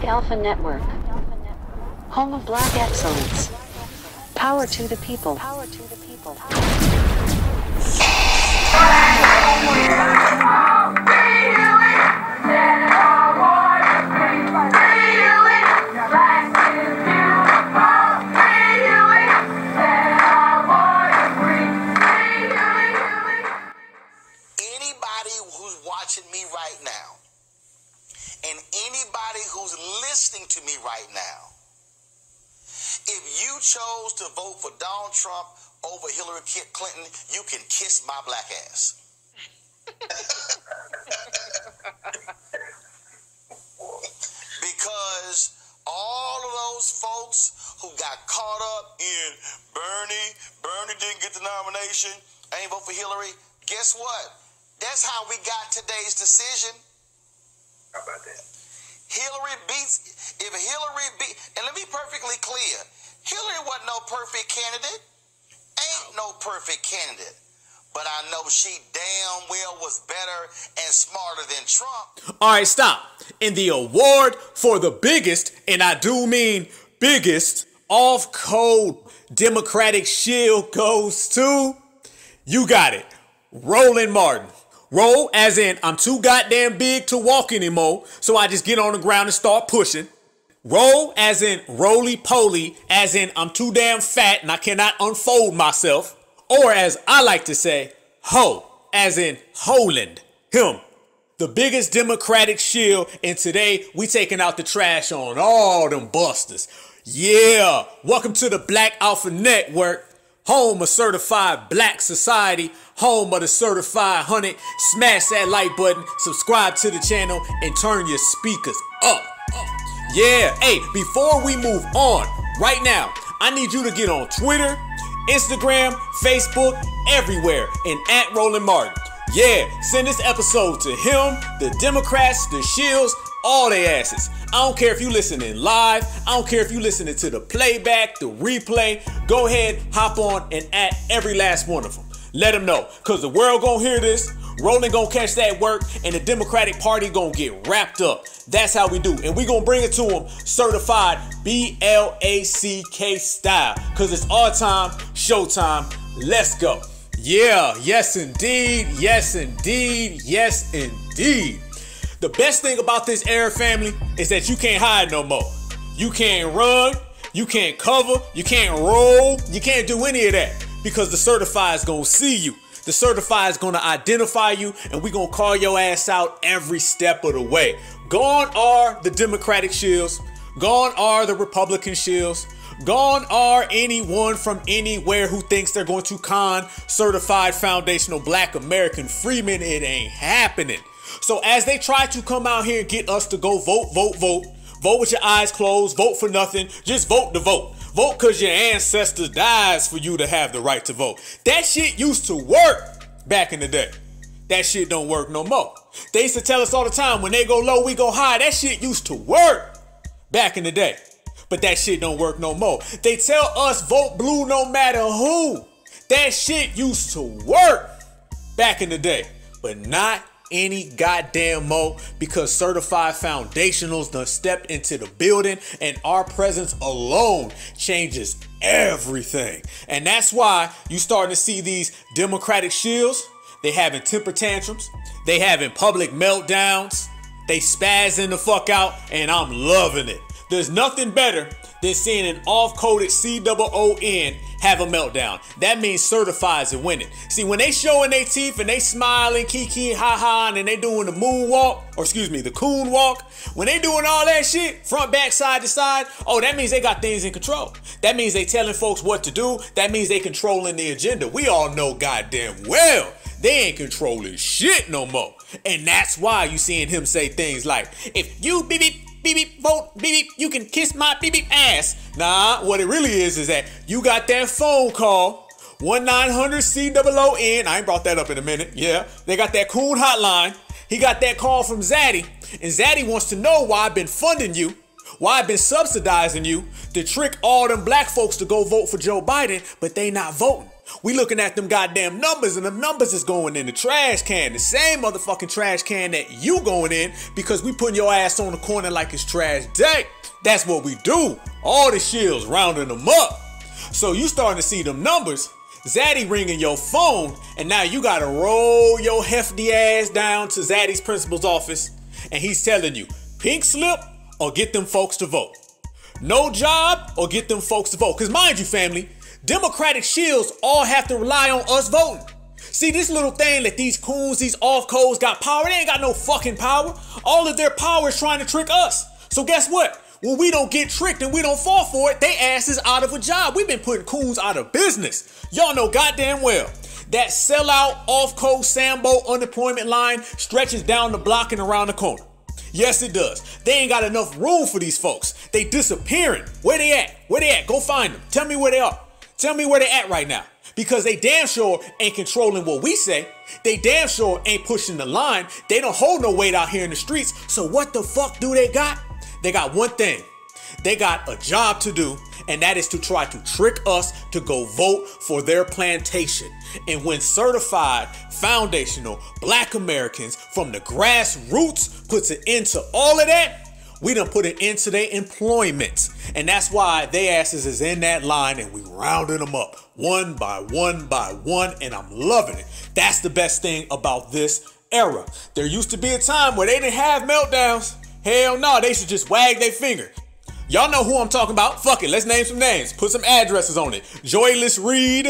Black Alpha Network. Home of Black excellence. Power to the people. Power to the people. Watching me right now, and anybody who's listening to me right now, if you chose to vote for Donald Trump over Hillary Clinton, you can kiss my black ass. Because all of those folks who got caught up in Bernie didn't get the nomination, I ain't vote for Hillary, guess what? That's how we got today's decision. How about that? And let me be perfectly clear, Hillary wasn't no perfect candidate. Ain't no perfect candidate. But I know she damn well was better and smarter than Trump. All right, stop. And the award for the biggest, and I do mean biggest, off-code Democratic Shill goes to, you got it, Roland Martin. Roll as in I'm too goddamn big to walk anymore, so I just get on the ground and start pushing. Roll as in roly-poly, as in I'm too damn fat and I cannot unfold myself. Or as I like to say, ho, as in Holand, him. The biggest Democratic shill, and today we taking out the trash on all them busters. Yeah, welcome to the Black Alpha Network. Home of certified Black Society, home of the certified 100. Smash that like button, subscribe to the channel, and turn your speakers up. Yeah, hey, before we move on, right now, I need you to get on Twitter, Instagram, Facebook, everywhere, and at Roland Martin. Yeah, send this episode to him, the Democrats, the shills, all their asses. I don't care if you listening live. I don't care if you listening to the playback, the replay. Go ahead, hop on and at every last one of them. Let them know, because the world gonna hear this, Roland gonna catch that work, and the Democratic Party gonna get wrapped up. That's how we do. And we gonna bring it to them certified BLACK style, because it's our time, showtime. Let's go. Yeah, yes indeed, yes indeed, yes indeed. The best thing about this era, family, is that you can't hide no more. You can't run, you can't cover, you can't roll, you can't do any of that, because the certified is gonna see you. The certified is gonna identify you, and we gonna call your ass out every step of the way. Gone are the Democratic shills, gone are the Republican shills, gone are anyone from anywhere who thinks they're going to con certified foundational Black American freemen. It ain't happening. So as they try to come out here and get us to go vote, vote, vote, vote with your eyes closed, vote for nothing, just vote to vote. Vote because your ancestors died for you to have the right to vote. That shit used to work back in the day. That shit don't work no more. They used to tell us all the time, when they go low, we go high. That shit used to work back in the day. But that shit don't work no more. They tell us vote blue no matter who. That shit used to work back in the day. But not any goddamn more, because certified foundationals done stepped into the building, and our presence alone changes everything. And that's why you starting to see these Democratic shills. They having temper tantrums, they having public meltdowns, they spazzing the fuck out, and I'm loving it. There's nothing better than seeing an off-coded COON have a meltdown. That means certifieds are winning. See, when they showing their teeth and they smiling, kiki, ha-ha, and they doing the moonwalk, or excuse me, the coon walk, when they doing all that shit, front, back, side to side, oh, that means they got things in control. That means they telling folks what to do. That means they controlling the agenda. We all know goddamn well they ain't controlling shit no more. And that's why you seeing him say things like, if you beep beep, beep beep, vote, beep beep, you can kiss my beep beep ass. Nah, what it really is that you got that phone call, 1-900-COON. I ain't brought that up in a minute. Yeah, they got that coon hotline. He got that call from Zaddy, and Zaddy wants to know why I've been funding you, why I've been subsidizing you to trick all them black folks to go vote for Joe Biden, but they not voting. We looking at them goddamn numbers, and them numbers is going in the trash can. The same motherfucking trash can that you going in because we putting your ass on the corner like it's trash day. That's what we do. All the shills rounding them up. So you starting to see them numbers. Zaddy ringing your phone, and now you gotta roll your hefty ass down to Zaddy's principal's office, and he's telling you, pink slip or get them folks to vote. No job or get them folks to vote. Because mind you, family, Democratic shills all have to rely on us voting. See, this little thing that these coons, these off-codes got power, they ain't got no fucking power. All of their power is trying to trick us. So guess what? When we don't get tricked and we don't fall for it, they ass is out of a job. We've been putting coons out of business. Y'all know goddamn well that sellout off-code Sambo unemployment line stretches down the block and around the corner. Yes, it does. They ain't got enough room for these folks. They disappearing. Where they at? Where they at? Go find them. Tell me where they are. Tell me where they at right now. Because they damn sure ain't controlling what we say. They damn sure ain't pushing the line. They don't hold no weight out here in the streets. So what the fuck do they got? They got one thing. They got a job to do, and that is to try to trick us to go vote for their plantation. And when certified foundational Black Americans from the grassroots puts an end to all of that, we done put an end to their employment. And that's why they asses is in that line, and we rounding them up one by one by one, and I'm loving it. That's the best thing about this era. There used to be a time where they didn't have meltdowns. Hell no, they should just wag their finger. Y'all know who I'm talking about. Fuck it, let's name some names. Put some addresses on it. Joyless Reed.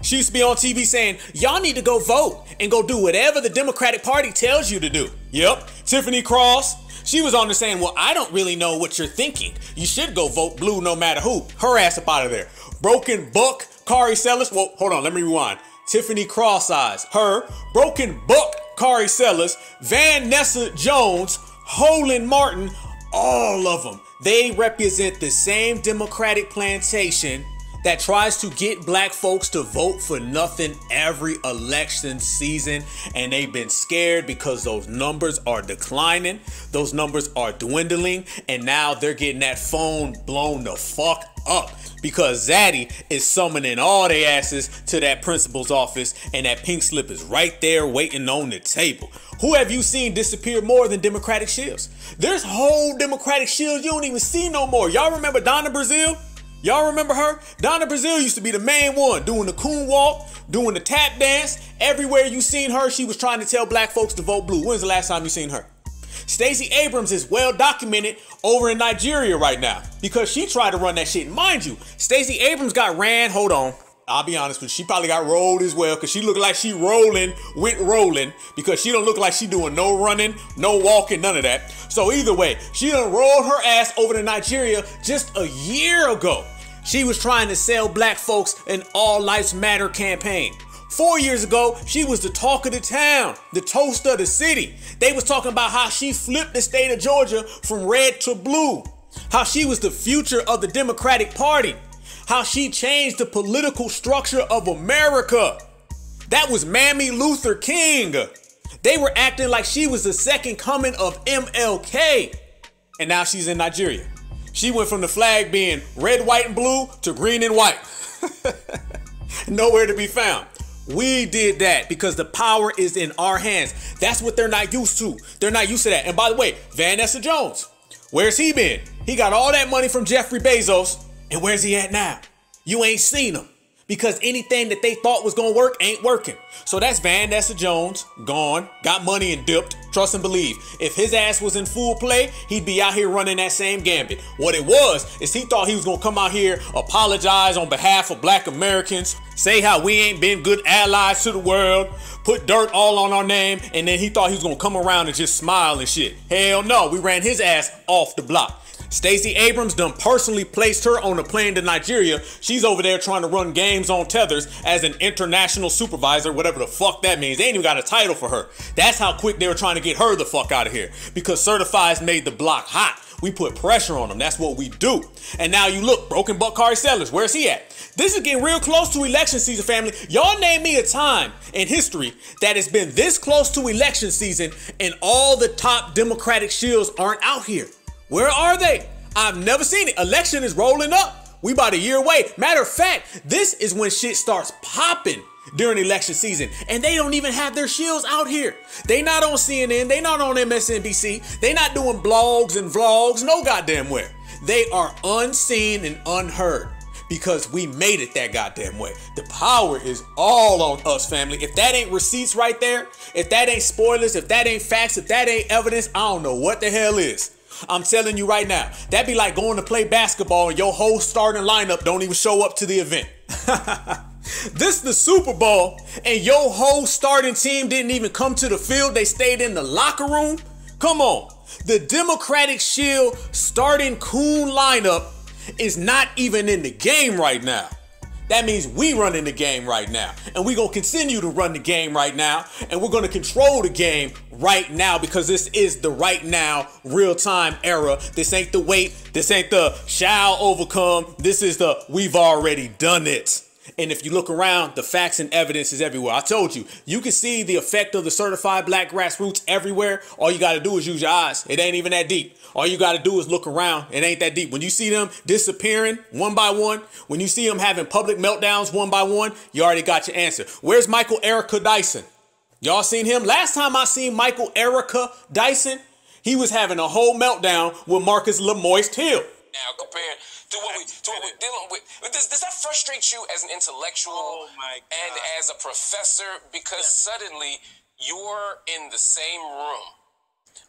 She used to be on TV saying, y'all need to go vote and go do whatever the Democratic Party tells you to do. Yep. Tiffany Cross. She was on there saying, well, I don't really know what you're thinking. You should go vote blue no matter who. Her ass up out of there. Broken Buck, Kari Sellers. Well, hold on, let me rewind. Tiffany Cross Eyes. Her. Broken Buck, Kari Sellers. Vanessa Jones. Holland Martin. All of them. They represent the same Democratic plantation that tries to get black folks to vote for nothing every election season. And they've been scared because those numbers are declining. Those numbers are dwindling. And now they're getting that phone blown the fuck up because Zaddy is summoning all their asses to that principal's office, and that pink slip is right there waiting on the table. Who have you seen disappear more than Democratic shills? There's whole Democratic shills you don't even see no more. Y'all remember Donna Brazile? Y'all remember her? Donna Brazile used to be the main one, doing the coon walk, doing the tap dance. Everywhere you seen her, she was trying to tell black folks to vote blue. When's the last time you seen her? Stacey Abrams is well documented over in Nigeria right now because she tried to run that shit. Mind you, Stacey Abrams got ran. Hold on. I'll be honest with you. She probably got rolled as well because she looked like she rolling because she don't look like she doing no running, no walking, none of that. So either way, she done rolled her ass over to Nigeria just a year ago. She was trying to sell black folks an All Lives Matter campaign. 4 years ago, she was the talk of the town, the toast of the city. They was talking about how she flipped the state of Georgia from red to blue, how she was the future of the Democratic Party, how she changed the political structure of America. That was Mammy Luther King. They were acting like she was the second coming of MLK. And now she's in Nigeria. She went from the flag being red, white, and blue to green and white. Nowhere to be found. We did that because the power is in our hands. That's what they're not used to. They're not used to that. And by the way, Vanessa Jones, where's he been? He got all that money from Jeffrey Bezos. And where's he at now? You ain't seen him because anything that they thought was going to work ain't working. So that's Vanessa Jones, gone, got money and dipped. Trust and believe. If his ass was in full play, he'd be out here running that same gambit. What it was is he thought he was going to come out here, apologize on behalf of black Americans, say how we ain't been good allies to the world, put dirt all on our name, and then he thought he was going to come around and just smile and shit. Hell no, we ran his ass off the block. Stacey Abrams done personally placed her on a plane to Nigeria. She's over there trying to run games on tethers as an international supervisor, whatever the fuck that means. They ain't even got a title for her. That's how quick they were trying to get her the fuck out of here because certifieds made the block hot. We put pressure on them. That's what we do. And now you look, Broken Buck Kari Sellers, where's he at? This is getting real close to election season, family. Y'all name me a time in history that has been this close to election season and all the top Democratic shills aren't out here. Where are they? I've never seen it. Election is rolling up. We about a year away. Matter of fact, this is when shit starts popping during election season. And they don't even have their shills out here. They not on CNN. They not on MSNBC. They not doing blogs and vlogs. No goddamn where. They are unseen and unheard because we made it that goddamn way. The power is all on us, family. If that ain't receipts right there, if that ain't spoilers, if that ain't facts, if that ain't evidence, I don't know what the hell is. I'm telling you right now, that'd be like going to play basketball and your whole starting lineup don't even show up to the event. This is the Super Bowl and your whole starting team didn't even come to the field. They stayed in the locker room. Come on. The Democratic Shill starting coon lineup is not even in the game right now. That means we running the game right now. And we're going to continue to run the game right now. And we're going to control the game right now because this is the right now, real time era. This ain't the wait. This ain't the shall overcome. This is the we've already done it. And if you look around, the facts and evidence is everywhere. I told you, you can see the effect of the certified Black Grassroots everywhere. All you got to do is use your eyes. It ain't even that deep. All you got to do is look around. It ain't that deep. When you see them disappearing one by one, when you see them having public meltdowns one by one, you already got your answer. Where's Michael Erica Dyson? Y'all seen him? Last time I seen Michael Erica Dyson, he was having a whole meltdown with Marcus LaMoist Hill. Now compared to what we're dealing with. Does that frustrate you as an intellectual and as a professor? Because suddenly you're in the same room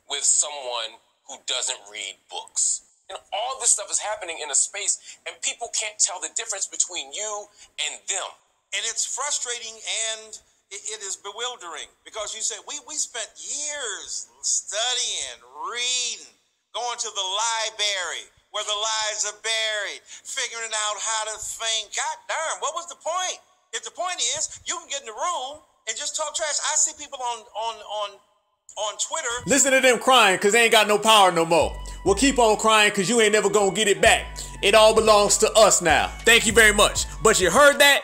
with someone who doesn't read books. And all this stuff is happening in a space and people can't tell the difference between you and them. And it's frustrating and it is bewildering because you said we spent years studying, reading, going to the library where the lies are buried, figuring out how to think. God darn, what was the point? If the point is you can get in the room and just talk trash. I see people on Twitter. Listen to them crying because they ain't got no power no more. Well, keep on crying because you ain't never gonna get it back. It all belongs to us now. Thank you very much. But you heard that?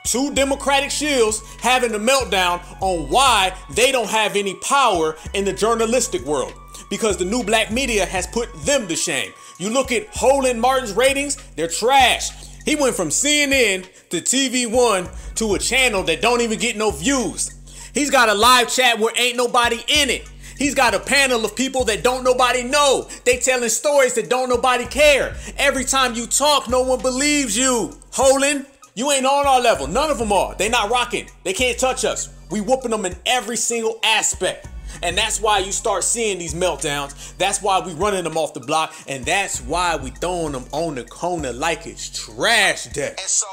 Two Democratic shills having a meltdown on why they don't have any power in the journalistic world. Because the new black media has put them to shame. You look at Holland Martin's ratings, they're trash. He went from CNN to TV One to a channel that don't even get no views. He's got a live chat where ain't nobody in it. He's got a panel of people that don't nobody know. They telling stories that don't nobody care. Every time you talk, no one believes you. Holland, you ain't on our level. None of them are. They not rocking. They can't touch us. We whooping them in every single aspect. And that's why you start seeing these meltdowns. That's why we running them off the block. And that's why we throwing them on the corner like it's trash day. And so,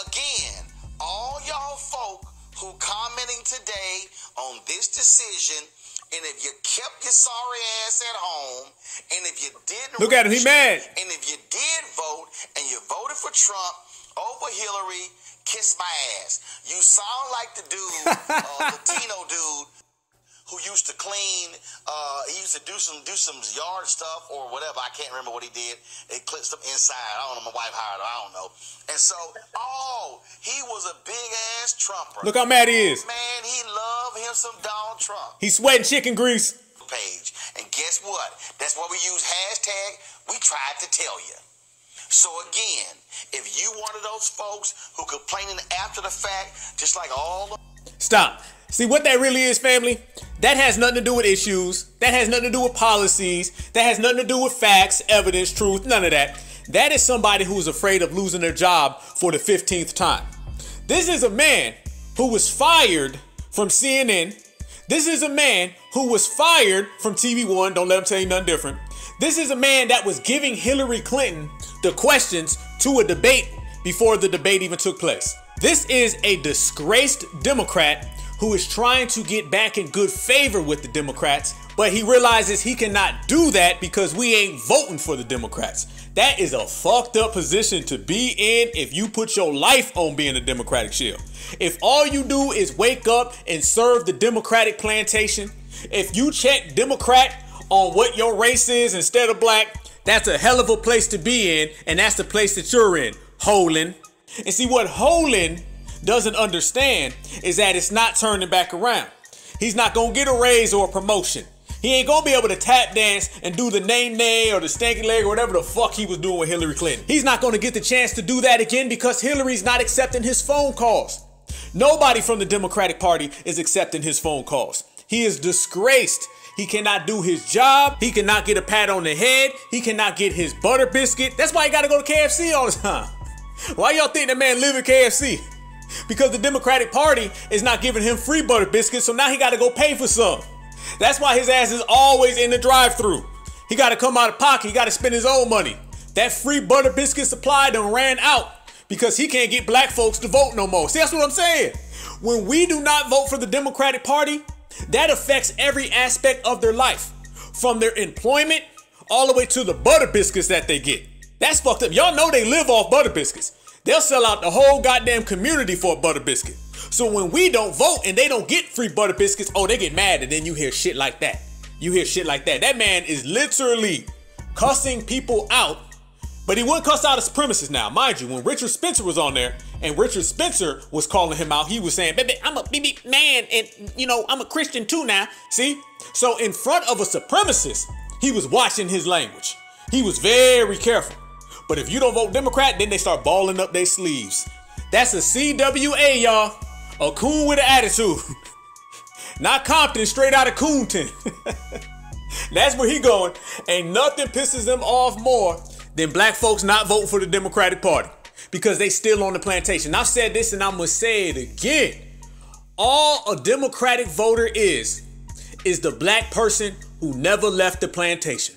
again, all y'all folk who commenting today on this decision, and if you kept your sorry ass at home, and if you didn't look at him, he mad. And if you did vote, and you voted for Trump over Hillary, kiss my ass. You sound like the dude, Latino dude, who used to clean, he used to do some yard stuff or whatever. I can't remember what he did. It clipped some inside. I don't know. My wife hired him. I don't know. And so, he was a big ass Trumper. Look how mad he is. Man, he loved him some Donald Trump. He's sweating chicken grease. Page. And guess what? That's why we use hashtag. We tried to tell you. So again, if you one of those folks who complaining after the fact, just like all the... Stop. See what that really is, family? That has nothing to do with issues. That has nothing to do with policies. That has nothing to do with facts, evidence, truth, none of that. That is somebody who's afraid of losing their job for the 15th time. This is a man who was fired from CNN. This is a man who was fired from TV One. Don't let him tell you nothing different. This is a man that was giving Hillary Clinton the questions to a debate before the debate even took place. This is a disgraced Democrat who is trying to get back in good favor with the Democrats, but he realizes he cannot do that because we ain't voting for the Democrats. That is a fucked up position to be in if you put your life on being a Democratic shill. If all you do is wake up and serve the Democratic plantation, if you check Democrat on what your race is instead of black, that's a hell of a place to be in, and that's the place that you're in, Holland. And see, what Holland doesn't understand is that it's not turning back around. He's not going to get a raise or a promotion. He ain't gonna be able to tap dance and do the nay or the stanky leg or whatever the fuck he was doing with Hillary Clinton. He's not gonna get the chance to do that again because Hillary's not accepting his phone calls. Nobody from the Democratic Party is accepting his phone calls. He is disgraced. He cannot do his job. He cannot get a pat on the head. He cannot get his butter biscuit. That's why he gotta go to KFC all the time. Why y'all think that man live at KFC? Because the Democratic Party is not giving him free butter biscuits, so now he gotta go pay for some. That's why his ass is always in the drive-thru. He gotta come out of pocket. He gotta spend his own money. That free butter biscuit supply done ran out because he can't get black folks to vote no more. See, that's what I'm saying. When we do not vote for the Democratic Party, that affects every aspect of their life, from their employment all the way to the butter biscuits that they get. That's fucked up. Y'all know they live off butter biscuits. They'll sell out the whole goddamn community for a butter biscuit. So when we don't vote and they don't get free butter biscuits, oh, they get mad, and then you hear shit like that. You hear shit like that. That man is literally cussing people out, but he wouldn't cuss out his supremacists now. Mind you, when Richard Spencer was on there and Richard Spencer was calling him out, he was saying, baby, I'm a BB man and, you know, I'm a Christian too now. See? So in front of a supremacist, he was watching his language. He was very careful. But if you don't vote Democrat, then they start balling up their sleeves. That's a CWA, y'all. A coon with an attitude. Not Compton, straight out of Coonton. That's where he going. Ain't nothing pisses them off more than black folks not voting for the Democratic Party because they still on the plantation. I've said this and I'm gonna say it again. All a Democratic voter is the black person who never left the plantation.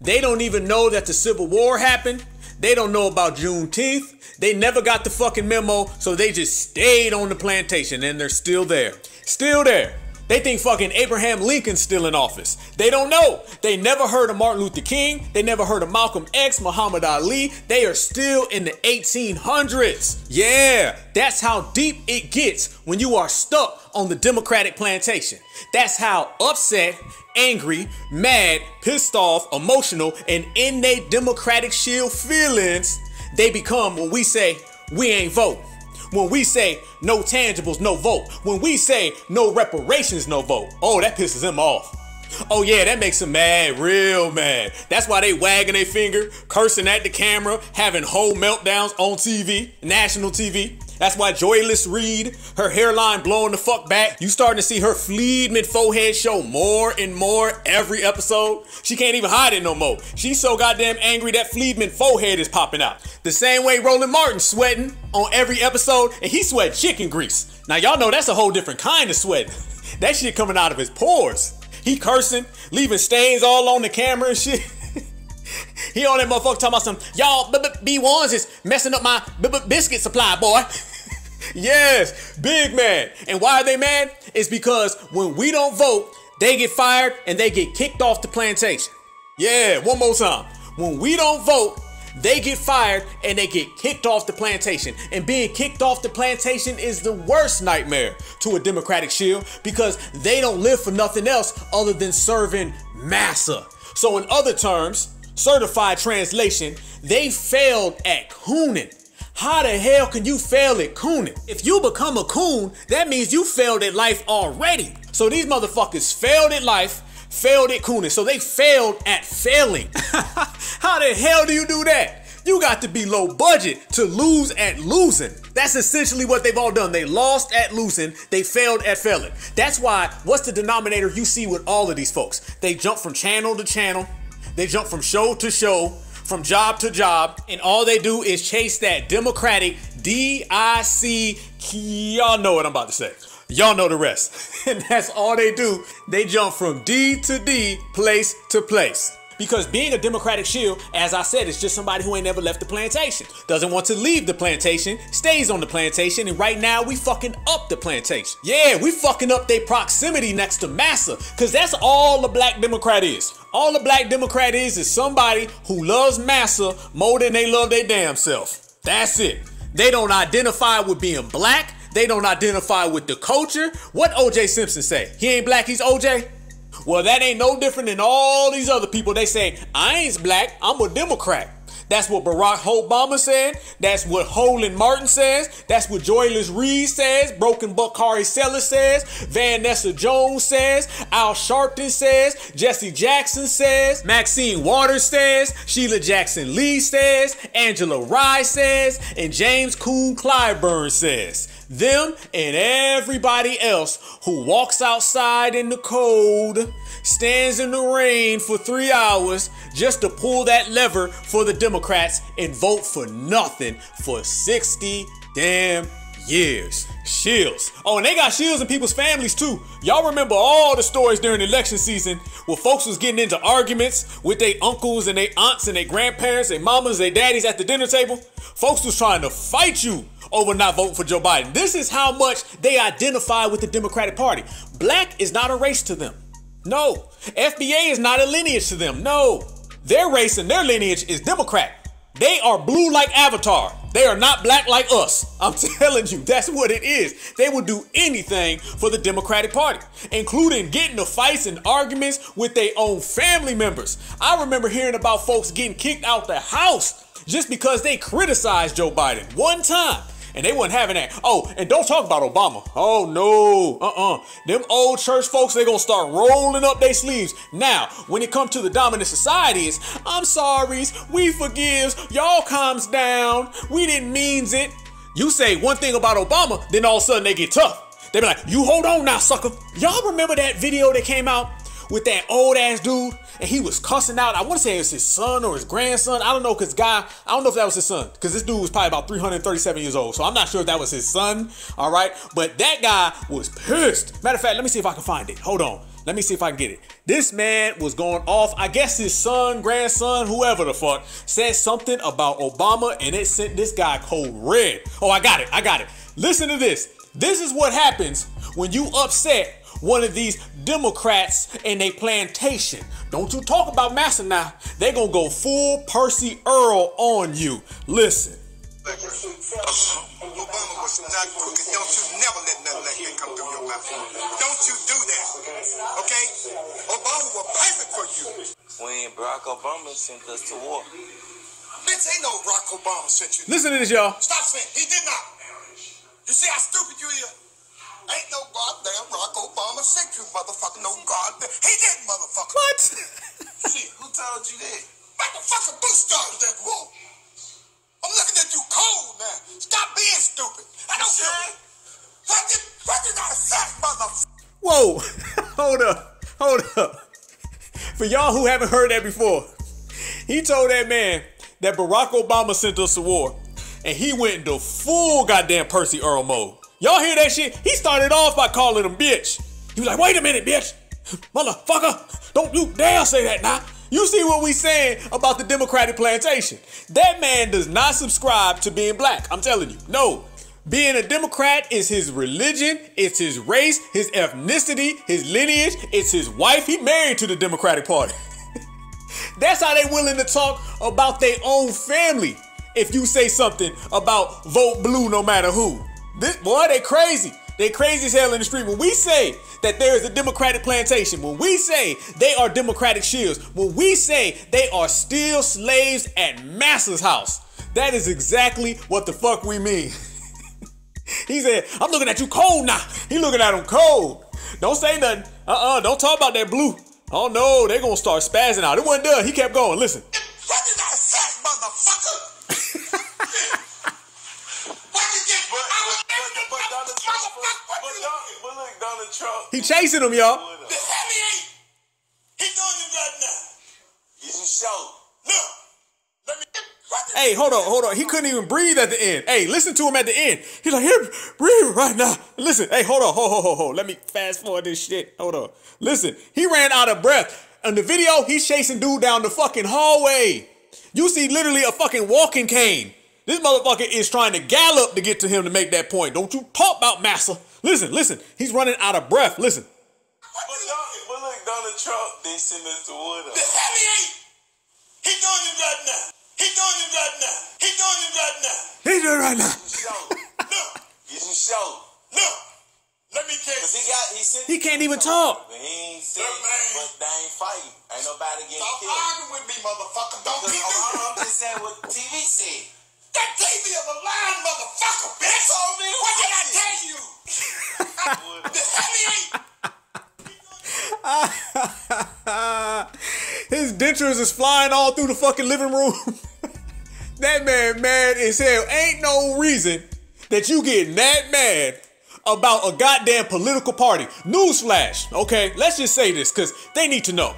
They don't even know that the Civil War happened. They don't know about Juneteenth. They never got the fucking memo, so they just stayed on the plantation and they're still there. Still there. They think fucking Abraham Lincoln's still in office. They don't know. They never heard of Martin Luther King. They never heard of Malcolm X, Muhammad Ali. They are still in the 1800s. Yeah, that's how deep it gets when you are stuck on the Democratic plantation. That's how upset, angry, mad, pissed off, emotional, and in their Democratic Shill feelings, they become when we say, we ain't voting. When we say no tangibles, no vote. When we say no reparations, no vote. Oh, that pisses them off. Oh yeah, that makes them mad, real mad. That's why they wagging their finger, cursing at the camera, having whole meltdowns on TV, national TV. That's why Joyless Reed, her hairline blowing the fuck back. You starting to see her Fleedman forehead show more and more every episode. She can't even hide it no more. She's so goddamn angry that Fleedman forehead is popping out. The same way Roland Martin's sweating on every episode, and he sweat chicken grease. Now y'all know that's a whole different kind of sweating. That shit coming out of his pores. He cursing, leaving stains all on the camera and shit. He on that motherfucker talking about some, y'all B1s is messing up my biscuit supply, boy. Yes, big man. And why are they mad? It's because when we don't vote, they get fired and they get kicked off the plantation. Yeah, one more time. When we don't vote, they get fired and they get kicked off the plantation. And being kicked off the plantation is the worst nightmare to a Democratic Shill because they don't live for nothing else other than serving massa. So in other terms, certified translation, they failed at cooning. How the hell can you fail at cooning? If you become a coon, that means you failed at life already. So these motherfuckers failed at life, failed at cooning. So they failed at failing. How the hell do you do that? You got to be low budget to lose at losing. That's essentially what they've all done. They lost at losing. They failed at failing. That's why, what's the denominator you see with all of these folks? They jump from channel to channel. They jump from show to show, from job to job, and all they do is chase that Democratic D-I-C. Y'all know what I'm about to say. Y'all know the rest. And that's all they do. They jump from D to D, place to place. Because being a Democratic Shill, as I said, is just somebody who ain't never left the plantation. Doesn't want to leave the plantation, stays on the plantation, and right now we fucking up the plantation. Yeah, we fucking up their proximity next to massa, because that's all the black Democrat is. All the black Democrat is somebody who loves massa more than they love their damn self. That's it. They don't identify with being black. They don't identify with the culture. What O.J. Simpson say? He ain't black, he's O.J.? Well, that ain't no different than all these other people. They say, I ain't black, I'm a Democrat. That's what Barack Obama said. That's what Holland Martin says. That's what Joyless Reed says. Broken Bakari Seller says. Vanessa Jones says. Al Sharpton says. Jesse Jackson says. Maxine Waters says. Sheila Jackson Lee says. Angela Rye says. And James Coon Clyburn says. Them and everybody else who walks outside in the cold, stands in the rain for 3 hours just to pull that lever for the Democrats and vote for nothing for 60 damn years. Shills. Oh, and they got shills in people's families too. Y'all remember all the stories during election season where folks was getting into arguments with their uncles and their aunts and their grandparents, their mamas, their daddies at the dinner table? Folks was trying to fight you over not voting for Joe Biden. This is how much they identify with the Democratic Party. Black is not a race to them. No. FBA is not a lineage to them. No. Their race and their lineage is Democrat. They are blue like Avatar. They are not black like us. I'm telling you, that's what it is. They will do anything for the Democratic Party, including getting into fights and arguments with their own family members. I remember hearing about folks getting kicked out the house just because they criticized Joe Biden one time. And they wasn't having that. Oh, and don't talk about Obama. Oh, no. Them old church folks, they gonna start rolling up their sleeves. Now, when it comes to the dominant societies, I'm sorry, we forgives, y'all calms down. We didn't means it. You say one thing about Obama, then all of a sudden they get tough. They be like, you hold on now, sucker. Y'all remember that video that came out with that old ass dude? And he was cussing out, I want to say it was his son or his grandson. I don't know, because I don't know if that was his son, because this dude was probably about 337 years old. So I'm not sure if that was his son, all right? But that guy was pissed. Matter of fact, let me see if I can find it. Hold on. Let me see if I can get it. This man was going off. I guess his son, grandson, whoever the fuck, said something about Obama, and it sent this guy cold red. Oh, I got it. Listen to this. This is what happens when you upset one of these Democrats in a plantation. Don't you talk about massa now. They gonna go full Percy Earl on you. Listen. Obama was not crooked. Don't you never let nothing like that come through your mouth. Don't you do that. Okay? Obama was perfect for you. When Barack Obama sent us to war. Bitch, ain't no Barack Obama sent you. Listen to this, y'all. Stop saying he did not. You see how stupid you is? Ain't no goddamn Barack Obama sent you, motherfucker. No goddamn. He did, motherfucker. What? Shit, who told you that? Motherfucker, Bush started that war. I'm looking at you cold now. Stop being stupid. I don't care. What you gotta say, motherfucker? Whoa. Hold up. For y'all who haven't heard that before, he told that man that Barack Obama sent us to war, and he went into full goddamn Percy Earl mode. Y'all hear that shit? He started off by calling him bitch. He was like, wait a minute, bitch. Motherfucker, don't you dare say that now. You see what we saying about the Democratic plantation. That man does not subscribe to being black. I'm telling you. No. Being a Democrat is his religion, it's his race, his ethnicity, his lineage, it's his wife. He married to the Democratic Party. That's how they willing to talk about their own family if you say something about vote blue no matter who. This boy, they crazy. They crazy as hell in the street. When we say that there is a Democratic plantation, when we say they are Democratic shills, when we say they are still slaves at Massa's house, that is exactly what the fuck we mean. He said, I'm looking at you cold now. He looking at him cold. Don't say nothing. Don't talk about that blue. Oh no, they gonna start spazzing out. It wasn't done. He kept going. Listen. What you gotta say, motherfucker? Donald Trump. He chasing him, y'all. The heavy ain't. He doing it right now. Is you show? Look. Let me. Hey, hold on. He couldn't even breathe at the end. Hey, listen to him at the end. He's like, here, breathe right now. Listen. Hey, hold on. Let me fast forward this shit. Hold on. Listen. He ran out of breath. In the video, he's chasing dude down the fucking hallway. You see literally a fucking walking cane. This motherfucker is trying to gallop to get to him to make that point. Don't you talk about massa. Listen. He's running out of breath. Listen. But look, Donald Trump, they send us to war. The heavy ain't. He doing it right now. He doing it right now. He doing it right now. He's doing it right now. Look. Is you show? Look. Let me tell you. He He can't even talk. But he ain't sick, but they ain't fighting. Ain't nobody getting Stop killed. arguing with me, motherfucker. Don't be doing I'm just saying what TV said. That TV is a lying motherfucker, bitch. What did I tell you? The hell ain't. His dentures is flying all through the fucking living room. That man mad as hell. Ain't no reason that you getting that mad about a goddamn political party. Newsflash, okay? Let's just say this because they need to know.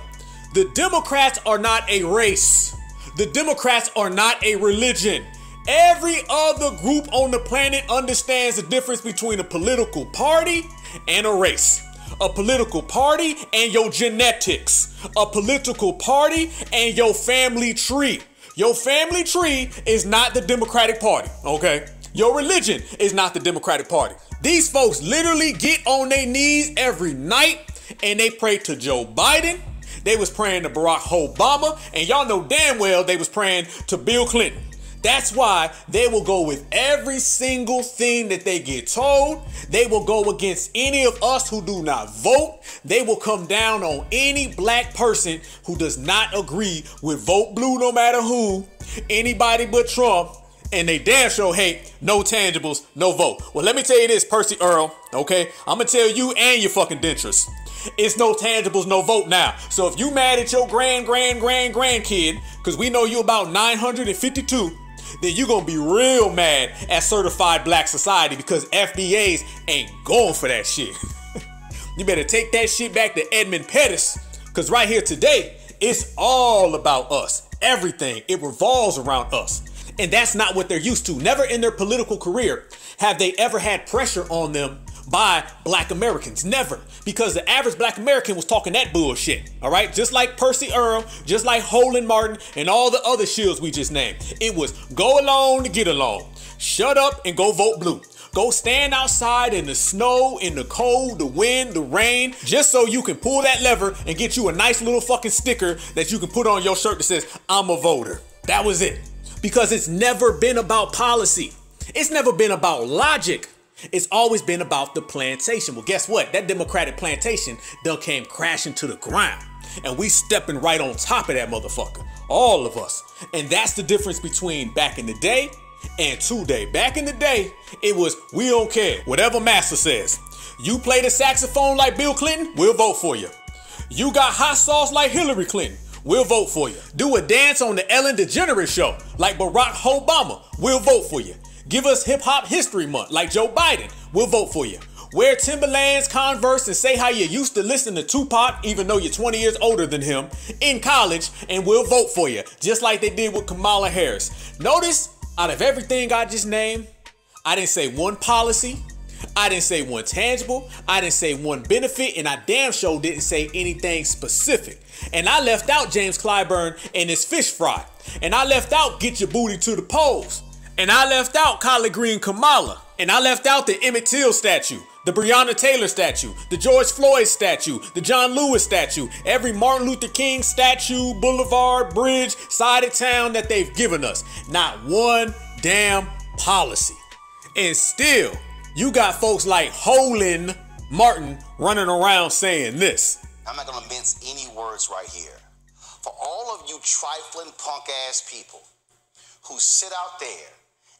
The Democrats are not a race. The Democrats are not a religion. Every other group on the planet understands the difference between a political party and a race. A political party and your genetics. A political party and your family tree. Your family tree is not the Democratic Party, okay? Your religion is not the Democratic Party. These folks literally get on their knees every night and they pray to Joe Biden. They was praying to Barack Obama, and y'all know damn well they was praying to Bill Clinton. That's why they will go with every single thing that they get told. They will go against any of us who do not vote. They will come down on any black person who does not agree with vote blue no matter who, anybody but Trump, and they damn sure hate no tangibles, no vote. Well, let me tell you this, Percy Earl, okay? I'm gonna tell you and your fucking dentures. It's no tangibles, no vote now. So if you mad at your grandkid, because we know you about 952, then you gonna be real mad at certified Black Society because FBAs ain't going for that shit. You better take that shit back to Edmund Pettis, because right here today, it's all about us. Everything, it revolves around us. And that's not what they're used to. Never in their political career have they ever had pressure on them by black Americans. Never. Because the average black American was talking that bullshit. All right. Just like Percy Earl, just like Holland Martin and all the other shills we just named. It was go along to get along. Shut up and go vote blue. Go stand outside in the snow, in the cold, the wind, the rain, just so you can pull that lever and get you a nice little fucking sticker that you can put on your shirt that says, I'm a voter. That was it. Because it's never been about policy. It's never been about logic. It's always been about the plantation. Well, guess what? That Democratic plantation done came crashing to the ground. And we stepping right on top of that motherfucker. All of us. And that's the difference between back in the day and today. Back in the day, it was, we don't care. Whatever Master says. You play the saxophone like Bill Clinton, we'll vote for you. You got hot sauce like Hillary Clinton, we'll vote for you. Do a dance on the Ellen DeGeneres show like Barack Obama, we'll vote for you. Give us Hip Hop History Month like Joe Biden, we'll vote for you. Wear Timberlands, Converse, and say how you used to listen to Tupac even though you're 20 years older than him in college, and we'll vote for you, just like they did with Kamala Harris. Notice, out of everything I just named, I didn't say one policy, I didn't say one tangible, I didn't say one benefit, and I damn sure didn't say anything specific. And I left out James Clyburn and his fish fry. And I left out get your booty to the polls. And I left out collard green Kamala. And I left out the Emmett Till statue, the Breonna Taylor statue, the George Floyd statue, the John Lewis statue, every Martin Luther King statue, boulevard, bridge, side of town that they've given us. Not one damn policy. And still, you got folks like Holland Martin running around saying this. I'm not going to mince any words right here. For all of you trifling punk ass people who sit out there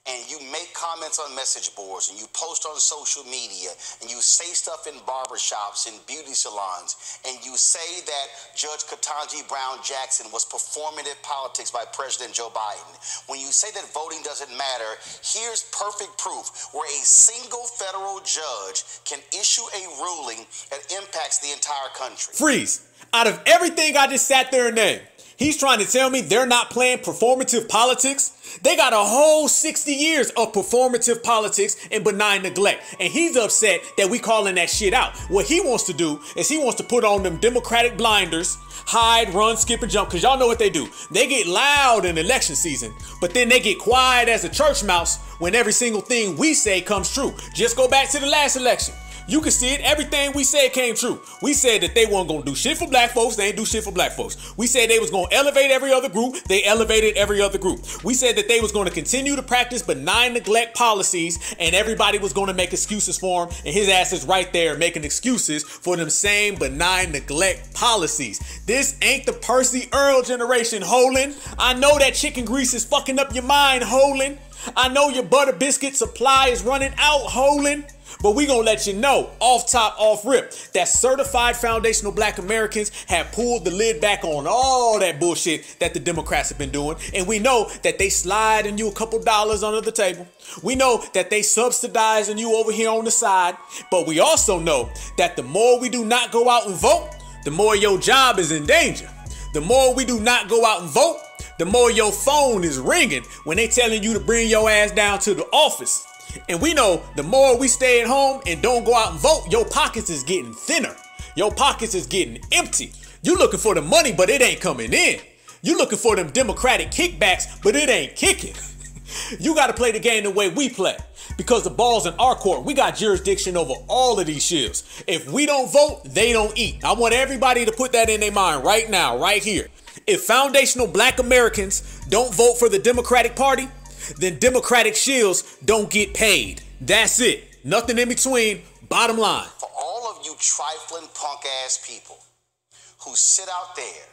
and you make comments on message boards and you post on social media and you say stuff in barbershops and beauty salons and you say that Judge Ketanji Brown Jackson was performative politics by President Joe Biden. When you say that voting doesn't matter, here's perfect proof where a single federal judge can issue a ruling that impacts the entire country. Freeze. Out of everything I just sat there and named, he's trying to tell me they're not playing performative politics? They got a whole 60 years of performative politics and benign neglect. And he's upset that we calling that shit out. What he wants to do is he wants to put on them Democratic blinders, hide, run, skip, and jump. Because y'all know what they do. They get loud in election season, but then they get quiet as a church mouse when every single thing we say comes true. Just go back to the last election. You can see it. Everything we said came true. We said that they weren't going to do shit for black folks. They ain't do shit for black folks. We said they was going to elevate every other group. They elevated every other group. We said that they was going to continue to practice benign neglect policies, and everybody was going to make excuses for him. And his ass is right there making excuses for them same benign neglect policies. This ain't the Percy Earl generation, Holin. I know that chicken grease is fucking up your mind, Holin. I know your butter biscuit supply is running out, Holin. But we gonna let you know, off top, off rip, that certified foundational black Americans have pulled the lid back on all that bullshit that the Democrats have been doing. And we know that they sliding you a couple dollars under the table. We know that they subsidizing you over here on the side. But we also know that the more we do not go out and vote, the more your job is in danger. The more we do not go out and vote, the more your phone is ringing when they telling you to bring your ass down to the office. And we know the more we stay at home and don't go out and vote, your pockets is getting thinner. Your pockets is getting empty. You looking for the money, but it ain't coming in. You looking for them Democratic kickbacks, but it ain't kicking. You got to play the game the way we play. Because the ball's in our court. We got jurisdiction over all of these shills. If we don't vote, they don't eat. I want everybody to put that in their mind right now, right here. If foundational black Americans don't vote for the Democratic Party, then Democratic shills don't get paid. That's it. Nothing in between. Bottom line. For all of you trifling punk ass people who sit out there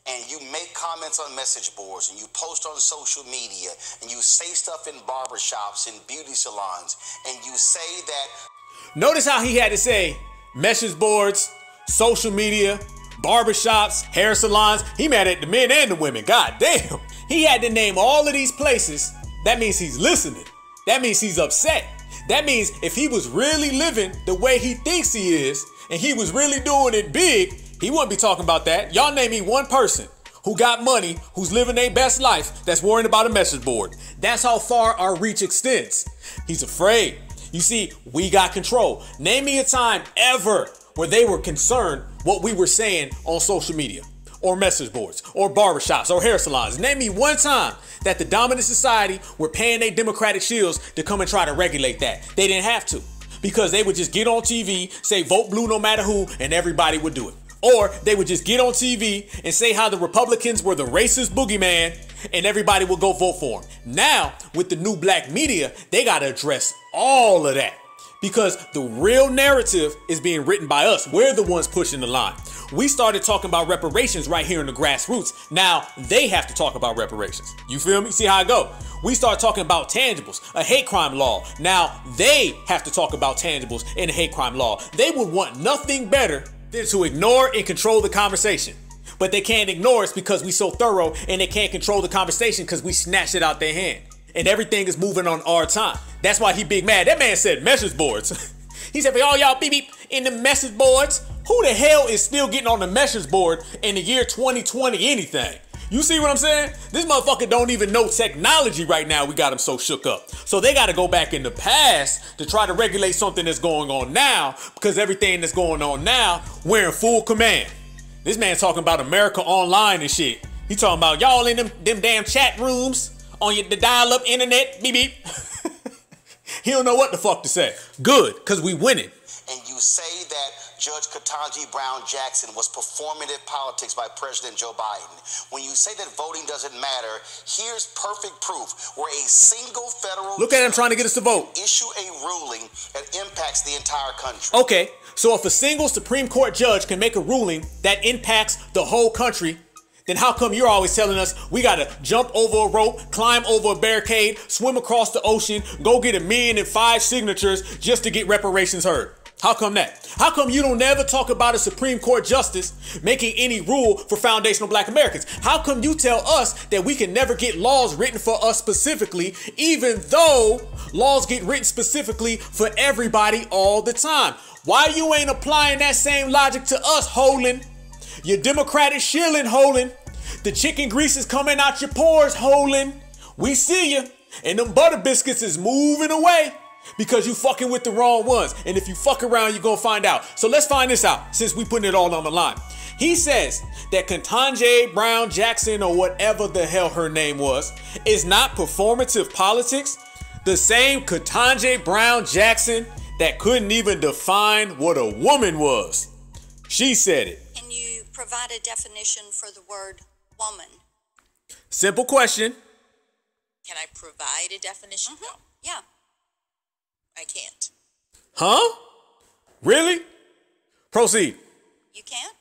and you make comments on message boards and you post on social media and you say stuff in barbershops and beauty salons and you say that. Notice how he had to say message boards, social media, barbershops, hair salons. He mad at the men and the women. God damn. He had to name all of these places. That means he's listening. That means he's upset. That means if he was really living the way he thinks he is, and he was really doing it big, he wouldn't be talking about that. Y'all name me one person who got money, who's living their best life, that's worrying about a message board. That's how far our reach extends. He's afraid. You see, we got control. Name me a time ever where they were concerned what we were saying on social media, or message boards, or barbershops, or hair salons. Name me one time that the dominant society were paying their Democratic shills to come and try to regulate that. They didn't have to, because they would just get on TV, say vote blue no matter who, and everybody would do it. Or they would just get on TV and say how the Republicans were the racist boogeyman, and everybody would go vote for them. Now, with the new black media, they got to address all of that. Because the real narrative is being written by us. We're the ones pushing the line. We started talking about reparations right here in the grassroots. Now they have to talk about reparations. You feel me? See how I go? We start talking about tangibles, a hate crime law. Now they have to talk about tangibles in a hate crime law. They would want nothing better than to ignore and control the conversation. But they can't ignore us because we so thorough, and they can't control the conversation because we snatched it out their hand. And everything is moving on our time. That's why he big mad. That man said message boards. He said, for all y'all beep beep in the message boards, who the hell is still getting on the message board in the year 2020 anything? You see what I'm saying? This motherfucker don't even know technology right now. We got him so shook up. So they got to go back in the past to try to regulate something that's going on now, because everything that's going on now, we're in full command. This man talking about America Online and shit. He talking about y'all in them damn chat rooms on the dial-up internet, beep beep. He don't know what the fuck to say. Good, because we winning. And you say that Judge Ketanji Brown Jackson was performative politics by President Joe Biden. When you say that voting doesn't matter, here's perfect proof where a single federal look at him trying to get us to vote. Issue a ruling that impacts the entire country. Okay, so if a single Supreme Court judge can make a ruling that impacts the whole country, then how come you're always telling us we gotta jump over a rope, climb over a barricade, swim across the ocean, go get 1,000,005 signatures just to get reparations heard? How come that? How come you don't never talk about a Supreme Court justice making any rule for foundational black Americans? How come you tell us that we can never get laws written for us specifically, even though laws get written specifically for everybody all the time? Why you ain't applying that same logic to us, Holin? Your Democratic shilling, Holin. The chicken grease is coming out your pores, Holin. We see you. And them butter biscuits is moving away because you fucking with the wrong ones. And if you fuck around, you're going to find out. So let's find this out since we putting it all on the line. He says that Ketanji Brown Jackson, or whatever the hell her name was, is not performative politics. The same Ketanji Brown Jackson that couldn't even define what a woman was. She said it. Can you provide a definition for the word woman? Simple question. Can I provide a definition? No, Yeah. I can't. Huh? Really? Proceed. You can't?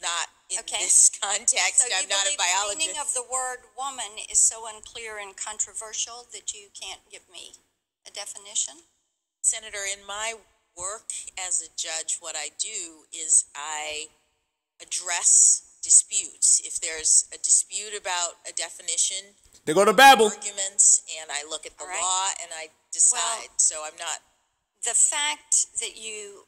Not in Okay. this context. So you I'm not a believe the meaning biologist. of the word woman is so unclear and controversial that you can't give me a definition? Senator, in my work as a judge, what I do is I address disputes. If there's a dispute about a definition, They go to Babel. arguments, and I look at the All right. law and I decide. Well, so I'm not. The fact that you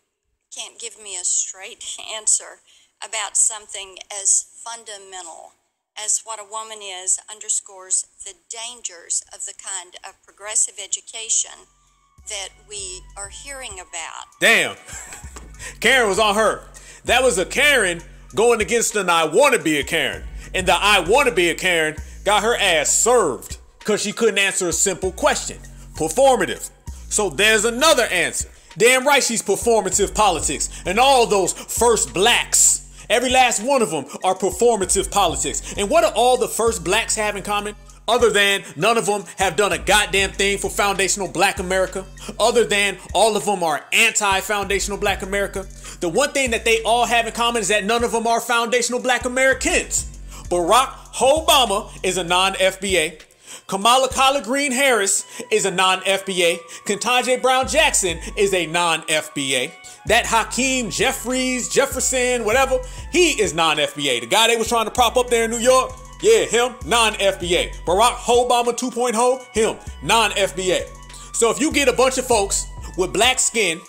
can't give me a straight answer about something as fundamental as what a woman is underscores the dangers of the kind of progressive education that we are hearing about. Damn. Karen was on her. That was a Karen going against an I want to be a Karen. And the I want to be a Karen got her ass served because she couldn't answer a simple question. Performative. So there's another answer. Damn right she's performative politics. And all those first blacks, every last one of them are performative politics. And what do all the first blacks have in common? Other than none of them have done a goddamn thing for foundational Black America. Other than all of them are anti-foundational Black America. The one thing that they all have in common is that none of them are foundational Black Americans. Barack Obama is a non-FBA. Kamala Collard Green Harris is a non-FBA. Ketanji Brown Jackson is a non-FBA. That Hakeem Jefferson, whatever, he is non-FBA. The guy they was trying to prop up there in New York, yeah, him, non-FBA. Barack Obama 2.0, him, non-FBA. So if you get a bunch of folks with black skin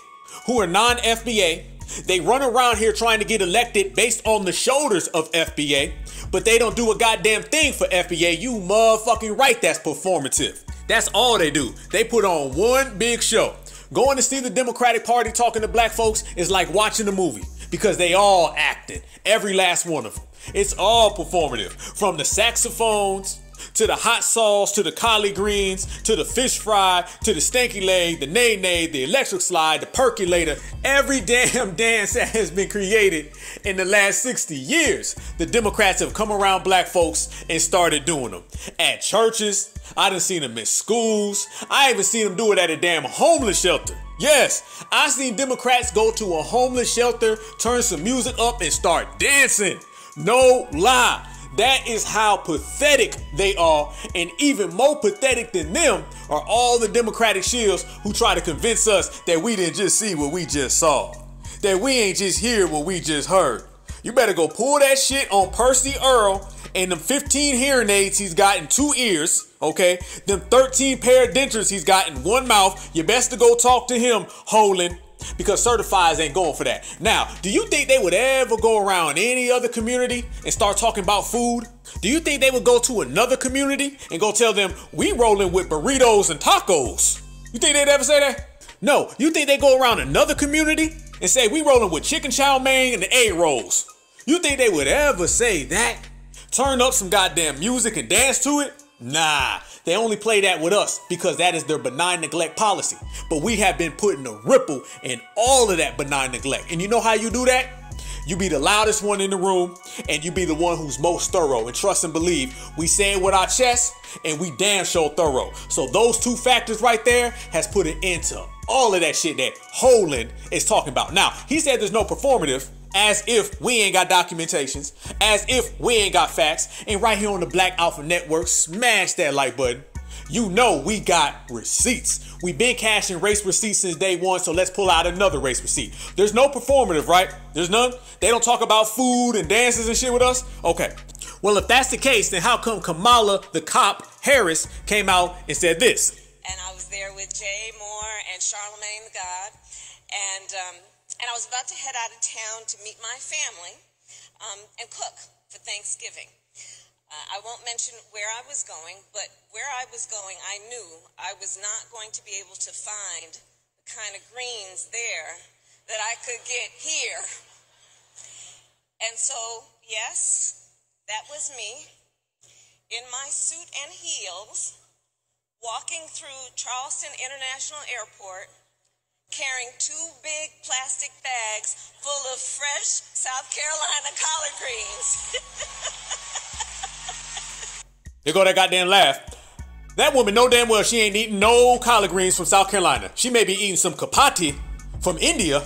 who are non-FBA, they run around here trying to get elected based on the shoulders of FBA, but they don't do a goddamn thing for FBA, you motherfucking right, that's performative. That's all they do. They put on one big show. Going to see the Democratic Party talking to black folks is like watching a movie because they all acting, every last one of them. It's all performative, from the saxophones to the hot sauce, to the collard greens, to the fish fry, to the stanky leg, the nay-nay, the electric slide, the percolator. Every damn dance that has been created in the last 60 years, the Democrats have come around black folks and started doing them. At churches, I done seen them in schools. I even seen them do it at a damn homeless shelter. Yes, I seen Democrats go to a homeless shelter, turn some music up and start dancing. No lie. That is how pathetic they are, and even more pathetic than them are all the Democratic shills who try to convince us that we didn't just see what we just saw, that we ain't just hear what we just heard. You better go pull that shit on Percy Earl and them 15 hearing aids he's got in 2 ears, okay? Them 13 pair of dentures he's got in 1 mouth. You best to go talk to him, Holland, because certifieds ain't going for that. Now, do you think they would ever go around any other community and start talking about food? Do you think they would go to another community and go tell them, we rolling with burritos and tacos? You think they'd ever say that? No. You think they go around another community and say, we rolling with chicken chow mein and the egg rolls? You think they would ever say that? Turn up some goddamn music and dance to it? Nah, they only play that with us because that is their benign neglect policy. But we have been putting a ripple in all of that benign neglect. And you know how you do that? You be the loudest one in the room, and you be the one who's most thorough. And trust and believe, we say it with our chest, and we damn sure thorough. So those 2 factors right there has put an end to all of that shit that Holland is talking about. Now, he said there's no performative, as if we ain't got documentations, as if we ain't got facts. And right here on the Black Alpha Network, smash that like button. You know we got receipts. We've been cashing race receipts since day one, so let's pull out another race receipt. There's no performative, right? There's none? They don't talk about food and dances and shit with us? Okay. Well, if that's the case, then how come Kamala, the cop, Harris, came out and said this? And I was there with Jay Moore and Charlemagne the God, and I was about to head out of town to meet my family and cook for Thanksgiving. I won't mention where I was going, but where I was going, I knew I was not going to be able to find the kind of greens there that I could get here. And so, yes, that was me in my suit and heels, walking through Charleston International Airport carrying 2 big plastic bags full of fresh South Carolina collard greens. There go that goddamn laugh. That woman know damn well she ain't eating no collard greens from South Carolina. She may be eating some chapati from India,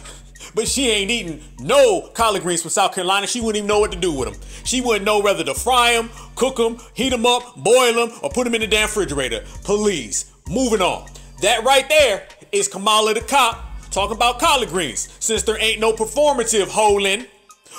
but she ain't eating no collard greens from South Carolina. She wouldn't even know what to do with them. She wouldn't know whether to fry them, cook them, heat them up, boil them, or put them in the damn refrigerator. Please, moving on. That right there is Kamala the cop talking about collard greens. Since there ain't no performative holding,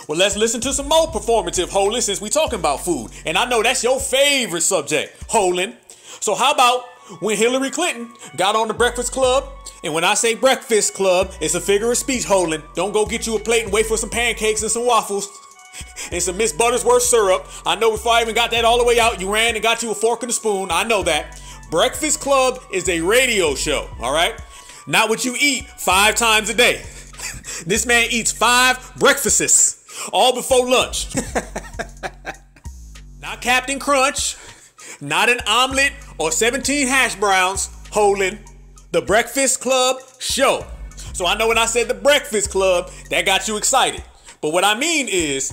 well, let's listen to some more performative holding since we talking about food. And I know that's your favorite subject, holding. So how about when Hillary Clinton got on the Breakfast Club? And when I say Breakfast Club, it's a figure of speech holding. Don't go get you a plate and wait for some pancakes and some waffles and some Miss Buttersworth syrup. I know before I even got that all the way out, you ran and got you a fork and a spoon. I know that. Breakfast Club is a radio show, all right? Not what you eat 5 times a day. This man eats 5 breakfasts, all before lunch. Not Captain Crunch, not an omelet or 17 hash browns, holding the Breakfast Club show. So I know when I said the Breakfast Club, that got you excited. But what I mean is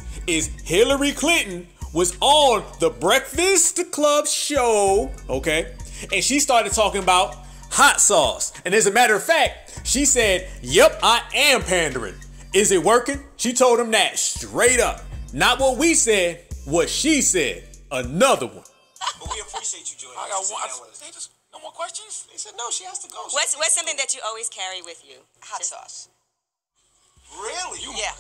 Hillary Clinton was on the Breakfast Club show, okay? And she started talking about hot sauce. And as a matter of fact, she said, yep, I am pandering. Is it working? She told him that straight up. Not what we said, what she said. Another one. But we appreciate you joining us. I got one. No more questions? They said no, she has to go. What's something that you always carry with you? Hot sauce. Really? Yeah.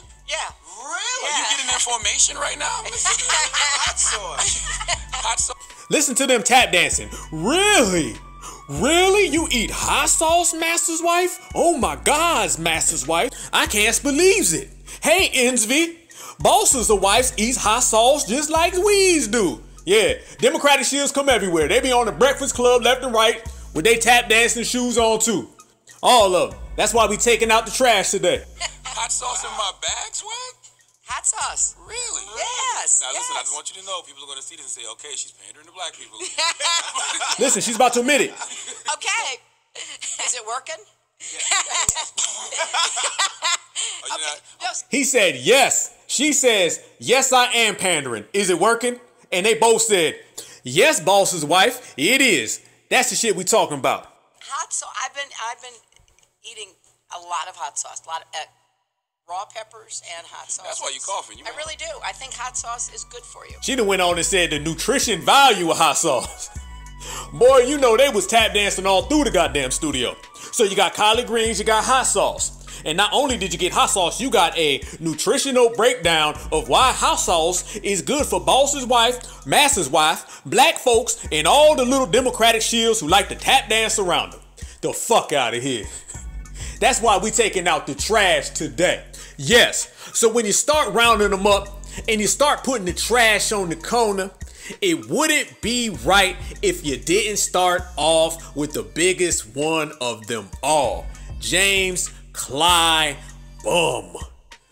Really? Are you getting information right now? Hot sauce. Hot sauce. Listen to them tap dancing. Really? Really? You eat hot sauce, Master's wife? Oh my God, Master's wife. I can't believe it. Hey, Insvy. Bosses of wives eats hot sauce just like we's do. Yeah, Democratic Shills come everywhere. They be on the Breakfast Club left and right with they tap dancing shoes on too. All of them. That's why we taking out the trash today. Hot sauce in my bag, Swag? Hot sauce. Really? Yes. Now listen, I just want you to know, people are going to see this and say, okay, she's pandering to black people. Listen, she's about to admit it. Okay. Is it working? Are you not? He said yes. She says, yes, I am pandering. Is it working? And they both said, yes, boss's wife, it is. That's the shit we talking about. Hot sauce. I've been eating a lot of hot sauce, a lot of raw peppers and hot sauce. That's why you coughing. I really do. I think hot sauce is good for you. She done went on and said the nutrition value of hot sauce. Boy, you know they was tap dancing all through the goddamn studio. So you got collard greens, you got hot sauce. And not only did you get hot sauce, you got a nutritional breakdown of why hot sauce is good for boss's wife, master's wife, black folks, and all the little Democratic shills who like to tap dance around them. The fuck out of here. That's why we taking out the trash today. Yes, so when you start rounding them up and you start putting the trash on the corner, it wouldn't be right if you didn't start off with the biggest one of them all, James Clyde Bum.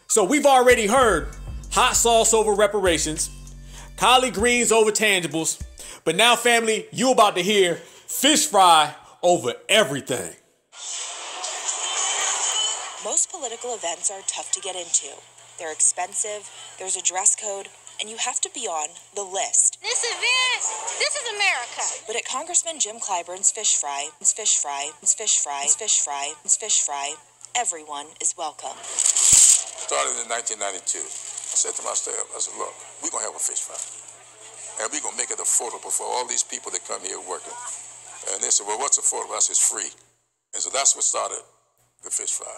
So we've already heard hot sauce over reparations, collard greens over tangibles, but now family, you about to hear fish fry over everything. Most political events are tough to get into. They're expensive, there's a dress code, and you have to be on the list. This is America. But at Congressman Jim Clyburn's Fish Fry, everyone is welcome. Started in 1992. I said to my staff, I said, look, we're going to have a fish fry. And we're going to make it affordable for all these people that come here working. And they said, well, what's affordable? I said, it's free. And so that's what started the fish fry.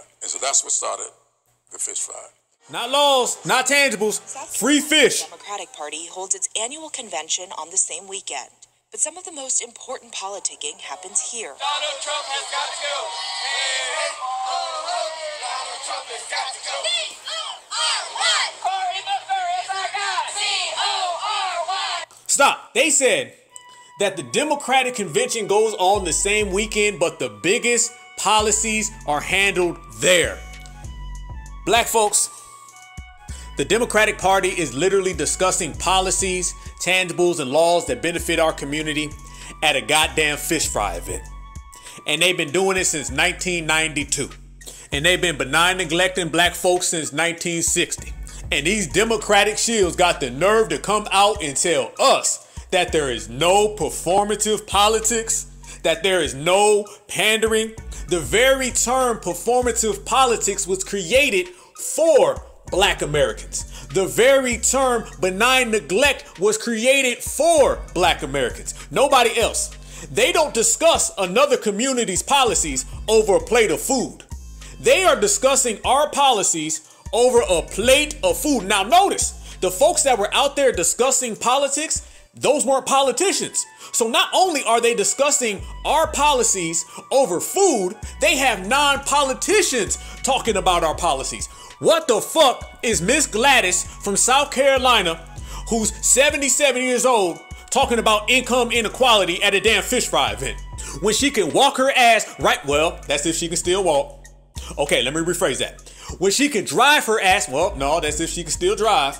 Not laws, not tangibles, free fish. The Democratic Party holds its annual convention on the same weekend. But some of the most important politicking happens here. Donald Trump has got to go. Hey, hey. Donald Trump has got to go. C-O-R-Y. Cory Booker is our guy. C-O-R-Y. Stop. They said that the Democratic convention goes on the same weekend, but the biggest policies are handled there. Black folks, the Democratic Party is literally discussing policies, tangibles, and laws that benefit our community at a goddamn fish fry event. And they've been doing it since 1992. And they've been benign neglecting black folks since 1960. And these Democratic shills got the nerve to come out and tell us that there is no performative politics, that there is no pandering. The very term performative politics was created for black Americans. The very term benign neglect was created for black Americans. Nobody else. They don't discuss another community's policies over a plate of food. They are discussing our policies over a plate of food. Now notice, the folks that were out there discussing politics, those weren't politicians. So not only are they discussing our policies over food, they have non-politicians talking about our policies. What the fuck is Miss Gladys from South Carolina, who's 77 years old, talking about income inequality at a damn fish fry event? When she can walk her ass right, well, that's if she can still walk. Okay, let me rephrase that. When she can drive her ass, well, no, that's if she can still drive.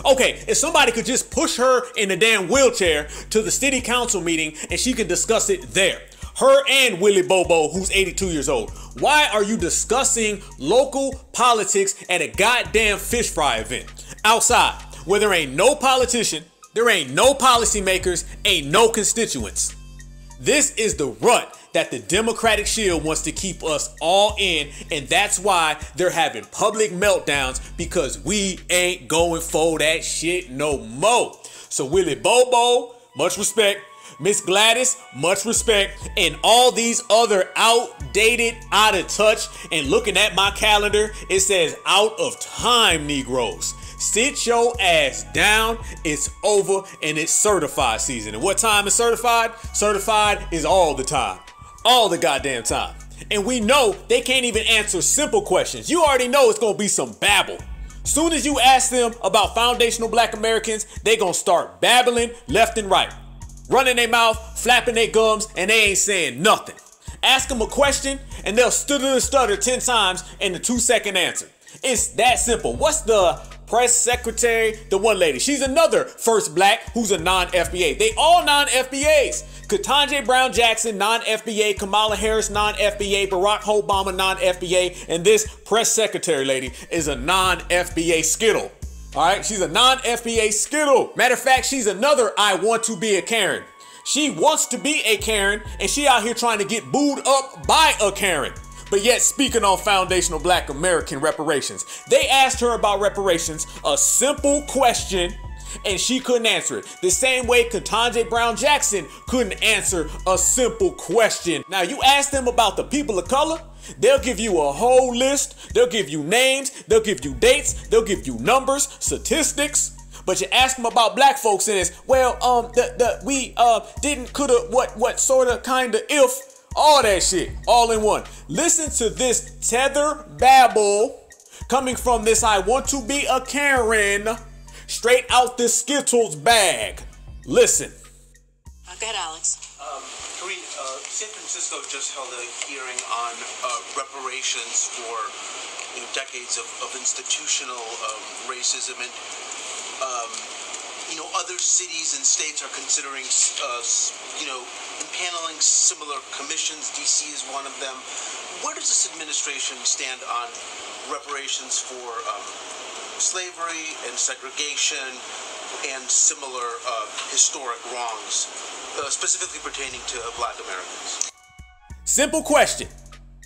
Okay, if somebody could just push her in a damn wheelchair to the city council meeting and she can discuss it there. Her and Willie Bobo, who's 82 years old. Why are you discussing local politics at a goddamn fish fry event? Outside, where there ain't no politician, there ain't no policymakers, ain't no constituents. This is the rut that the Democratic Shill wants to keep us all in, and that's why they're having public meltdowns, because we ain't going for that shit no more. So Willie Bobo, much respect. Miss Gladys, much respect. And all these other outdated, out of touch, and looking at my calendar, it says out of time Negroes. Sit your ass down. It's over and it's certified season. And what time is certified? Certified is all the time. All the goddamn time. And we know they can't even answer simple questions. You already know it's gonna be some babble. Soon as you ask them about foundational black Americans, they gonna start babbling left and right. Running their mouth, flapping their gums, and they ain't saying nothing. Ask them a question and they'll stutter 10 times in the 2-second answer. It's that simple. What's the press secretary? The one lady. She's another first black who's a non-FBA. They all non-FBAs. Ketanji Brown Jackson, non-FBA. Kamala Harris, non-FBA. Barack Obama, non-FBA. And this press secretary lady is a non-FBA skittle. All right, she's a non-FBA skittle. Matter of fact, she's another I want to be a Karen. She wants to be a Karen, and she out here trying to get booed up by a Karen. But yet speaking on foundational black American reparations. They asked her about reparations, a simple question, and she couldn't answer it. The same way Ketanji Brown Jackson couldn't answer a simple question. Now you ask them about the people of color, they'll give you a whole list. They'll give you names. They'll give you dates. They'll give you numbers, statistics. But you ask them about black folks and it's, well, we didn't, coulda, what, sorta, kinda, if, all that shit, all in one. Listen to this tether babble coming from this I want to be a Karen straight out the Skittles bag. Listen. Go ahead, Alex. San Francisco just held a hearing on reparations for decades of institutional racism, and other cities and states are considering impaneling similar commissions. DC is one of them. Where does this administration stand on reparations for slavery and segregation and similar historic wrongs, specifically pertaining to black Americans? Simple question.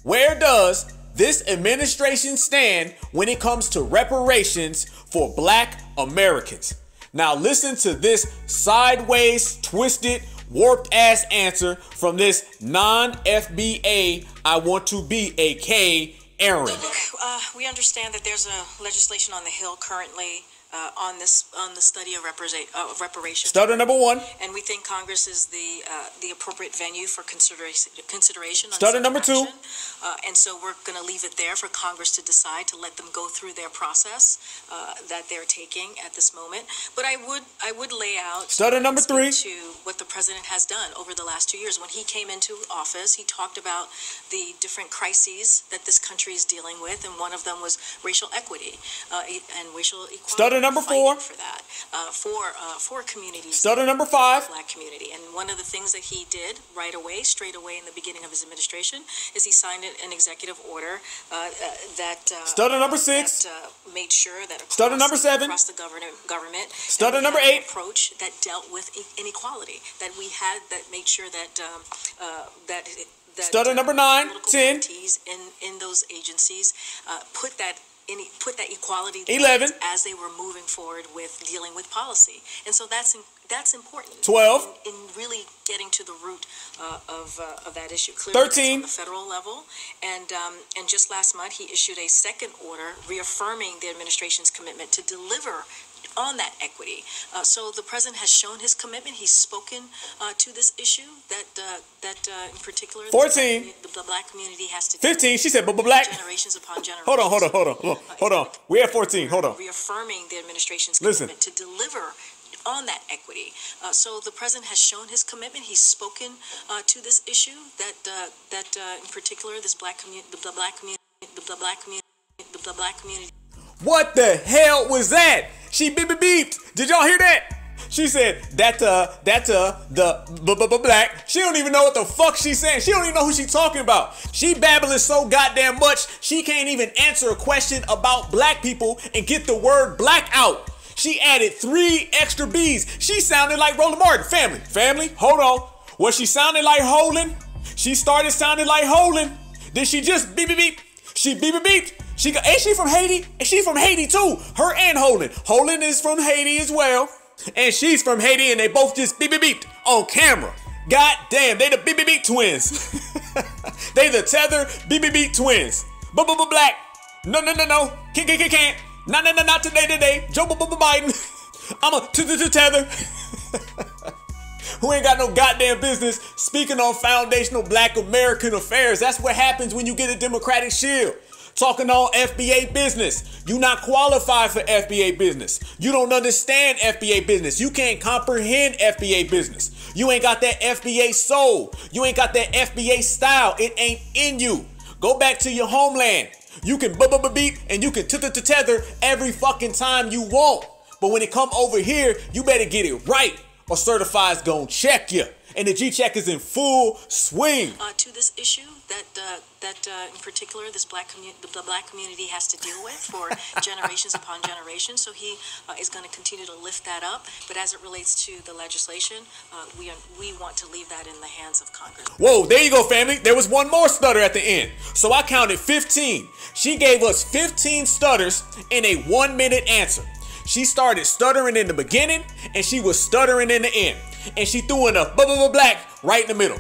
Where does this administration stand when it comes to reparations for black Americans? Now listen to this sideways, twisted, warped ass answer from this non-FBA I want to be a K Aaron. We understand that there's a legislation on the Hill currently on the study of reparations. Study number one. And we think Congress is the appropriate venue for consideration. Study number two. And so we're going to leave it there for Congress to decide to let them go through their process that they're taking at this moment. But I would lay out study number three to what the president has done over the last 2 years. When he came into office, he talked about the different crises that this country is dealing with, and one of them was racial equity and racial equality. Study Stutter number 4. For that, for communities. Stutter number 5. Black community. And one of the things that he did right away, straight away in the beginning of his administration, is he signed an executive order Stutter number 6. that made sure that Stutter number 7. across the government, Stutter number 8. approach that dealt with inequality, that we had, that made sure that Stutter number 9, 10. parties in those agencies put that equality 11. as they were moving forward with dealing with policy. And so that's important. 12. In really getting to the root of that issue. Clearly, 13. on the federal level. And just last month, he issued a second order reaffirming the administration's commitment to deliver on that equity. So the president has shown his commitment. He's spoken to this issue that in particular 14. The black community has to 15. She said, black. Generations upon generations. Hold on. We're at 14. Hold on. Reaffirming the administration's Listen. commitment to deliver on that equity. So the president has shown his commitment. He's spoken to this issue that in particular the black community. What the hell was that? She beeped. Did y'all hear that? She said the black. She don't even know what the fuck she's saying. She don't even know who she's talking about. She babbling so goddamn much, she can't even answer a question about black people and get the word black out. She added 3 extra B's. She sounded like Roland Martin. Family, hold on. Was she sounding like Holden? She started sounding like Holden. Did she just beep? She beeped. Ain't she from Haiti? And she from Haiti too. Her and Holden. Holden is from Haiti as well. And she's from Haiti, and they both just beeped on camera. God damn, they the beep twins. They the tether beep twins. Black. No. Can't. Not today. Joe Biden. I'm a tether. Who ain't got no goddamn business speaking on foundational black American affairs. That's what happens when you get a Democratic Shill. Talking on FBA business. You not qualified for FBA business. You don't understand FBA business. You can't comprehend FBA business. You ain't got that FBA soul. You ain't got that FBA style. It ain't in you. Go back to your homeland. You can beep and you can tether every fucking time you want. But when it come over here, you better get it right or certified's gonna check you. And the G-check is in full swing. To this issue that in particular the black community has to deal with for generations upon generations. So he is going to continue to lift that up. But as it relates to the legislation, we want to leave that in the hands of Congress. Whoa, there you go, family. There was one more stutter at the end. So I counted 15. She gave us 15 stutters in a 1-minute answer. She started stuttering in the beginning, and she was stuttering in the end. And she threw in a black right in the middle.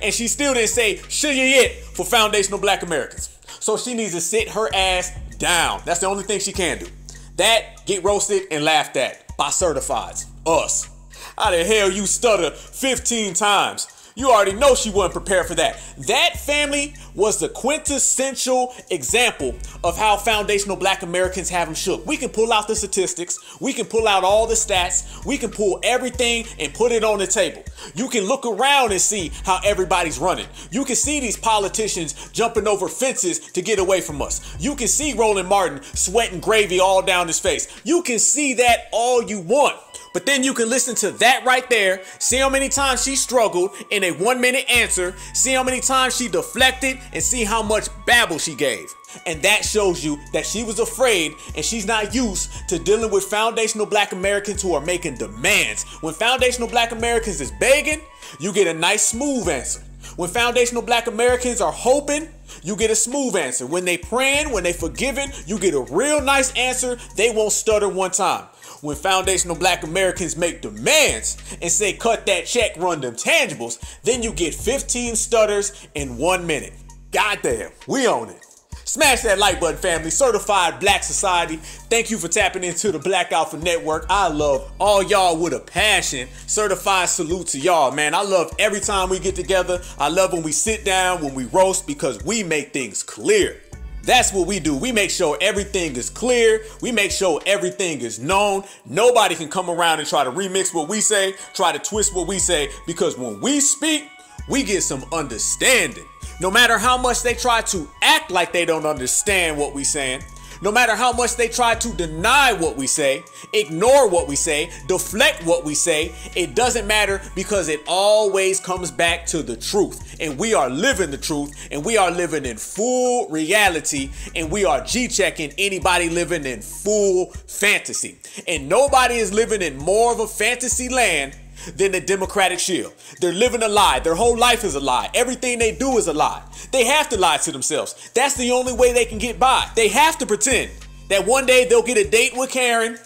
And she still didn't say shit yet for foundational black Americans. So she needs to sit her ass down. That's the only thing she can do. That, get roasted and laughed at by certifieds. Us. How the hell you stutter 15 times? You already know she wasn't prepared for that. That, family, was the quintessential example of how foundational black Americans have them shook. We can pull out the statistics. We can pull out all the stats. We can pull everything and put it on the table. You can look around and see how everybody's running. You can see these politicians jumping over fences to get away from us. You can see Roland Martin sweating gravy all down his face. You can see that all you want. But then you can listen to that right there, see how many times she struggled in a 1-minute answer, see how many times she deflected, and see how much babble she gave. And that shows you that she was afraid and she's not used to dealing with foundational black Americans who are making demands. When foundational black Americans is begging, you get a nice smooth answer. When foundational black Americans are hoping, you get a smooth answer. When they praying, when they forgiving, you get a real nice answer. They won't stutter one time. When foundational black Americans make demands and say cut that check, run them tangibles, then you get 15 stutters in 1 minute. Goddamn, we own it. Smash that like button, family. Certified Black Society. Thank you for tapping into the Black Alpha Network. I love all y'all with a passion. Certified salute to y'all, man. I love every time we get together. I love when we sit down, when we roast, because we make things clear. That's what we do. We make sure everything is clear. We make sure everything is known. Nobody can come around and try to remix what we say, try to twist what we say, because when we speak, we get some understanding. No matter how much they try to act like they don't understand what we saying, No matter how much they try to deny what we say, ignore what we say, deflect what we say, it doesn't matter because it always comes back to the truth. And we are living the truth, and we are living in full reality, and we are G-checking anybody living in full fantasy. And nobody is living in more of a fantasy land than the Democratic Shill. They're living a lie. Their whole life is a lie. Everything they do is a lie. They have to lie to themselves. That's the only way they can get by. They have to pretend that one day they'll get a date with Karen.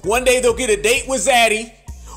One day they'll get a date with Zaddy.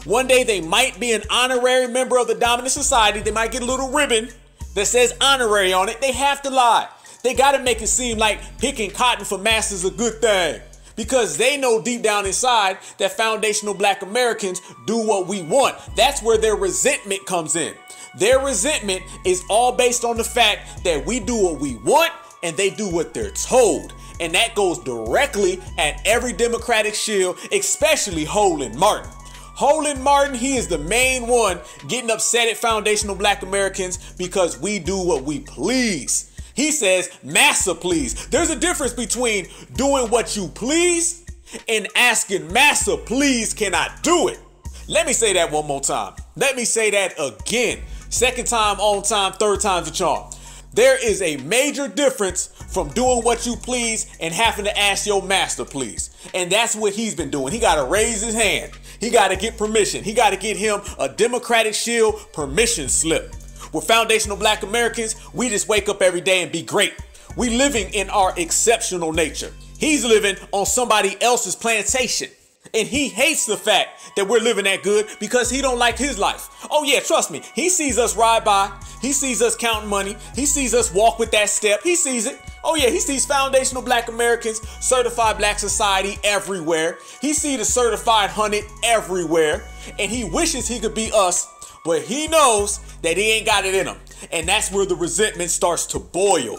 One day they might be an honorary member of the dominant society. They might get a little ribbon that says honorary on it. They have to lie. They got to make it seem like picking cotton for mass is a good thing. Because they know deep down inside that foundational Black Americans do what we want. That's where their resentment comes in. Their resentment is all based on the fact that we do what we want and they do what they're told. And that goes directly at every Democratic shill, especially Holland Martin. Holland Martin, he is the main one getting upset at foundational Black Americans because we do what we please. He says, massa please. There's a difference between doing what you please and asking massa please, can I do it? Let me say that one more time. Let me say that again. Second time on time, third time's a charm. There is a major difference from doing what you please and having to ask your master please. And that's what he's been doing. He got to raise his hand. He got to get permission. He got to get him a Democratic Shill permission slip. With foundational Black Americans, we just wake up every day and be great. We living in our exceptional nature. He's living on somebody else's plantation. And he hates the fact that we're living that good because he don't like his life. Oh yeah, trust me. He sees us ride by. He sees us counting money. He sees us walk with that step. He sees it. Oh yeah, he sees foundational Black Americans, certified Black Society everywhere. He sees the certified 100 everywhere. And he wishes he could be us. But he knows that he ain't got it in him. And that's where the resentment starts to boil.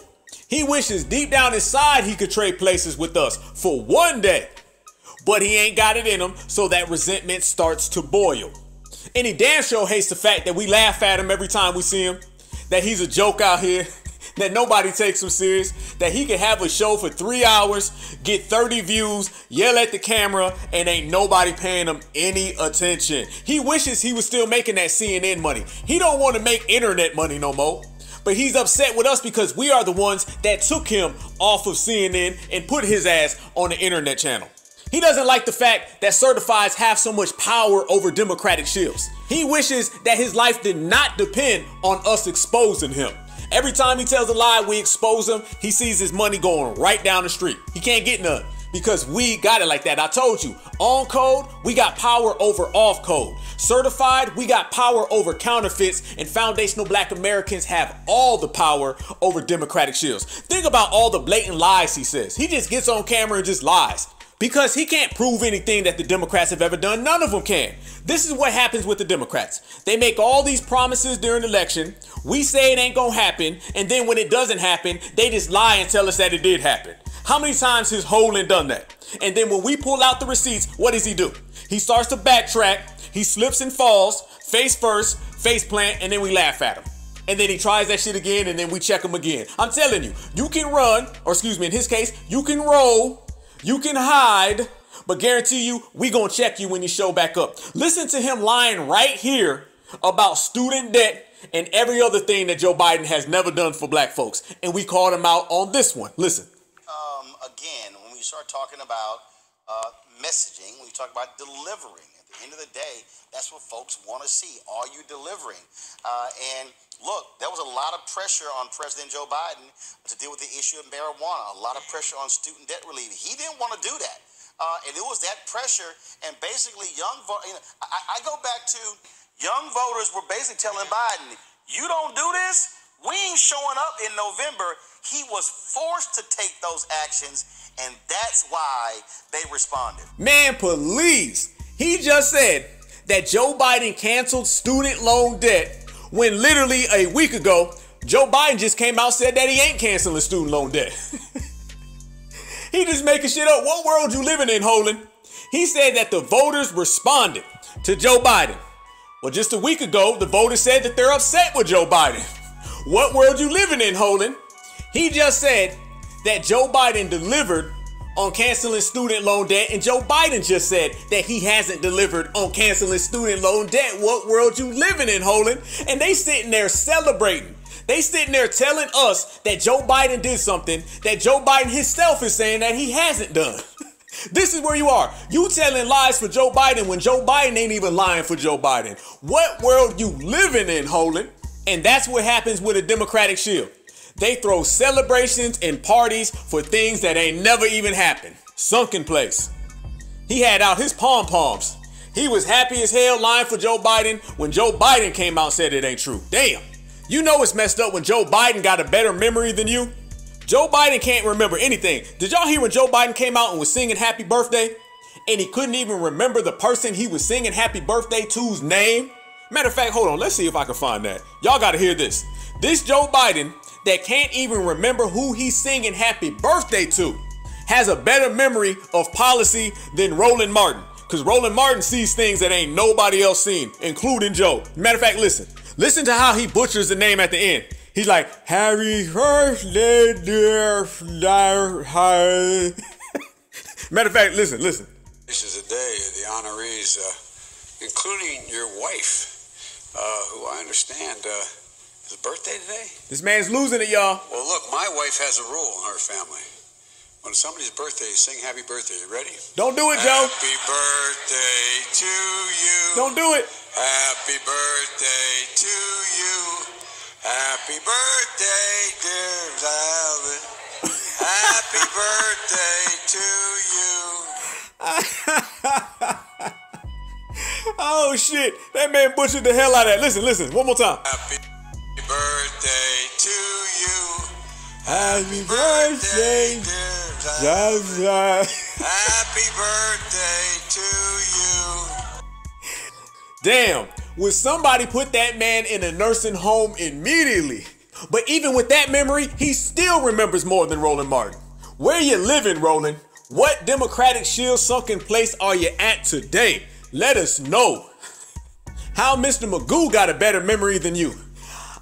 He wishes deep down inside he could trade places with us for one day. But he ain't got it in him, so that resentment starts to boil. And he damn sure hates the fact that we laugh at him every time we see him. That he's a joke out here. That nobody takes him serious. That he can have a show for 3 hours, get 30 views, yell at the camera, and ain't nobody paying him any attention. He wishes he was still making that CNN money. He don't want to make internet money no more. But he's upset with us because we are the ones that took him off of CNN and put his ass on the internet channel. He doesn't like the fact that certifieds have so much power over Democratic shills. He wishes that his life did not depend on us exposing him. Every time he tells a lie, we expose him. He sees his money going right down the street. He can't get none because we got it like that. I told you, on code, we got power over off code. Certified, we got power over counterfeits, and foundational Black Americans have all the power over Democratic shills. Think about all the blatant lies he says. He just gets on camera and just lies. Because he can't prove anything that the Democrats have ever done. None of them can. This is what happens with the Democrats. They make all these promises during the election. We say it ain't gonna happen. And then when it doesn't happen, they just lie and tell us that it did happen. How many times has Holland done that? And then when we pull out the receipts, what does he do? He starts to backtrack. He slips and falls, face first, face plant, and then we laugh at him. And then he tries that shit again, and then we check him again. I'm telling you, you can run, or excuse me, in his case, you can roll. You can hide, but guarantee you, we gonna check you when you show back up. Listen to him lying right here about student debt and every other thing that Joe Biden has never done for Black folks. And we called him out on this one. Listen. Again, when we start talking about messaging, we talk about delivering. At the end of the day, that's what folks want to see. Are you delivering? And look, there was a lot of pressure on President Joe Biden to deal with the issue of marijuana, a lot of pressure on student debt relief. He didn't want to do that. And it was that pressure, and basically young voters, I go back to young voters were basically telling Biden, you don't do this, we ain't showing up in November. He was forced to take those actions, and that's why they responded. Man, please. He just said that Joe Biden canceled student loan debt when literally a week ago, Joe Biden just came out and said that he ain't canceling student loan debt. He just making shit up. What world you living in, Holland? He said that the voters responded to Joe Biden. Well, just a week ago, the voters said that they're upset with Joe Biden. What world you living in, Holland? He just said that Joe Biden delivered on canceling student loan debt, and Joe Biden just said that he hasn't delivered on canceling student loan debt. What world you living in, Holland? And they sitting there celebrating. They sitting there telling us that Joe Biden did something that Joe Biden himself is saying that he hasn't done. This is where you are. You telling lies for Joe Biden when Joe Biden ain't even lying for Joe Biden. What world you living in, Holland? And that's what happens with a Democratic Shill. They throw celebrations and parties for things that ain't never even happened. Sunken place. He had out his pom-poms. He was happy as hell lying for Joe Biden when Joe Biden came out and said it ain't true. Damn. You know it's messed up when Joe Biden got a better memory than you. Joe Biden can't remember anything. Did y'all hear when Joe Biden came out and was singing happy birthday? And he couldn't even remember the person he was singing happy birthday to's name? Matter of fact, hold on. Let's see if I can find that. Y'all got to hear this. This Joe Biden that can't even remember who he's singing happy birthday to has a better memory of policy than Roland Martin. Because Roland Martin sees things that ain't nobody else seen, including Joe. Matter of fact, listen. Listen to how he butchers the name at the end. He's like, happy birthday, dear. Matter of fact, listen. This is a day of the honorees, including your wife, who I understand his birthday today? This man's losing it, y'all. Well, look, my wife has a rule in her family. When somebody's birthday, sing happy birthday. You ready? Don't do it, Joe. Happy birthday to you. Don't do it. Happy birthday to you. Happy birthday, dear Alvin. Happy birthday to you. Oh, shit. That man butchered the hell out of that. Listen. One more time. Happy birthday to you. Happy birthday, dear. Happy birthday to you. Damn, would somebody put that man in a nursing home immediately? But even with that memory, he still remembers more than Roland Martin. Where you living, Roland? What Democratic Shill sunken place are you at today? Let us know. How Mr. Magoo got a better memory than you?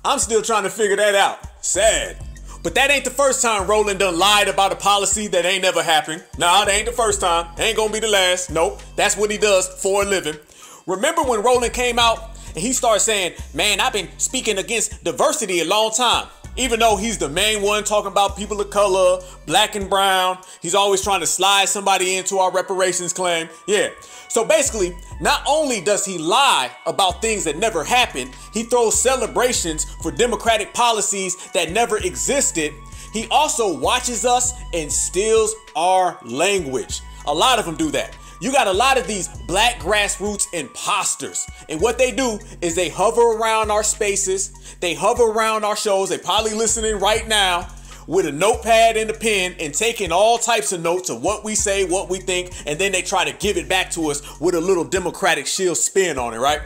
I'm still trying to figure that out. Sad. But that ain't the first time Roland done lied about a policy that ain't never happened. Nah, that ain't the first time. Ain't gonna be the last. Nope. That's what he does for a living. Remember when Roland came out and he started saying, man, I've been speaking against diversity a long time. Even though he's the main one talking about people of color, black and brown. He's always trying to slide somebody into our reparations claim. Yeah. So basically, not only does he lie about things that never happened, he throws celebrations for democratic policies that never existed. He also watches us and steals our language. A lot of them do that. You got a lot of these black grassroots imposters. And what they do is they hover around our spaces. They hover around our shows. They probably listening right now with a notepad and a pen and taking all types of notes of what we say, what we think, and then they try to give it back to us with a little Democratic Shill spin on it, right?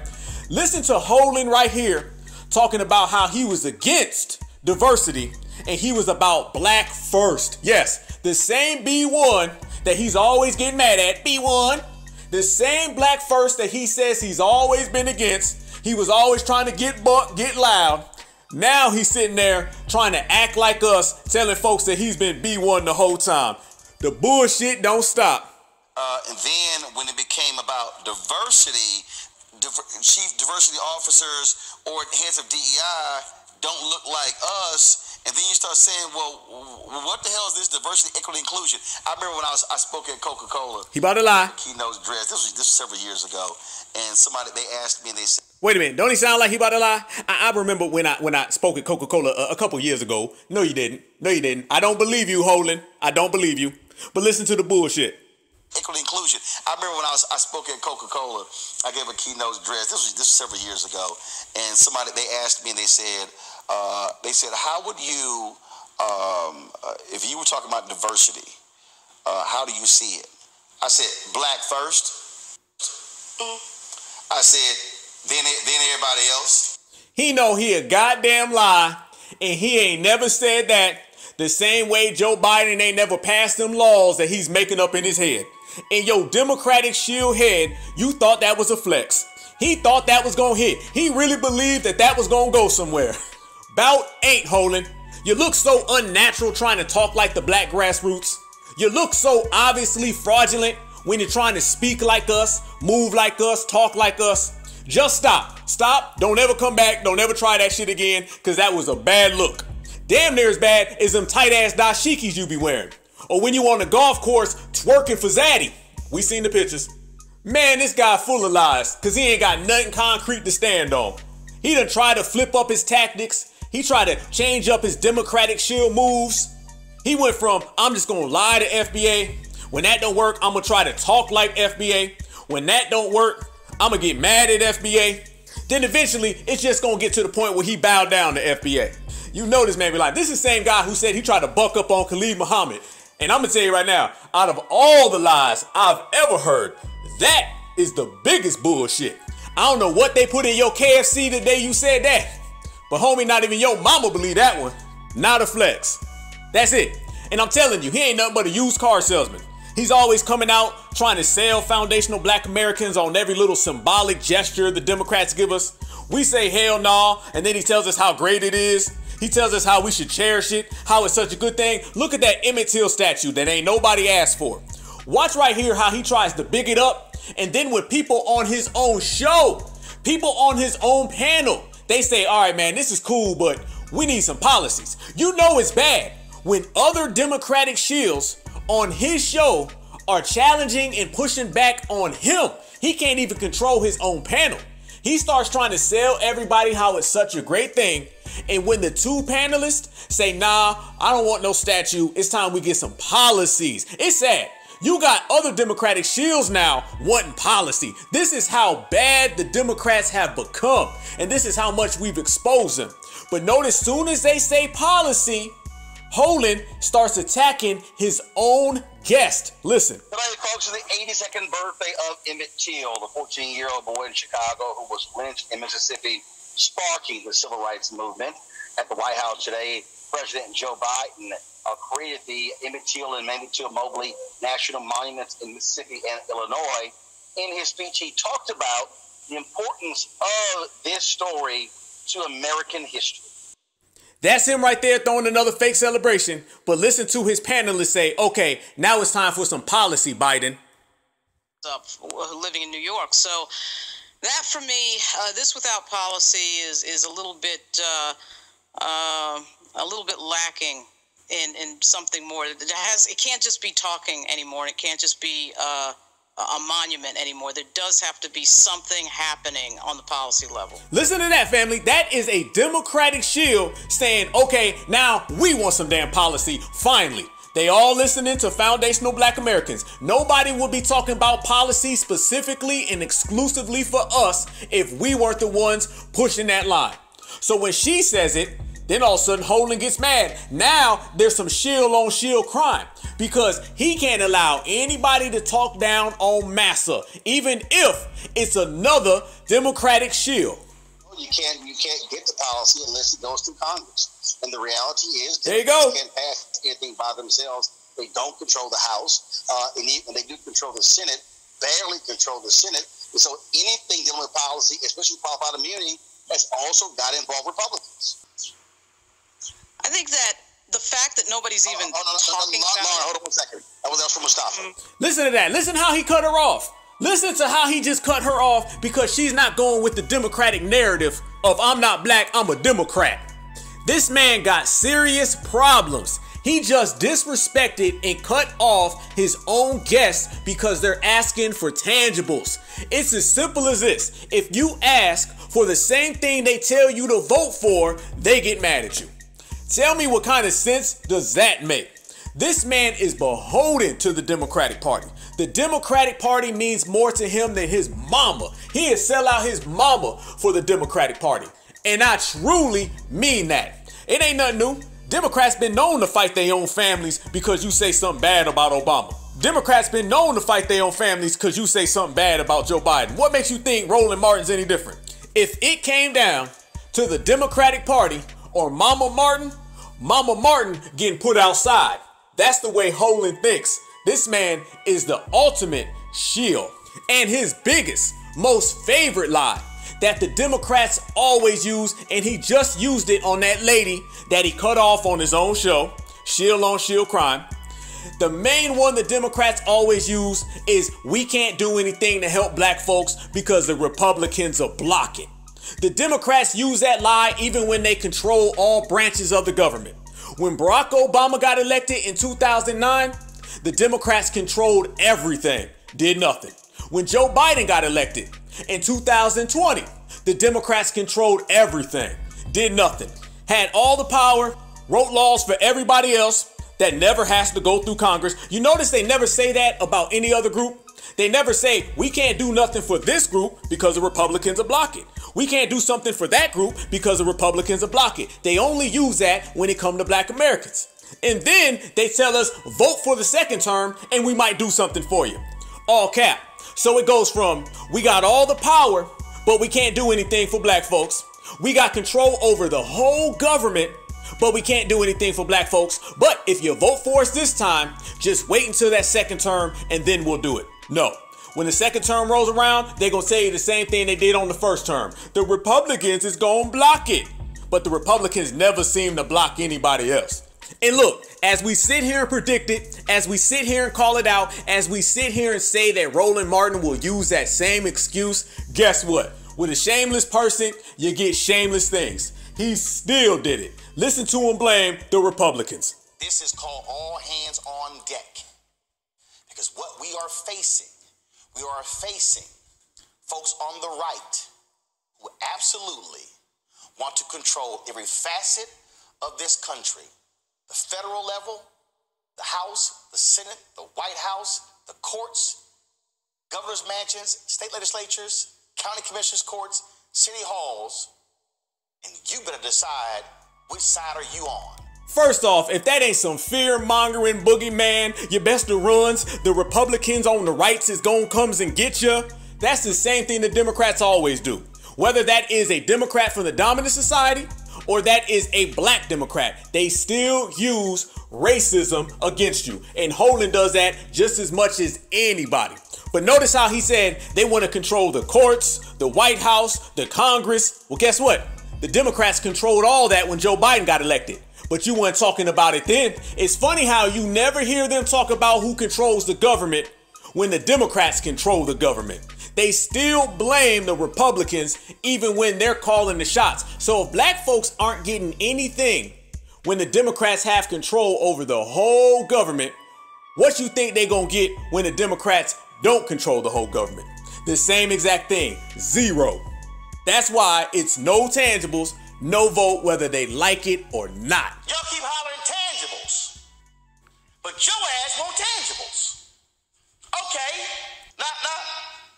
Listen to Holland right here talking about how he was against diversity and he was about black first. Yes, the same B1 that he's always getting mad at, B1, the same black first that he says he's always been against. He was always trying to get loud. Now he's sitting there trying to act like us, telling folks that he's been B1 the whole time. The bullshit don't stop. And then when it became about diversity, chief diversity officers or heads of DEI don't look like us. And then you start saying, well, what the hell is this diversity, equity, inclusion? I remember when I spoke at Coca-Cola. He about to lie. Keynote address. This was several years ago. And they asked me and they said, wait a minute, don't he sound like he about to lie? I remember when I spoke at Coca-Cola a couple years ago. No, you didn't. I don't believe you, Holland. I don't believe you. But listen to the bullshit. Equity, inclusion. I remember when I spoke at Coca-Cola, I gave a keynote address. This was several years ago. And they asked me and they said, how would you, if you were talking about diversity, how do you see it? I said, black first. I said, then everybody else. He know he a goddamn lie, and he ain't never said that the same way Joe Biden ain't never passed them laws that he's making up in his head. In your Democratic Shill head, you thought that was a flex. He thought that was gonna hit. He really believed that was gonna go somewhere. Bout ain't, Holland. You look so unnatural trying to talk like the Black Grassroots. You look so obviously fraudulent when you're trying to speak like us, move like us, talk like us. Just stop. Stop. Don't ever come back. Don't ever try that shit again, because that was a bad look. Damn near as bad as them tight ass dashikis you be wearing. Or when you on the golf course twerking for Zaddy. We seen the pictures. Man, this guy full of lies, because he ain't got nothing concrete to stand on. He done tried to flip up his tactics. He tried to change up his Democratic Shill moves. He went from, I'm just going to lie to FBA. When that don't work, I'm going to try to talk like FBA. When that don't work, I'm going to get mad at FBA. Then eventually, it's just going to get to the point where he bowed down to FBA. You know this man be like, this is the same guy who said he tried to buck up on Khalid Muhammad. And I'm going to tell you right now, out of all the lies I've ever heard, that is the biggest bullshit. I don't know what they put in your KFC the day you said that. But homie, not even your mama believe that one. Not a flex. That's it. And I'm telling you, he ain't nothing but a used car salesman. He's always coming out trying to sell foundational Black Americans on every little symbolic gesture the Democrats give us. We say hell nah, and then he tells us how great it is. He tells us how we should cherish it, how it's such a good thing. Look at that Emmett Till statue that ain't nobody asked for. Watch right here how he tries to big it up, and then with people on his own show, people on his own panel, they say, all right, man, this is cool, but we need some policies. You know it's bad when other Democratic shills on his show are challenging and pushing back on him. He can't even control his own panel. He starts trying to sell everybody how it's such a great thing. And when the two panelists say, nah, I don't want no statue, it's time we get some policies. It's sad. You got other Democratic shills now wanting policy. This is how bad the Democrats have become. And this is how much we've exposed them. But notice, soon as they say policy, Holland starts attacking his own guest. Listen. Today, folks, is the 82nd birthday of Emmett Till, the 14-year-old boy in Chicago who was lynched in Mississippi, sparking the civil rights movement. At the White House today, President Joe Biden created the Emmett Till and Mamie Till Mobley National Monuments in Mississippi and Illinois. In his speech, he talked about the importance of this story to American history. That's him right there throwing another fake celebration. But listen to his panelists say, okay, now it's time for some policy, Biden. Living in New York. So that for me, this without policy is a little bit lacking in something more. It can't just be talking anymore. It can't just be a monument anymore. There does have to be something happening on the policy level. Listen to that, family. That is a Democratic shill saying, okay, now we want some damn policy. Finally. They all listening to foundational Black Americans. Nobody would be talking about policy specifically and exclusively for us if we weren't the ones pushing that line. So when she says it, then all of a sudden Holden gets mad. Now there's some shill on shill crime because he can't allow anybody to talk down on Massa, even if it's another Democratic shill. You can't get the policy unless it goes through Congress. And the reality is there you go. They can't pass anything by themselves. They don't control the House, and even they do control the Senate, barely control the Senate. And so anything dealing with policy, especially qualified immunity, has also got to involve Republicans. I think that the fact that nobody's even talking about it. Hold on 1 second. That was from Mustafa. Listen to that. Listen how he cut her off. Listen to how he just cut her off because she's not going with the Democratic narrative of I'm not black, I'm a Democrat. This man got serious problems. He just disrespected and cut off his own guests because they're asking for tangibles. It's as simple as this. If you ask for the same thing they tell you to vote for, they get mad at you. Tell me what kind of sense does that make? This man is beholden to the Democratic Party. The Democratic Party means more to him than his mama. He'd sell out his mama for the Democratic Party. And I truly mean that. It ain't nothing new. Democrats been known to fight their own families because you say something bad about Obama. Democrats been known to fight their own families because you say something bad about Joe Biden. What makes you think Roland Martin's any different? If it came down to the Democratic Party or Mama Martin getting put outside. That's the way Holden thinks. This man is the ultimate shill. And his biggest, most favorite lie that the Democrats always use, and he just used it on that lady that he cut off on his own show, Shill on Shill Crime. The main one the Democrats always use is we can't do anything to help black folks because the Republicans are blocking. The Democrats use that lie even when they control all branches of the government. When Barack Obama got elected in 2009, the Democrats controlled everything, did nothing. When Joe Biden got elected in 2020, the Democrats controlled everything, did nothing, had all the power, wrote laws for everybody else that never has to go through Congress. You notice they never say that about any other group? They never say, we can't do nothing for this group because the Republicans are blocking. We can't do something for that group because the Republicans are blocking. They only use that when it comes to black Americans. And then they tell us, vote for the second term and we might do something for you. All cap. So it goes from, we got all the power, but we can't do anything for black folks. We got control over the whole government, but we can't do anything for black folks. But if you vote for us this time, just wait until that second term and then we'll do it. No. When the second term rolls around, they're going to tell you the same thing they did on the first term. The Republicans is going to block it. But the Republicans never seem to block anybody else. And look, as we sit here and predict it, as we sit here and call it out, as we sit here and say that Roland Martin will use that same excuse, guess what? With a shameless person, you get shameless things. He still did it. Listen to him blame the Republicans. This is called all hands on deck. Because what we are facing folks on the right who absolutely want to control every facet of this country. The federal level, the House, the Senate, the White House, the courts, governor's mansions, state legislatures, county commissioners' courts, city halls, and you better decide which side are you on. First off, if that ain't some fear-mongering boogeyman, you best to runs, the Republicans on the rights is gon' comes and get you. That's the same thing the Democrats always do. Whether that is a Democrat from the dominant society or that is a black Democrat, they still use racism against you. And Holden does that just as much as anybody. But notice how he said they want to control the courts, the White House, the Congress. Well, guess what? The Democrats controlled all that when Joe Biden got elected. But you weren't talking about it then. It's funny how you never hear them talk about who controls the government when the Democrats control the government. They still blame the Republicans even when they're calling the shots. So if black folks aren't getting anything when the Democrats have control over the whole government, what you think they gonna get when the Democrats don't control the whole government? The same exact thing, zero. That's why it's no tangibles, no vote whether they like it or not. Y'all keep hollering tangibles, but your ass want tangibles. Okay, now,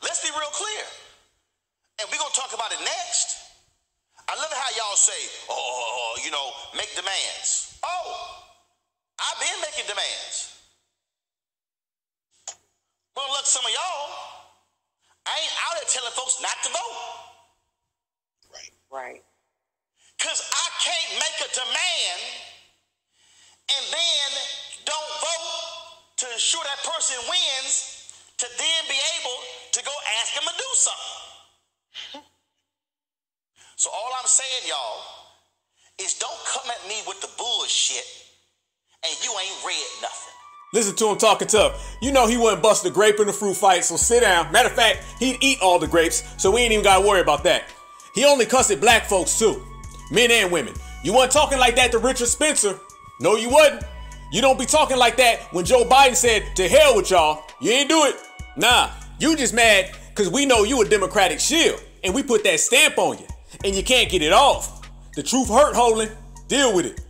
let's be real clear. And we're going to talk about it next. I love how y'all say, make demands. Oh, I've been making demands. Well, look, some of y'all, I ain't out there telling folks not to vote. Right. Because I can't make a demand and then don't vote to ensure that person wins to then be able to go ask him to do something. So all I'm saying, y'all, is don't come at me with the bullshit and you ain't read nothing. Listen to him talking tough. You know he wouldn't bust a grape in a fruit fight, so sit down. Matter of fact, he'd eat all the grapes, so we ain't even got to worry about that. He only cussed at black folks too. Men and women. You weren't talking like that to Richard Spencer. No, you wasn't. You don't be talking like that when Joe Biden said, to hell with y'all. You ain't do it. Nah, you just mad because we know you a Democratic shill and we put that stamp on you and you can't get it off. The truth hurt, Holden. Deal with it.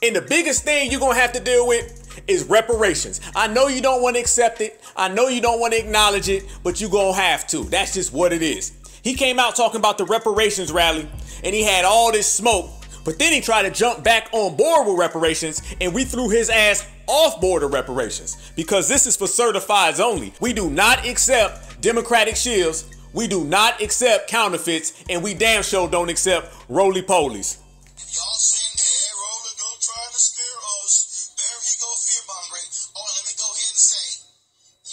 And the biggest thing you're going to have to deal with is reparations. I know you don't want to accept it. I know you don't want to acknowledge it, but you're going to have to. That's just what it is. He came out talking about the reparations rally and he had all this smoke, but then he tried to jump back on board with reparations and we threw his ass off board of reparations because this is for certifieds only. We do not accept Democratic shills, we do not accept counterfeits, and we damn sure don't accept roly-polies. Y'all saying, hey, Roller, don't try to scare us. There he go, fear-mongering. Oh, let me go ahead and say,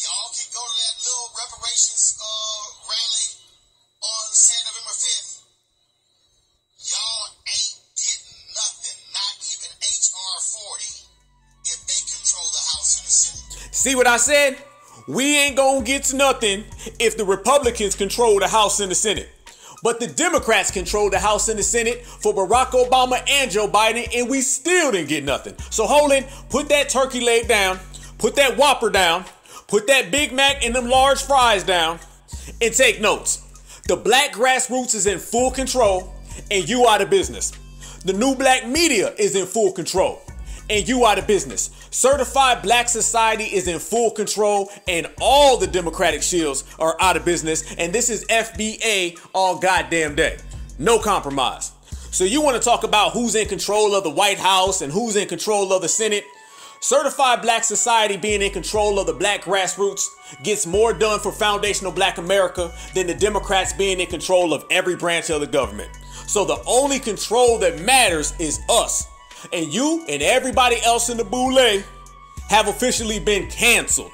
y'all can go to that little reparations rally on Saturday, November 5th. Y'all ain't getting nothing, not even HR 40, if they control the House and the Senate. See what I said? We ain't gonna get to nothing if the Republicans control the House and the Senate. But the Democrats control the House and the Senate for Barack Obama and Joe Biden, and we still didn't get nothing. So Holland, put that turkey leg down, put that Whopper down, put that Big Mac and them large fries down, and take notes. The Black Grassroots is in full control, and you out of business. The new black media is in full control, and you out of business. Certified Black Society is in full control, and all the Democratic Shills are out of business, and this is FBA all goddamn day. No compromise. So you want to talk about who's in control of the White House and who's in control of the Senate? Certified Black Society being in control of the Black Grassroots gets more done for foundational Black America than the Democrats being in control of every branch of the government. So the only control that matters is us. And you and everybody else in the boule have officially been canceled.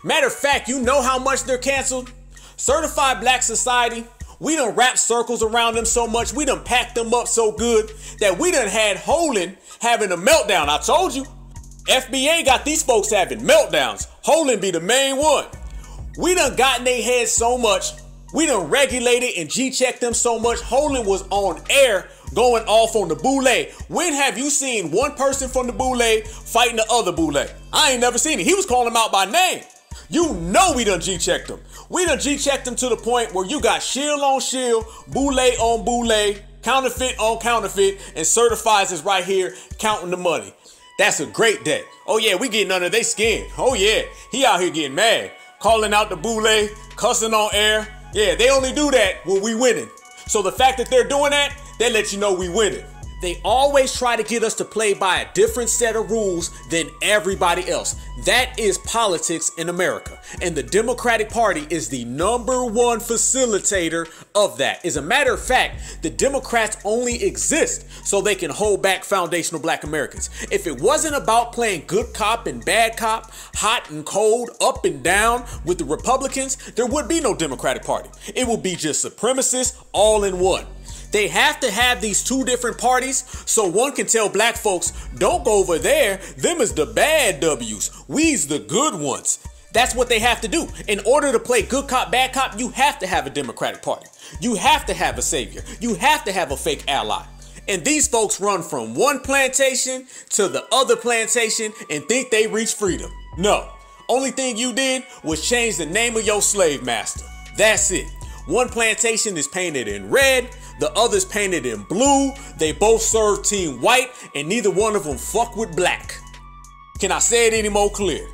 Matter of fact, you know how much they're canceled? Certified Black Society, we done wrapped circles around them so much, we done packed them up so good that we done had Holland having a meltdown. I told you, FBA got these folks having meltdowns. Holland be the main one. We done got in their heads so much, we done regulated and G-checked them so much, Holland was on air going off on the boule. When have you seen one person from the boule fighting the other boule? I ain't never seen it. He was calling him out by name. You know we done G-checked him. We done G-checked him to the point where you got shill on shill, boule on boule, counterfeit on counterfeit, and certifies is right here counting the money. That's a great day. Oh yeah, we getting under their skin. Oh yeah, he out here getting mad, calling out the boule, cussing on air. Yeah, they only do that when we winning. So the fact that they're doing that, they let you know we winning. They always try to get us to play by a different set of rules than everybody else. That is politics in America. And the Democratic Party is the #1 facilitator of that. As a matter of fact, the Democrats only exist so they can hold back foundational Black Americans. If it wasn't about playing good cop and bad cop, hot and cold, up and down with the Republicans, there would be no Democratic Party. It would be just supremacists all in one. They have to have these two different parties so one can tell Black folks, don't go over there, them is the bad W's, we's the good ones. That's what they have to do. In order to play good cop, bad cop, you have to have a Democratic Party. You have to have a savior. You have to have a fake ally. And these folks run from one plantation to the other plantation and think they reach freedom. No, only thing you did was change the name of your slave master. That's it. One plantation is painted in red, the other's painted in blue. They both serve Team White, and neither one of them fuck with black. Can I say it any more clear?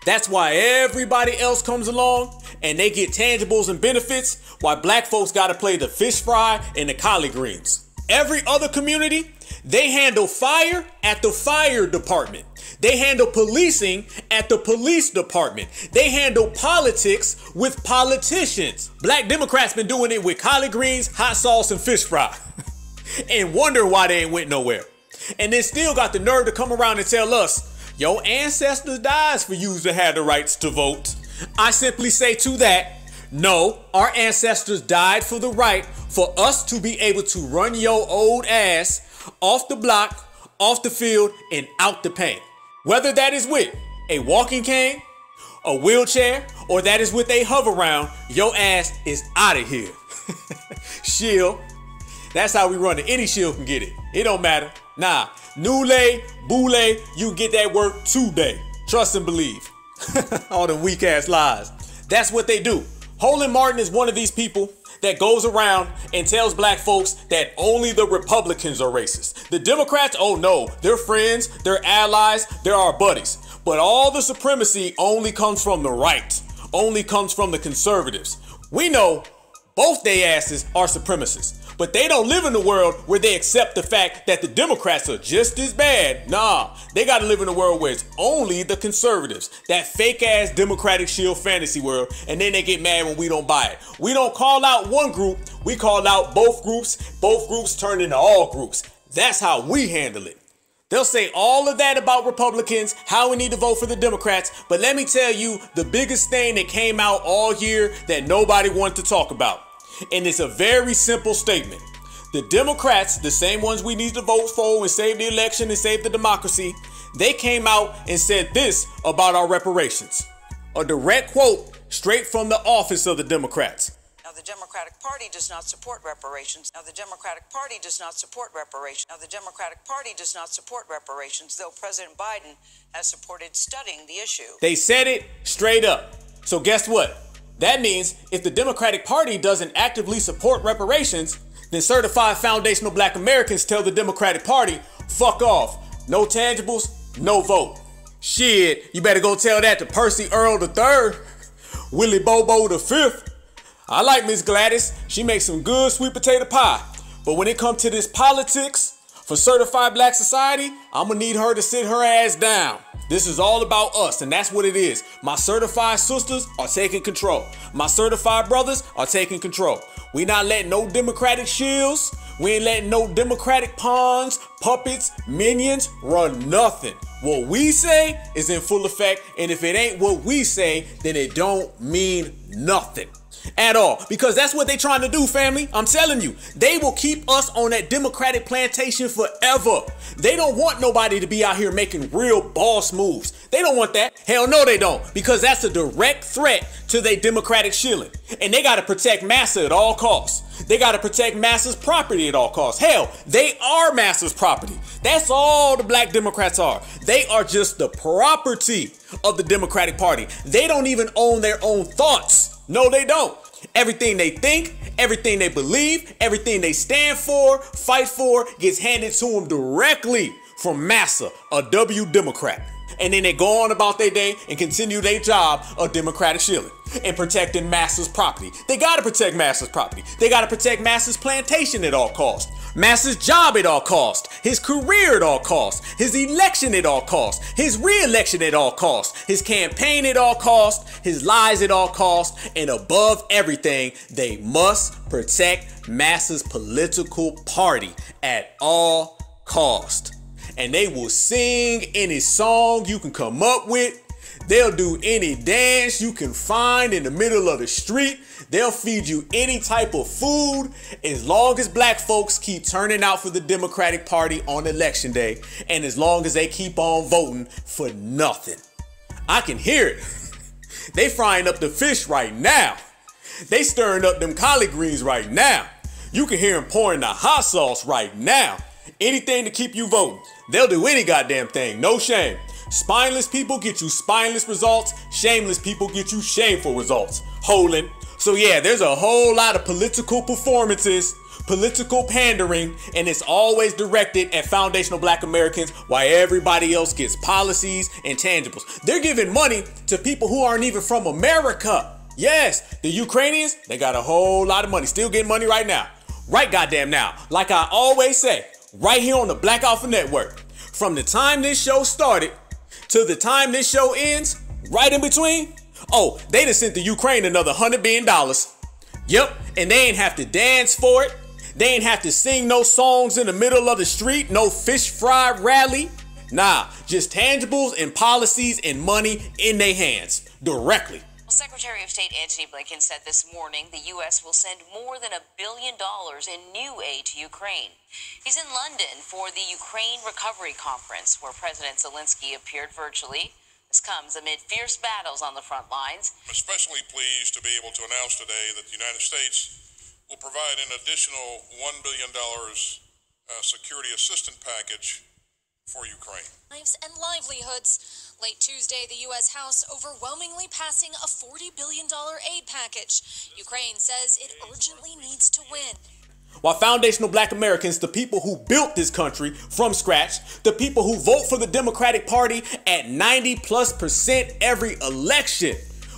That's why everybody else comes along and they get tangibles and benefits, while Black folks gotta play the fish fry and the collard greens. Every other community, they handle fire at the fire department. They handle policing at the police department. They handle politics with politicians. Black Democrats been doing it with collard greens, hot sauce, and fish fry. And wonder why they ain't went nowhere. And then still got the nerve to come around and tell us, your ancestors died for you to have the rights to vote. I simply say to that, no, our ancestors died for the right for us to be able to run your old ass off the block, off the field, and out the paint. Whether that is with a walking cane, a wheelchair, or that is with a hover round, your ass is out of here. Shill. That's how we run it. Any shill can get it. It don't matter. Nah. Nule, boule, you can get that work today. Trust and believe. All them weak ass lies. That's what they do. Holland Martin is one of these people that goes around and tells Black folks that only the Republicans are racist. The Democrats, oh no, they're friends, they're allies, they're our buddies. But all the supremacy only comes from the right, only comes from the conservatives. We know both they asses are supremacists, but they don't live in a world where they accept the fact that the Democrats are just as bad. Nah, they gotta live in a world where it's only the conservatives, that fake ass Democratic Shill fantasy world, and then they get mad when we don't buy it. We don't call out one group, we call out both groups turn into all groups. That's how we handle it. They'll say all of that about Republicans, how we need to vote for the Democrats, but let me tell you the biggest thing that came out all year that nobody wanted to talk about. And it's a very simple statement. The Democrats, the same ones we need to vote for and save the election and save the democracy, they came out and said this about our reparations. A direct quote straight from the office of the Democrats. Now, the Democratic Party does not support reparations. Now, the Democratic Party does not support reparations. Now, the Democratic Party does not support reparations, though President Biden has supported studying the issue. They said it straight up. So guess what? That means if the Democratic Party doesn't actively support reparations, then certified foundational Black Americans tell the Democratic Party, fuck off. No tangibles, no vote. Shit, you better go tell that to Percy Earl III, Willie Bobo V. I like Miss Gladys. She makes some good sweet potato pie. But when it comes to this politics for certified Black society, I'm gonna need her to sit her ass down. This is all about us, and that's what it is. My certified sisters are taking control. My certified brothers are taking control. We not letting no Democratic shills, we ain't letting no Democratic pawns, puppets, minions run nothing. What we say is in full effect, and if it ain't what we say, then it don't mean nothing at all, because that's what they trying to do, family. I'm telling you, they will keep us on that Democratic plantation forever. They don't want nobody to be out here making real boss moves. They don't want that. Hell no, they don't, because that's a direct threat to their Democratic shilling, and they got to protect Massa at all costs. They got to protect Massa's property at all costs. Hell, they are Massa's property. That's all the Black Democrats are. They are just the property of the Democratic Party. They don't even own their own thoughts. No, they don't. Everything they think, everything they believe, everything they stand for, fight for, gets handed to them directly from Massa, a W Democrat. And then they go on about their day and continue their job of Democratic shilling and protecting Massa's property. They gotta protect Massa's property. They gotta protect Massa's plantation at all costs. Massa's job at all costs. His career at all costs. His election at all costs. His re-election at all costs. His campaign at all costs. His lies at all costs. And above everything, they must protect Massa's political party at all costs. And they will sing any song you can come up with. They'll do any dance you can find in the middle of the street. They'll feed you any type of food as long as Black folks keep turning out for the Democratic Party on election day, and as long as they keep on voting for nothing. I can hear it. They frying up the fish right now. They stirring up them collard greens right now. You can hear them pouring the hot sauce right now. Anything to keep you voting. They'll do any goddamn thing, no shame. Spineless people get you spineless results. Shameless people get you shameful results. Holding. So yeah, there's a whole lot of political performances, political pandering, and it's always directed at foundational Black Americans while everybody else gets policies and tangibles. They're giving money to people who aren't even from America. Yes, the Ukrainians, they got a whole lot of money. Still getting money right now. Right goddamn now. Like I always say, right here on the Black Alpha Network. From the time this show started to the time this show ends, right in between, oh, they done sent the Ukraine another $100 billion. Yep, and they ain't have to dance for it. They ain't have to sing no songs in the middle of the street, no fish fry rally. Nah, just tangibles and policies and money in their hands, directly. Well, Secretary of State Antony Blinken said this morning the U.S. will send more than $1 billion in new aid to Ukraine. He's in London for the Ukraine Recovery Conference, where President Zelensky appeared virtually. This comes amid fierce battles on the front lines. I'm especially pleased to be able to announce today that the United States will provide an additional $1 billion security assistance package for Ukraine. Lives and livelihoods. Late Tuesday, the U.S. House overwhelmingly passing a $40 billion aid package. Ukraine says it urgently needs to win. While foundational Black Americans, the people who built this country from scratch, the people who vote for the Democratic Party at 90+% every election,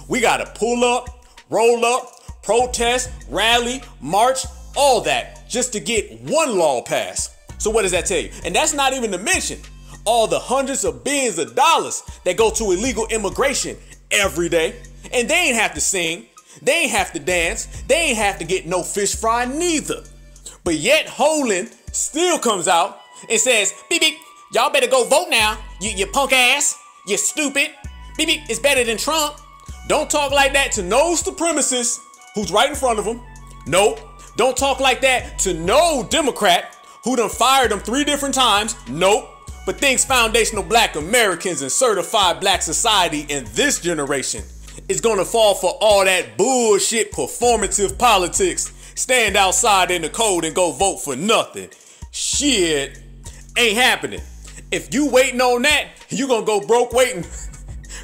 we gotta pull up, roll up, protest, rally, march, all that just to get one law passed. So what does that tell you? And that's not even to mention all the hundreds of billions of dollars that go to illegal immigration every day. And they ain't have to sing, they ain't have to dance, they ain't have to get no fish fry neither. But yet Holland still comes out and says, beep beep, y'all better go vote now, you punk ass, you stupid, beep beep, it's better than Trump. Don't talk like that to no supremacist who's right in front of them. Nope. Don't talk like that to no Democrat who done fired them 3 different times. Nope. But thinks foundational Black Americans and certified Black society in this generation is gonna fall for all that bullshit performative politics. Stand outside in the cold and go vote for nothing. Shit ain't happening. If you waiting on that, you gonna go broke waiting.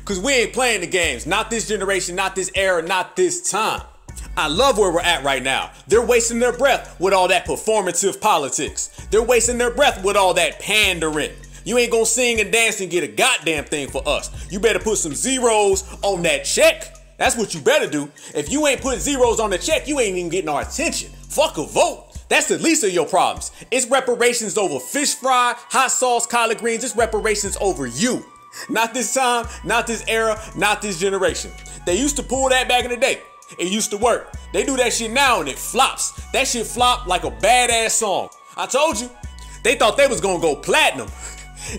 Cause we ain't playing the games. Not this generation, not this era, not this time. I love where we're at right now. They're wasting their breath with all that performative politics. They're wasting their breath with all that pandering. You ain't gonna sing and dance and get a goddamn thing for us. You better put some zeros on that check. That's what you better do. If you ain't putting zeros on the check, you ain't even getting our attention. Fuck a vote. That's the least of your problems. It's reparations over fish fry, hot sauce, collard greens. It's reparations over you. Not this time, not this era, not this generation. They used to pull that back in the day. It used to work. They do that shit now and it flops. That shit flopped like a badass song. I told you, they thought they was gonna go platinum.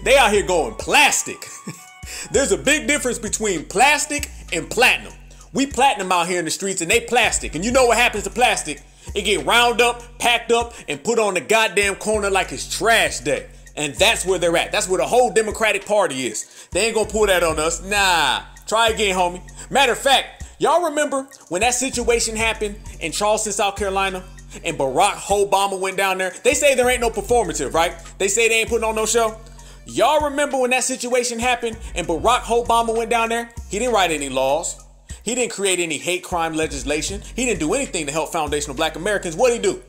They out here going plastic. There's a big difference between plastic and platinum. We platinum out here in the streets and they plastic. And you know what happens to plastic? It get round up, packed up, and put on the goddamn corner like it's trash day. And that's where they're at. That's where the whole Democratic Party is. They ain't gonna pull that on us. Nah. Try again, homie. Matter of fact, y'all remember when that situation happened in Charleston, South Carolina, and Barack Obama went down there? They say there ain't no performative, right? They say they ain't putting on no show. Y'all remember when that situation happened and Barack Obama went down there? He didn't write any laws. He didn't create any hate crime legislation. He didn't do anything to help foundational Black Americans. What'd he do?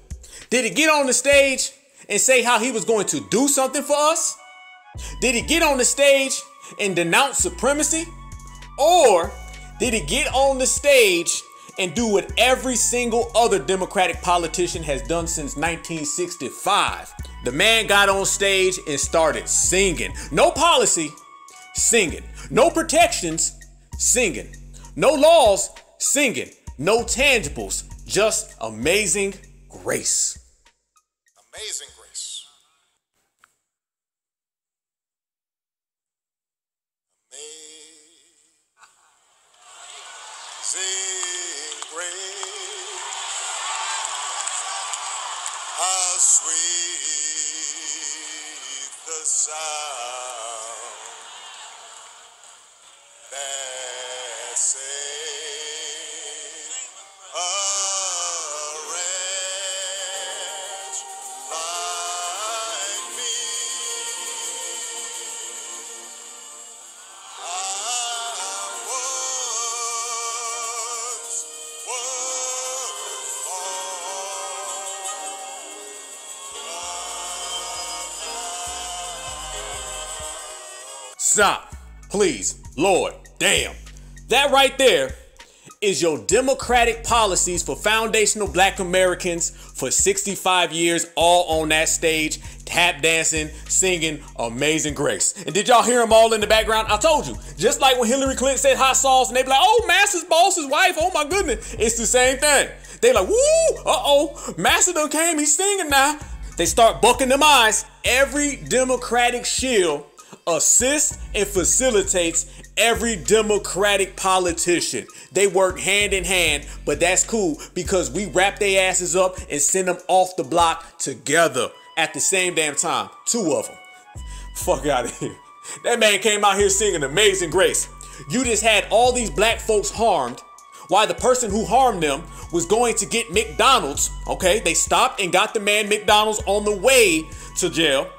Did he get on the stage and say how he was going to do something for us? Did he get on the stage and denounce supremacy? Or did he get on the stage and do what every single other Democratic politician has done since 1965? The man got on stage and started singing. No policy, singing. No protections, singing. No laws, singing. No tangibles, just amazing grace. Amazing grace. Amazing grace. How sweet the sound that saved a wretch like me. I once was lost. Stop, please, Lord, damn. That right there is your democratic policies for foundational Black Americans for 65 years, all on that stage, tap dancing, singing Amazing Grace. And did y'all hear them all in the background? I told you, just like when Hillary Clinton said hot sauce and they be like, oh, Master's boss's wife, oh my goodness. It's the same thing. They like, woo, uh-oh, Master done came, he's singing now. They start bucking them eyes. Every Democratic shill assists and facilitates every Democratic politician. They work hand in hand, but that's cool because we wrap their asses up and send them off the block together at the same damn time. Two of them. Fuck out of here. That man came out here singing Amazing Grace. You just had all these black folks harmed while the person who harmed them was going to get McDonald's. Okay, they stopped and got the man McDonald's on the way to jail.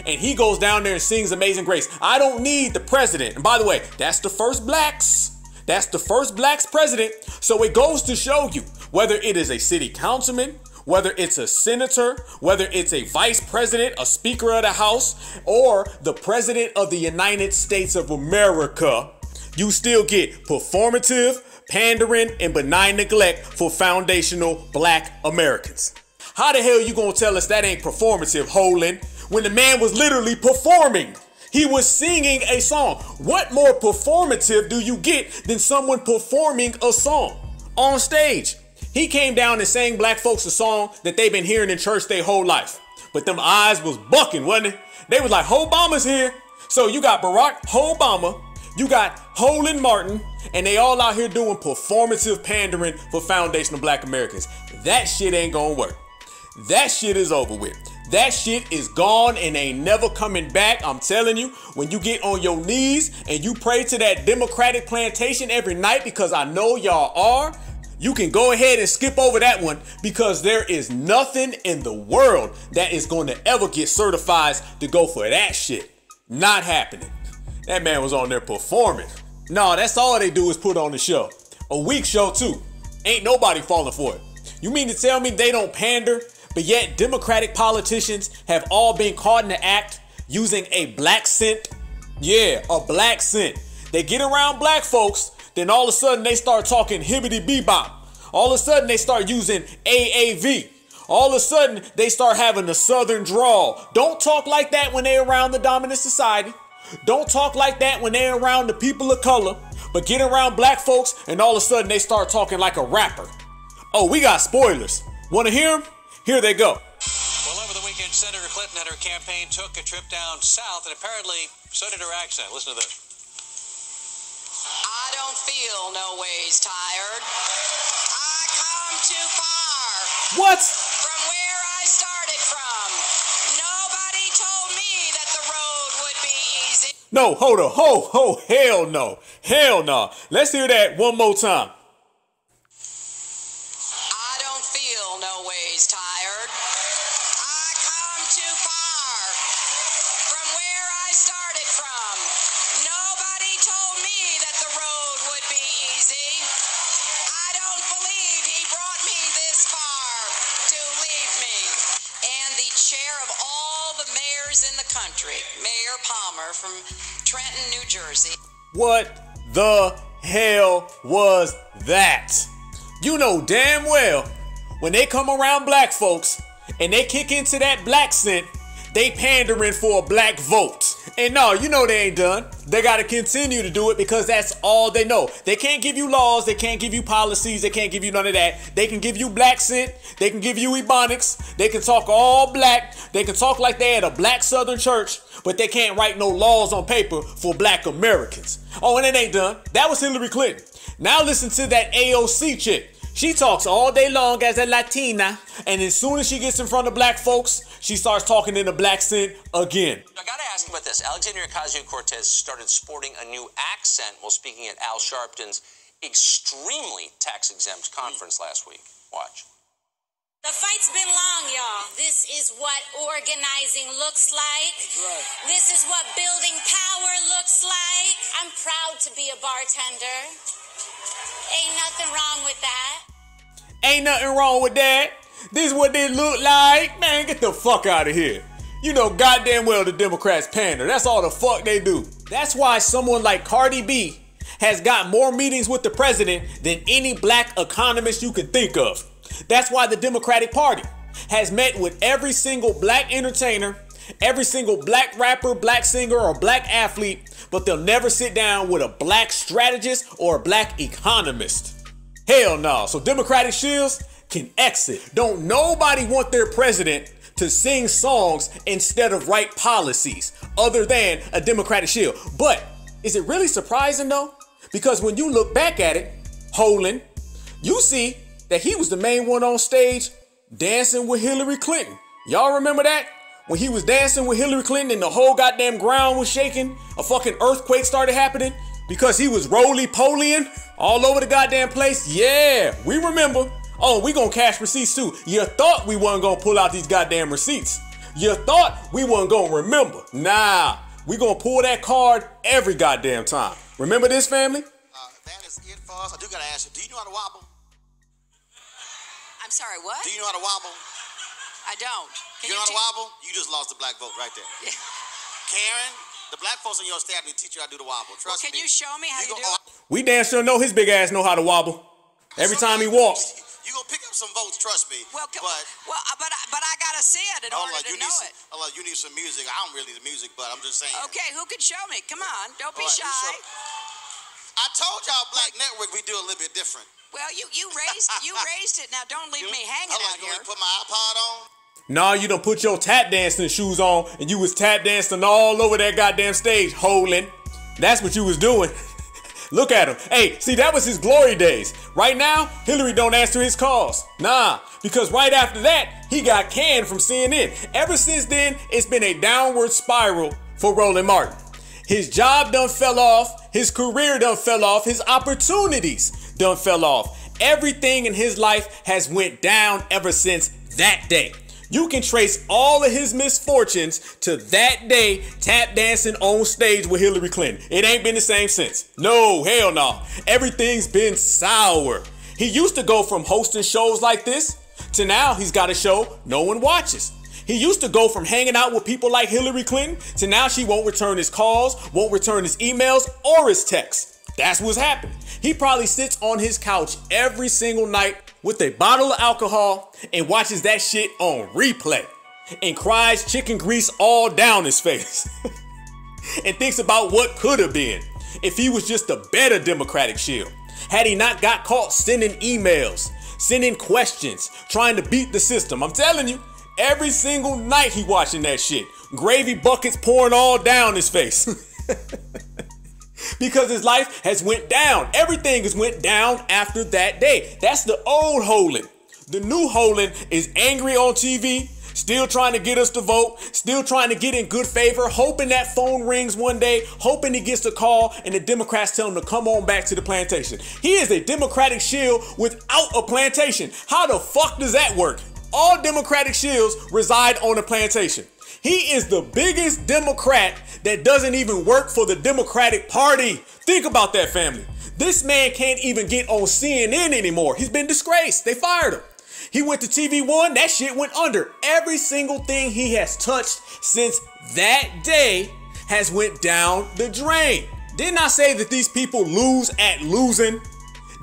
And he goes down there and sings Amazing Grace. I don't need the president. And by the way, that's the first blacks. That's the first blacks president. So it goes to show you whether it is a city councilman, whether it's a senator, whether it's a vice president, a speaker of the house, or the president of the United States of America, you still get performative, pandering, and benign neglect for foundational Black Americans. How the hell you gonna tell us that ain't performative, Holin, when the man was literally performing? He was singing a song. What more performative do you get than someone performing a song on stage? He came down and sang black folks a song that they've been hearing in church their whole life. But them eyes was bucking, wasn't it? They was like, Obama's here. So you got Barack Obama, you got Holin Martin, and they all out here doing performative pandering for foundational Black Americans. That shit ain't gonna work. That shit is over with. That shit is gone and ain't never coming back. I'm telling you, when you get on your knees and you pray to that Democratic plantation every night, because I know y'all are, you can go ahead and skip over that one, because there is nothing in the world that is going to ever get certified to go for that shit. Not happening. That man was on there performing. No, that's all they do is put on the show. A weak show too. Ain't nobody falling for it. You mean to tell me they don't pander, but yet Democratic politicians have all been caught in the act using a black scent? Yeah, a black scent. They get around black folks, then all of a sudden they start talking hibbity bebop. All of a sudden they start using AAV. All of a sudden they start having a southern drawl. Don't talk like that when they're around the dominant society. Don't talk like that when they're around the people of color. But get around black folks and all of a sudden they start talking like a rapper. Oh, we got spoilers. Want to hear them? Here they go. Well, over the weekend, Senator Clinton and her campaign took a trip down south, and apparently so did her accent. Listen to this. I don't feel no ways tired. I come too far. What? From where I started from. Nobody told me that the road would be easy. No, hold on. Hell no. Hell no. Let's hear that one more time. I don't feel no ways tired. I come too far. From where I started from. Nobody told me that the road would be easy. I don't believe he brought me this far to leave me. And the chair of all the mayors in the country, Mayor Palmer from Trenton, New Jersey. What the hell was that? You know damn well when they come around black folks and they kick into that black scent, they pandering for a black vote. And no, you know they ain't done. They got to continue to do it because that's all they know. They can't give you laws. They can't give you policies. They can't give you none of that. They can give you black scent. They can give you ebonics. They can talk all black. They can talk like they at a black Southern church, but they can't write no laws on paper for black Americans. Oh, and it ain't done. That was Hillary Clinton. Now listen to that AOC chick. She talks all day long as a Latina, and as soon as she gets in front of black folks, she starts talking in a black scent again. I gotta ask about this. Alexandria Ocasio-Cortez started sporting a new accent while speaking at Al Sharpton's extremely tax-exempt conference last week. Watch. The fight's been long, y'all. This is what organizing looks like. That's right. This is what building power looks like. I'm proud to be a bartender. Ain't nothing wrong with that. Ain't nothing wrong with that. This is what they look like. Man, get the fuck out of here. You know goddamn well the Democrats pander. That's all the fuck they do. That's why someone like Cardi B has got more meetings with the president than any black economist you can think of. That's why the Democratic Party has met with every single black entertainer, every single black rapper, black singer, or black athlete, but they'll never sit down with a black strategist or a black economist. Hell no. So Democratic shills can exit. Don't nobody want their president to sing songs instead of write policies other than a Democratic shill. But is it really surprising though? Because when you look back at it, Holland, you see that he was the main one on stage dancing with Hillary Clinton. Y'all remember that? When he was dancing with Hillary Clinton and the whole goddamn ground was shaking, a fucking earthquake started happening because he was roly-polying all over the goddamn place. Yeah, we remember. Oh, we gonna cash receipts too. You thought we wasn't gonna pull out these goddamn receipts. You thought we wasn't gonna remember. Nah, we gonna pull that card every goddamn time. Remember this, family? That is it for us. I do gotta ask you, do you know how to wobble? I'm sorry, what? Do you know how to wobble? I don't. You know how to wobble? You just lost the black vote right there. Yeah. Karen, the black folks in your staff need to teach you how to do the wobble. Trust me. Can you show me how you do it? We damn sure know his big ass know how to wobble. Every time he walks. You gonna pick up some votes, trust me. But I gotta see it in order to know it. You need some music. I don't really need the music, but I'm just saying. Okay, who could show me? Come on, don't be shy. I told y'all Black Network we do a little bit different. Well, you raised it. Now don't leave me hanging out here. You put my iPod on? Nah, you done put your tap dancing shoes on and you was tap dancing all over that goddamn stage, Holland. That's what you was doing. Look at him. Hey, see, that was his glory days. Right now, Hillary don't answer his calls. Nah, Because right after that, he got canned from CNN. Ever since then, it's been a downward spiral for Roland Martin. His job done fell off. His career done fell off. His opportunities done fell off. Everything in his life has went down ever since that day. You can trace all of his misfortunes to that day tap dancing on stage with Hillary Clinton. It ain't been the same since. No, hell no. Everything's been sour. He used to go from hosting shows like this to now he's got a show no one watches. He used to go from hanging out with people like Hillary Clinton to now she won't return his calls, won't return his emails or his texts. That's what's happening. He probably sits on his couch every single night with a bottle of alcohol and watches that shit on replay and cries chicken grease all down his face and thinks about what could have been if he was just a better Democratic Shill. Had he not got caught sending emails, sending questions, trying to beat the system. I'm telling you, every single night he watching that shit. Gravy buckets pouring all down his face. Because his life has went down. Everything has went down after that day. That's the old Holand. The new Holand is angry on TV, still trying to get us to vote, still trying to get in good favor, hoping that phone rings one day, hoping he gets a call and the Democrats tell him to come on back to the plantation. He is a Democratic Shill without a plantation. How the fuck does that work? All Democratic Shills reside on a plantation. He is the biggest Democrat that doesn't even work for the Democratic Party. Think about that, family. This man can't even get on CNN anymore. He's been disgraced. They fired him. He went to TV One. That shit went under. Every single thing he has touched since that day has went down the drain. Didn't I say that these people lose at losing?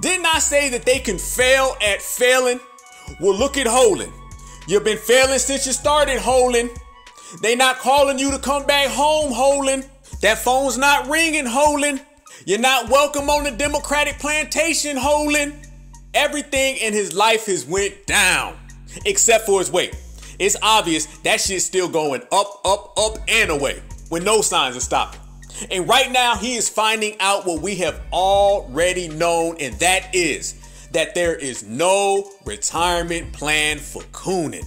Didn't I say that they can fail at failing? Well, look at Holand. You've been failing since you started, Holand. They not calling you to come back home, Holand. That phone's not ringing, Holand. You're not welcome on the Democratic plantation, Holand. Everything in his life has went down, except for his weight. It's obvious that shit's still going up, up, up, and away, with no signs of stopping. And right now, he is finding out what we have already known, and that is that there is no retirement plan for Coonan.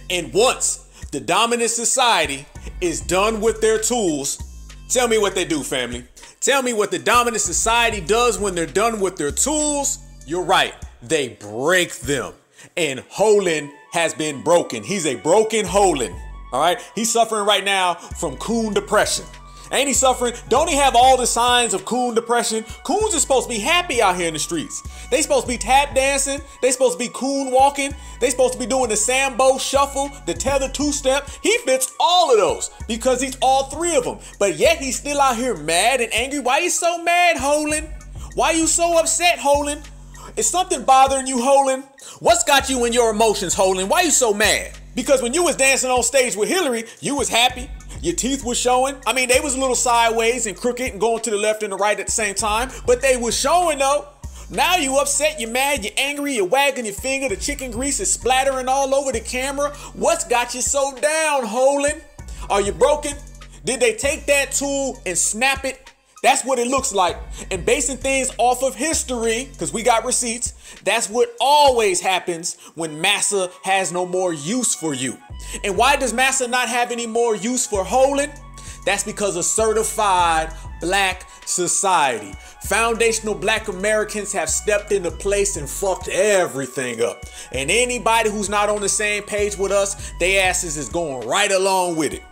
And once the dominant society is done with their tools, tell me what they do, family. Tell me what the dominant society does when they're done with their tools. You're right, they break them. And Holand has been broken. He's a broken Holand, all right? He's suffering right now from coon depression. Ain't he suffering? Don't he have all the signs of coon depression? Coons are supposed to be happy out here in the streets. They supposed to be tap dancing. They supposed to be coon walking. They supposed to be doing the Sambo shuffle, the tether two-step. He fits all of those because he's all three of them. But yet he's still out here mad and angry. Why you so mad, Holand? Why you so upset, Holand? Is something bothering you, Holand? What's got you in your emotions, Holand? Why you so mad? Because when you was dancing on stage with Hillary, you was happy. Your teeth was showing. I mean, they was a little sideways and crooked and going to the left and the right at the same time, but they was showing though. Now you upset, you're mad, you're angry, you're wagging your finger, the chicken grease is splattering all over the camera. What's got you so down, Holand? Are you broken? Did they take that tool and snap it? That's what it looks like. And basing things off of history, because we got receipts, that's what always happens when massa has no more use for you. And why does massa not have any more use for Holand? That's because of certified Black Society. Foundational Black Americans have stepped into place and fucked everything up. And anybody who's not on the same page with us, they asses is going right along with it.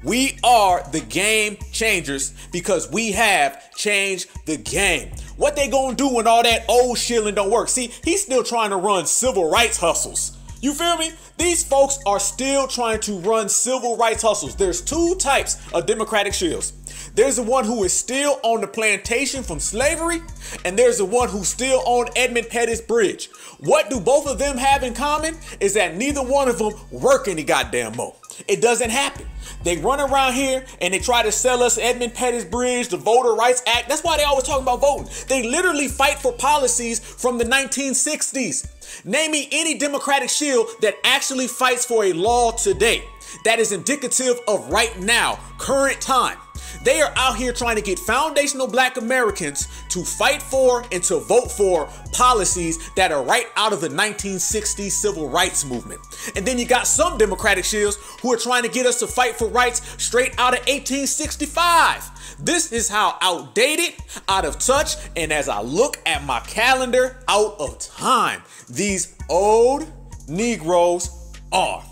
We are the game changers because we have changed the game. What they gonna do when all that old shilling don't work? See, he's still trying to run civil rights hustles. You feel me? These folks are still trying to run civil rights hustles. There's two types of Democratic Shills. There's the one who is still on the plantation from slavery, and there's the one who's still on Edmund Pettus Bridge. What do both of them have in common is that neither one of them work any goddamn more. It doesn't happen. They run around here and they try to sell us Edmund Pettus Bridge, the Voter Rights Act. That's why they always talk about voting. They literally fight for policies from the 1960s. Name me any Democratic Shill that actually fights for a law today. that is indicative of right now, current time. They are out here trying to get foundational Black Americans to fight for and to vote for policies that are right out of the 1960s civil rights movement. And then you got some Democratic shills who are trying to get us to fight for rights straight out of 1865. This is how outdated, out of touch, and as I look at my calendar, out of time, these old Negroes are.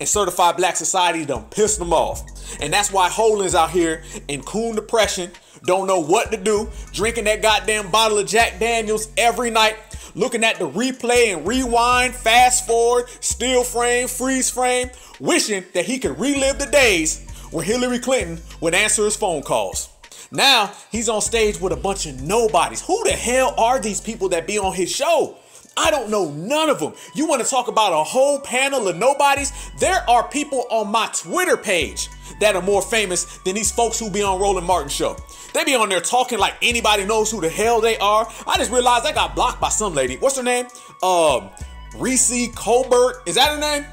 And certified Black Society done pissed them off. And that's why Holin's out here in coon depression, don't know what to do, drinking that goddamn bottle of Jack Daniels every night, looking at the replay and rewind, fast forward, still frame, freeze frame, wishing that he could relive the days when Hillary Clinton would answer his phone calls. Now he's on stage with a bunch of nobodies. Who the hell are these people that be on his show? I don't know none of them. You want to talk about a whole panel of nobodies? There are people on my Twitter page that are more famous than these folks who be on Roland Martin's show. They be on there talking like anybody knows who the hell they are. I just realized I got blocked by some lady. What's her name? Reese Colbert. Is that her name?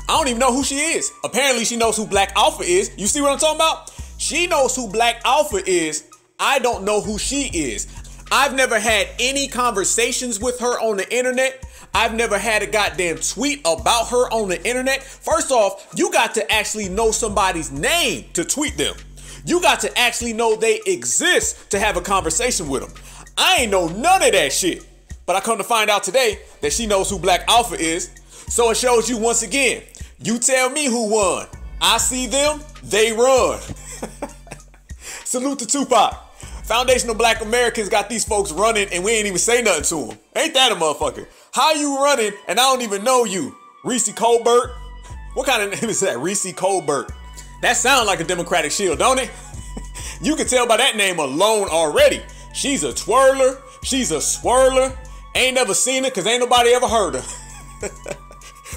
I don't even know who she is. Apparently she knows who Black Alpha is. You see what I'm talking about? She knows who Black Alpha is. I don't know who she is. I've never had any conversations with her on the internet. I've never had a goddamn tweet about her on the internet. First off, you got to actually know somebody's name to tweet them. You got to actually know they exist to have a conversation with them. I ain't know none of that shit. But I come to find out today that she knows who Black Alpha is. So it shows you once again, you tell me who won. I see them, they run. Salute to Tupac. Foundational Black Americans got these folks running and we ain't even say nothing to them. Ain't that a motherfucker? How you running and I don't even know you? Reese Colbert? What kind of name is that? Reese Colbert. That sounds like a Democratic shill, don't it? You can tell by that name alone already. She's a twirler. She's a swirler. Ain't never seen her because ain't nobody ever heard her.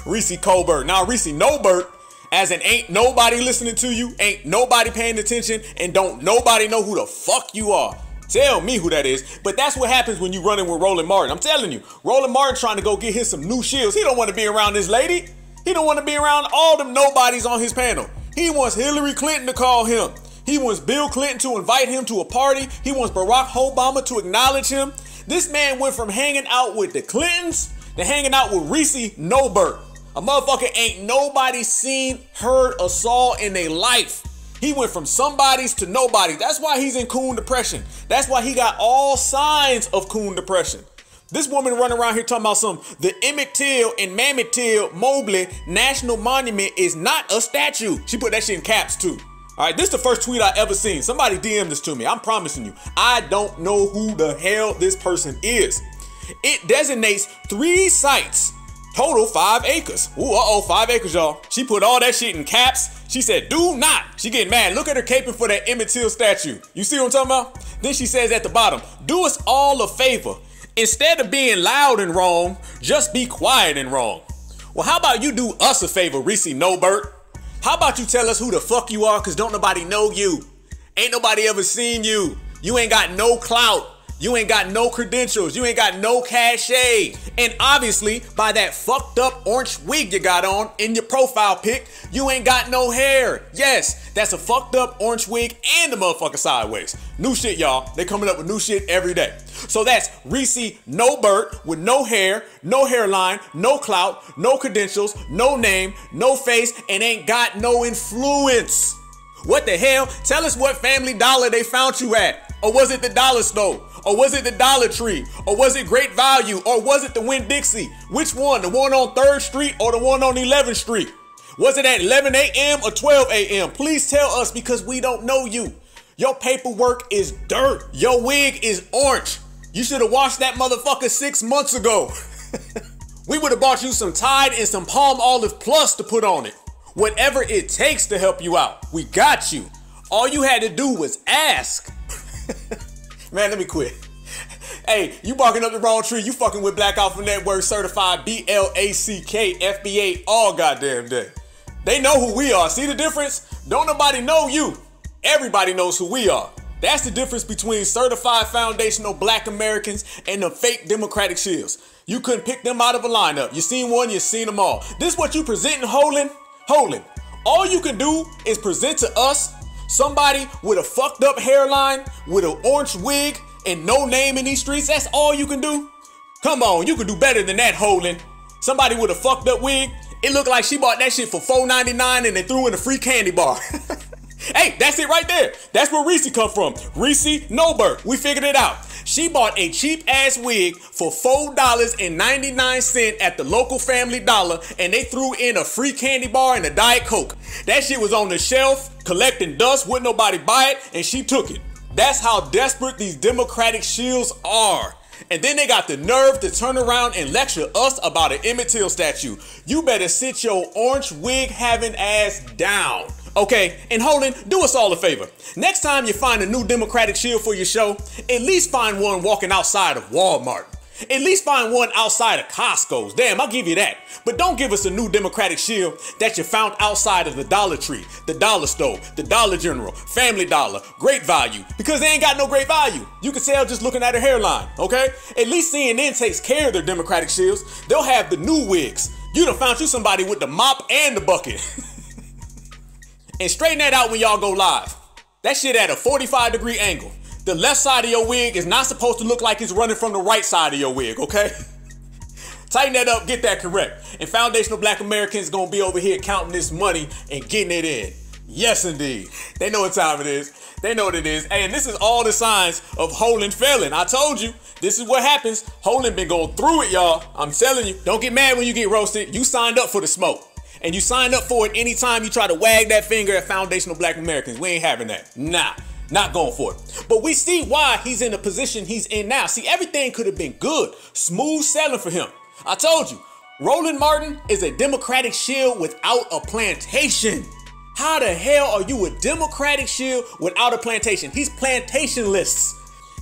Reese Colbert. Now Reese Nobert, as in ain't nobody listening to you, ain't nobody paying attention, and don't nobody know who the fuck you are. Tell me who that is. But that's what happens when you running with Roland Martin. I'm telling you, Roland Martin trying to go get him some new shills. He don't want to be around this lady. He don't want to be around all them nobodies on his panel. He wants Hillary Clinton to call him. He wants Bill Clinton to invite him to a party. He wants Barack Obama to acknowledge him. This man went from hanging out with the Clintons to hanging out with Reese Nobert. A motherfucker ain't nobody seen, heard, or saw in their life. He went from somebody's to nobody. That's why he's in coon depression. That's why he got all signs of coon depression. This woman running around here talking about the Emmett Till and Mammoth Till Mobley National Monument is not a statue. She put that shit in caps too. All right, this is the first tweet I ever seen. Somebody DM this to me. I'm promising you. I don't know who the hell this person is. It designates 3 sites. Total 5 acres. Ooh, 5 acres, y'all. She put all that shit in caps. She said, do not. She getting mad. Look at her caping for that Emmett Till statue. You see what I'm talking about? Then she says at the bottom, do us all a favor. Instead of being loud and wrong, just be quiet and wrong. Well, how about you do us a favor, Reese Nobert? How about you tell us who the fuck you are, because don't nobody know you. Ain't nobody ever seen you. You ain't got no clout. You ain't got no credentials. You ain't got no cachet. And obviously, by that fucked up orange wig you got on in your profile pic, you ain't got no hair. Yes, that's a fucked up orange wig and the motherfucker sideways. New shit, y'all. They coming up with new shit every day. So that's Reese Nobert with no hair, no hairline, no clout, no credentials, no name, no face, and ain't got no influence. What the hell? Tell us what Family Dollar they found you at. Or was it the Dollar Store? Or was it the Dollar Tree? Or was it Great Value? Or was it the Winn-Dixie? Which one? The one on 3rd Street or the one on 11th Street? Was it at 11 a.m. or 12 a.m.? Please tell us, because we don't know you. Your paperwork is dirt. Your wig is orange. You should have washed that motherfucker 6 months ago. We would have bought you some Tide and some Palm Olive Plus to put on it. Whatever it takes to help you out. We got you. All you had to do was ask. Man, let me quit. Hey, you barking up the wrong tree. You fucking with Black Alpha Network certified Black FBA all goddamn day. They know who we are. See the difference? Don't nobody know you. Everybody knows who we are. That's the difference between certified foundational Black Americans and the fake Democratic shills. You couldn't pick them out of a lineup. You seen one, you seen them all. This what you presenting, Holding? All you can do is present to us somebody with a fucked up hairline, with an orange wig, and no name in these streets. That's all you can do? Come on, you can do better than that, Holden. Somebody with a fucked up wig. It looked like she bought that shit for $4.99 and they threw in a free candy bar. Hey, that's it right there. That's where Reese come from. Reese Noberg. We figured it out. She bought a cheap ass wig for $4.99 at the local Family Dollar, and they threw in a free candy bar and a Diet Coke. That shit was on the shelf collecting dust, wouldn't nobody buy it, and she took it. That's how desperate these Democratic shills are. And then they got the nerve to turn around and lecture us about an Emmett Till statue. You better sit your orange wig having ass down. Okay, and Holden, do us all a favor. Next time you find a new Democratic shill for your show, at least find one walking outside of Walmart. At least find one outside of Costco's. Damn, I'll give you that. But don't give us a new Democratic shill that you found outside of the Dollar Tree, the Dollar Store, the Dollar General, Family Dollar, Great Value, because they ain't got no great value. You can tell just looking at her hairline, okay? At least CNN takes care of their Democratic shills. They'll have the new wigs. You done found you somebody with the mop and the bucket. And straighten that out when y'all go live. That shit at a 45-degree angle. The left side of your wig is not supposed to look like it's running from the right side of your wig, okay? Tighten that up, get that correct. And foundational Black Americans gonna be over here counting this money and getting it in. Yes, indeed. They know what time it is. They know what it is. Hey, and this is all the signs of Holden failing. I told you, this is what happens. Holden been going through it, y'all. I'm telling you. Don't get mad when you get roasted. You signed up for the smoke. And you signed up for it anytime you try to wag that finger at foundational Black Americans. We ain't having that. Nah, not going for it. But we see why he's in the position he's in now. See, everything could have been good. Smooth sailing for him. I told you, Roland Martin is a Democratic shill without a plantation. How the hell are you a Democratic shill without a plantation? He's plantationless.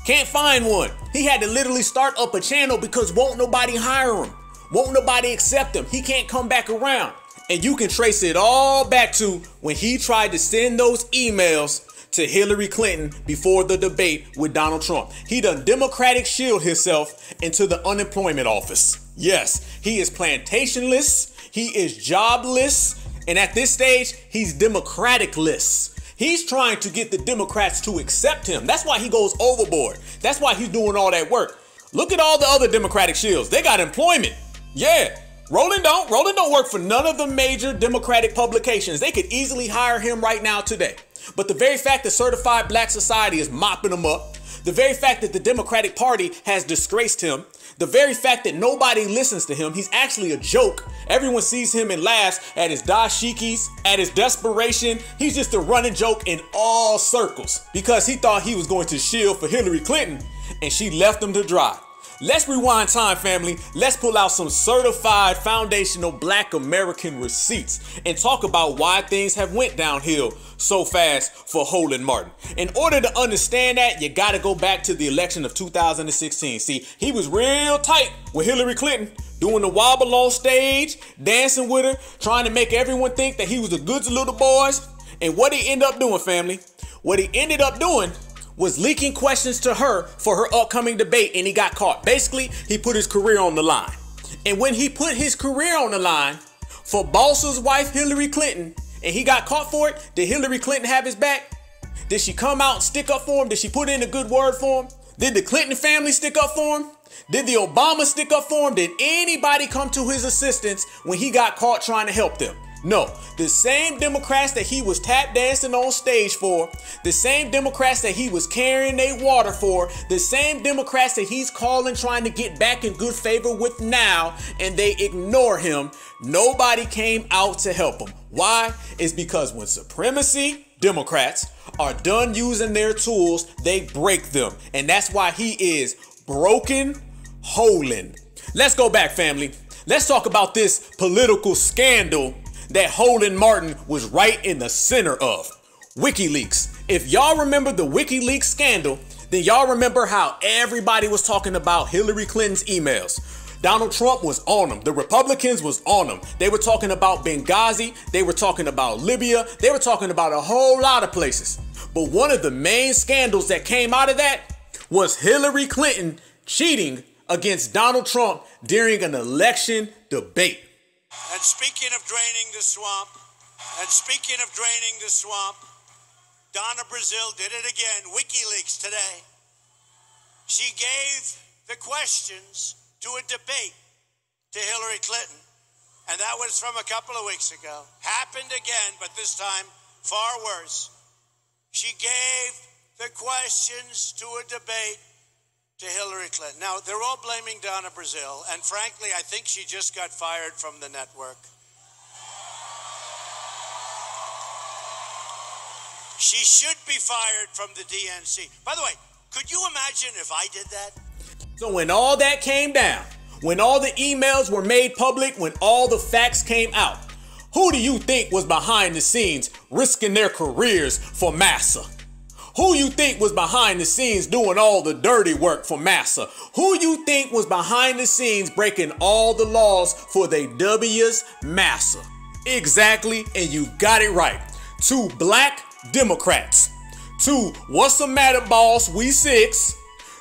Can't find one. He had to literally start up a channel because won't nobody hire him. Won't nobody accept him. He can't come back around. And you can trace it all back to when he tried to send those emails to Hillary Clinton before the debate with Donald Trump. He done Democratic shield himself into the unemployment office. Yes, he is plantationless. He is jobless. And at this stage, he's Democratic-less. He's trying to get the Democrats to accept him. That's why he goes overboard. That's why he's doing all that work. Look at all the other Democratic shills. They got employment. Yeah. Roland don't work for none of the major Democratic publications. They could easily hire him right now today. But the very fact that Certified Black Society is mopping him up, the very fact that the Democratic Party has disgraced him, the very fact that nobody listens to him, he's actually a joke. Everyone sees him and laughs at his dashikis, at his desperation. He's just a running joke in all circles because he thought he was going to shield for Hillary Clinton and she left him to dry. Let's rewind time, family. Let's pull out some certified foundational Black American receipts and talk about why things have went downhill so fast for Roland Martin. In order to understand that, you got to go back to the election of 2016. See, he was real tight with Hillary Clinton, doing the wobble on stage, dancing with her, trying to make everyone think that he was the goods little boys. And what he ended up doing, family, what he ended up doing was leaking questions to her for her upcoming debate, and he got caught. Basically, he put his career on the line. And when he put his career on the line for Boss's wife, Hillary Clinton, and he got caught for it, did Hillary Clinton have his back? Did she come out and stick up for him? Did she put in a good word for him? Did the Clinton family stick up for him? Did the Obama stick up for him? Did anybody come to his assistance when he got caught trying to help them? No, the same Democrats that he was tap dancing on stage for, the same Democrats that he was carrying their water for, the same Democrats that he's calling trying to get back in good favor with now, and they ignore him. Nobody came out to help him. Why? It's because when supremacy Democrats are done using their tools, they break them. And that's why he is broken Holden. Let's go back, family. Let's talk about this political scandal that Roland Martin was right in the center of. WikiLeaks. If y'all remember the WikiLeaks scandal, then y'all remember how everybody was talking about Hillary Clinton's emails. Donald Trump was on them. The Republicans was on them. They were talking about Benghazi. They were talking about Libya. They were talking about a whole lot of places. But one of the main scandals that came out of that was Hillary Clinton cheating against Donald Trump during an election debate. And speaking of draining the swamp, And speaking of draining the swamp, Donna Brazile did it again. WikiLeaks today. She gave the questions to a debate to Hillary Clinton. And that was from a couple of weeks ago. Happened again, but this time far worse. She gave the questions to a debate to Hillary Clinton. Now, they're all blaming Donna Brazile, and frankly, I think she just got fired from the network. She should be fired from the DNC. By the way, could you imagine if I did that? So when all that came down, when all the emails were made public, when all the facts came out, who do you think was behind the scenes risking their careers for Massa? Who you think was behind the scenes doing all the dirty work for Massa? Who you think was behind the scenes breaking all the laws for they W's Massa? Exactly, and you got it right. 2 black Democrats. 2, what's the matter, boss? We 6.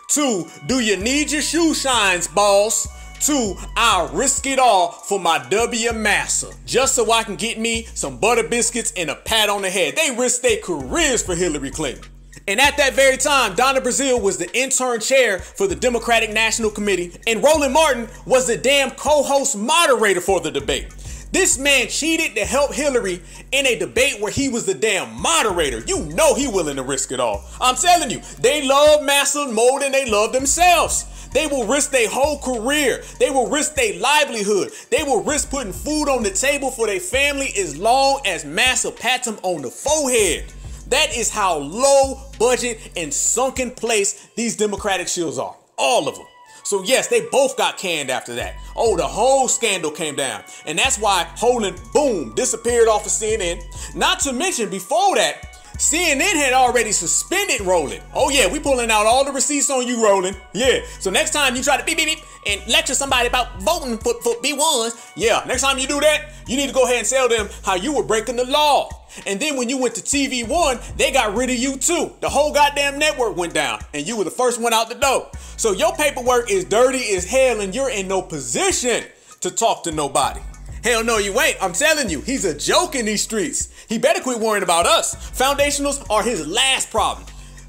2, do you need your shoe shines, boss? 2, I'll risk it all for my W Massa, just so I can get me some butter biscuits and a pat on the head. They risked their careers for Hillary Clinton. And at that very time, Donna Brazile was the intern chair for the Democratic National Committee, and Roland Martin was the damn co-host moderator for the debate. This man cheated to help Hillary in a debate where he was the damn moderator. You know he willing to risk it all. I'm telling you, they love Massa more than they love themselves. They will risk their whole career. They will risk their livelihood. They will risk putting food on the table for their family as long as Massa pats them on the forehead. That is how low budget and sunken place these Democratic shills are. All of them. So yes, they both got canned after that. Oh, the whole scandal came down. And that's why Roland, boom, disappeared off of CNN. Not to mention, before that, CNN had already suspended Roland. Oh yeah, we pulling out all the receipts on you, Roland. Yeah, so next time you try to beep, beep, beep, and lecture somebody about voting for B1s, yeah, next time you do that, you need to go ahead and tell them how you were breaking the law. And then when you went to TV1, they got rid of you too. The whole goddamn network went down, and you were the first one out the door. So your paperwork is dirty as hell, and you're in no position to talk to nobody. Hell no, you ain't. I'm telling you, he's a joke in these streets. He better quit worrying about us. Foundationals are his last problem.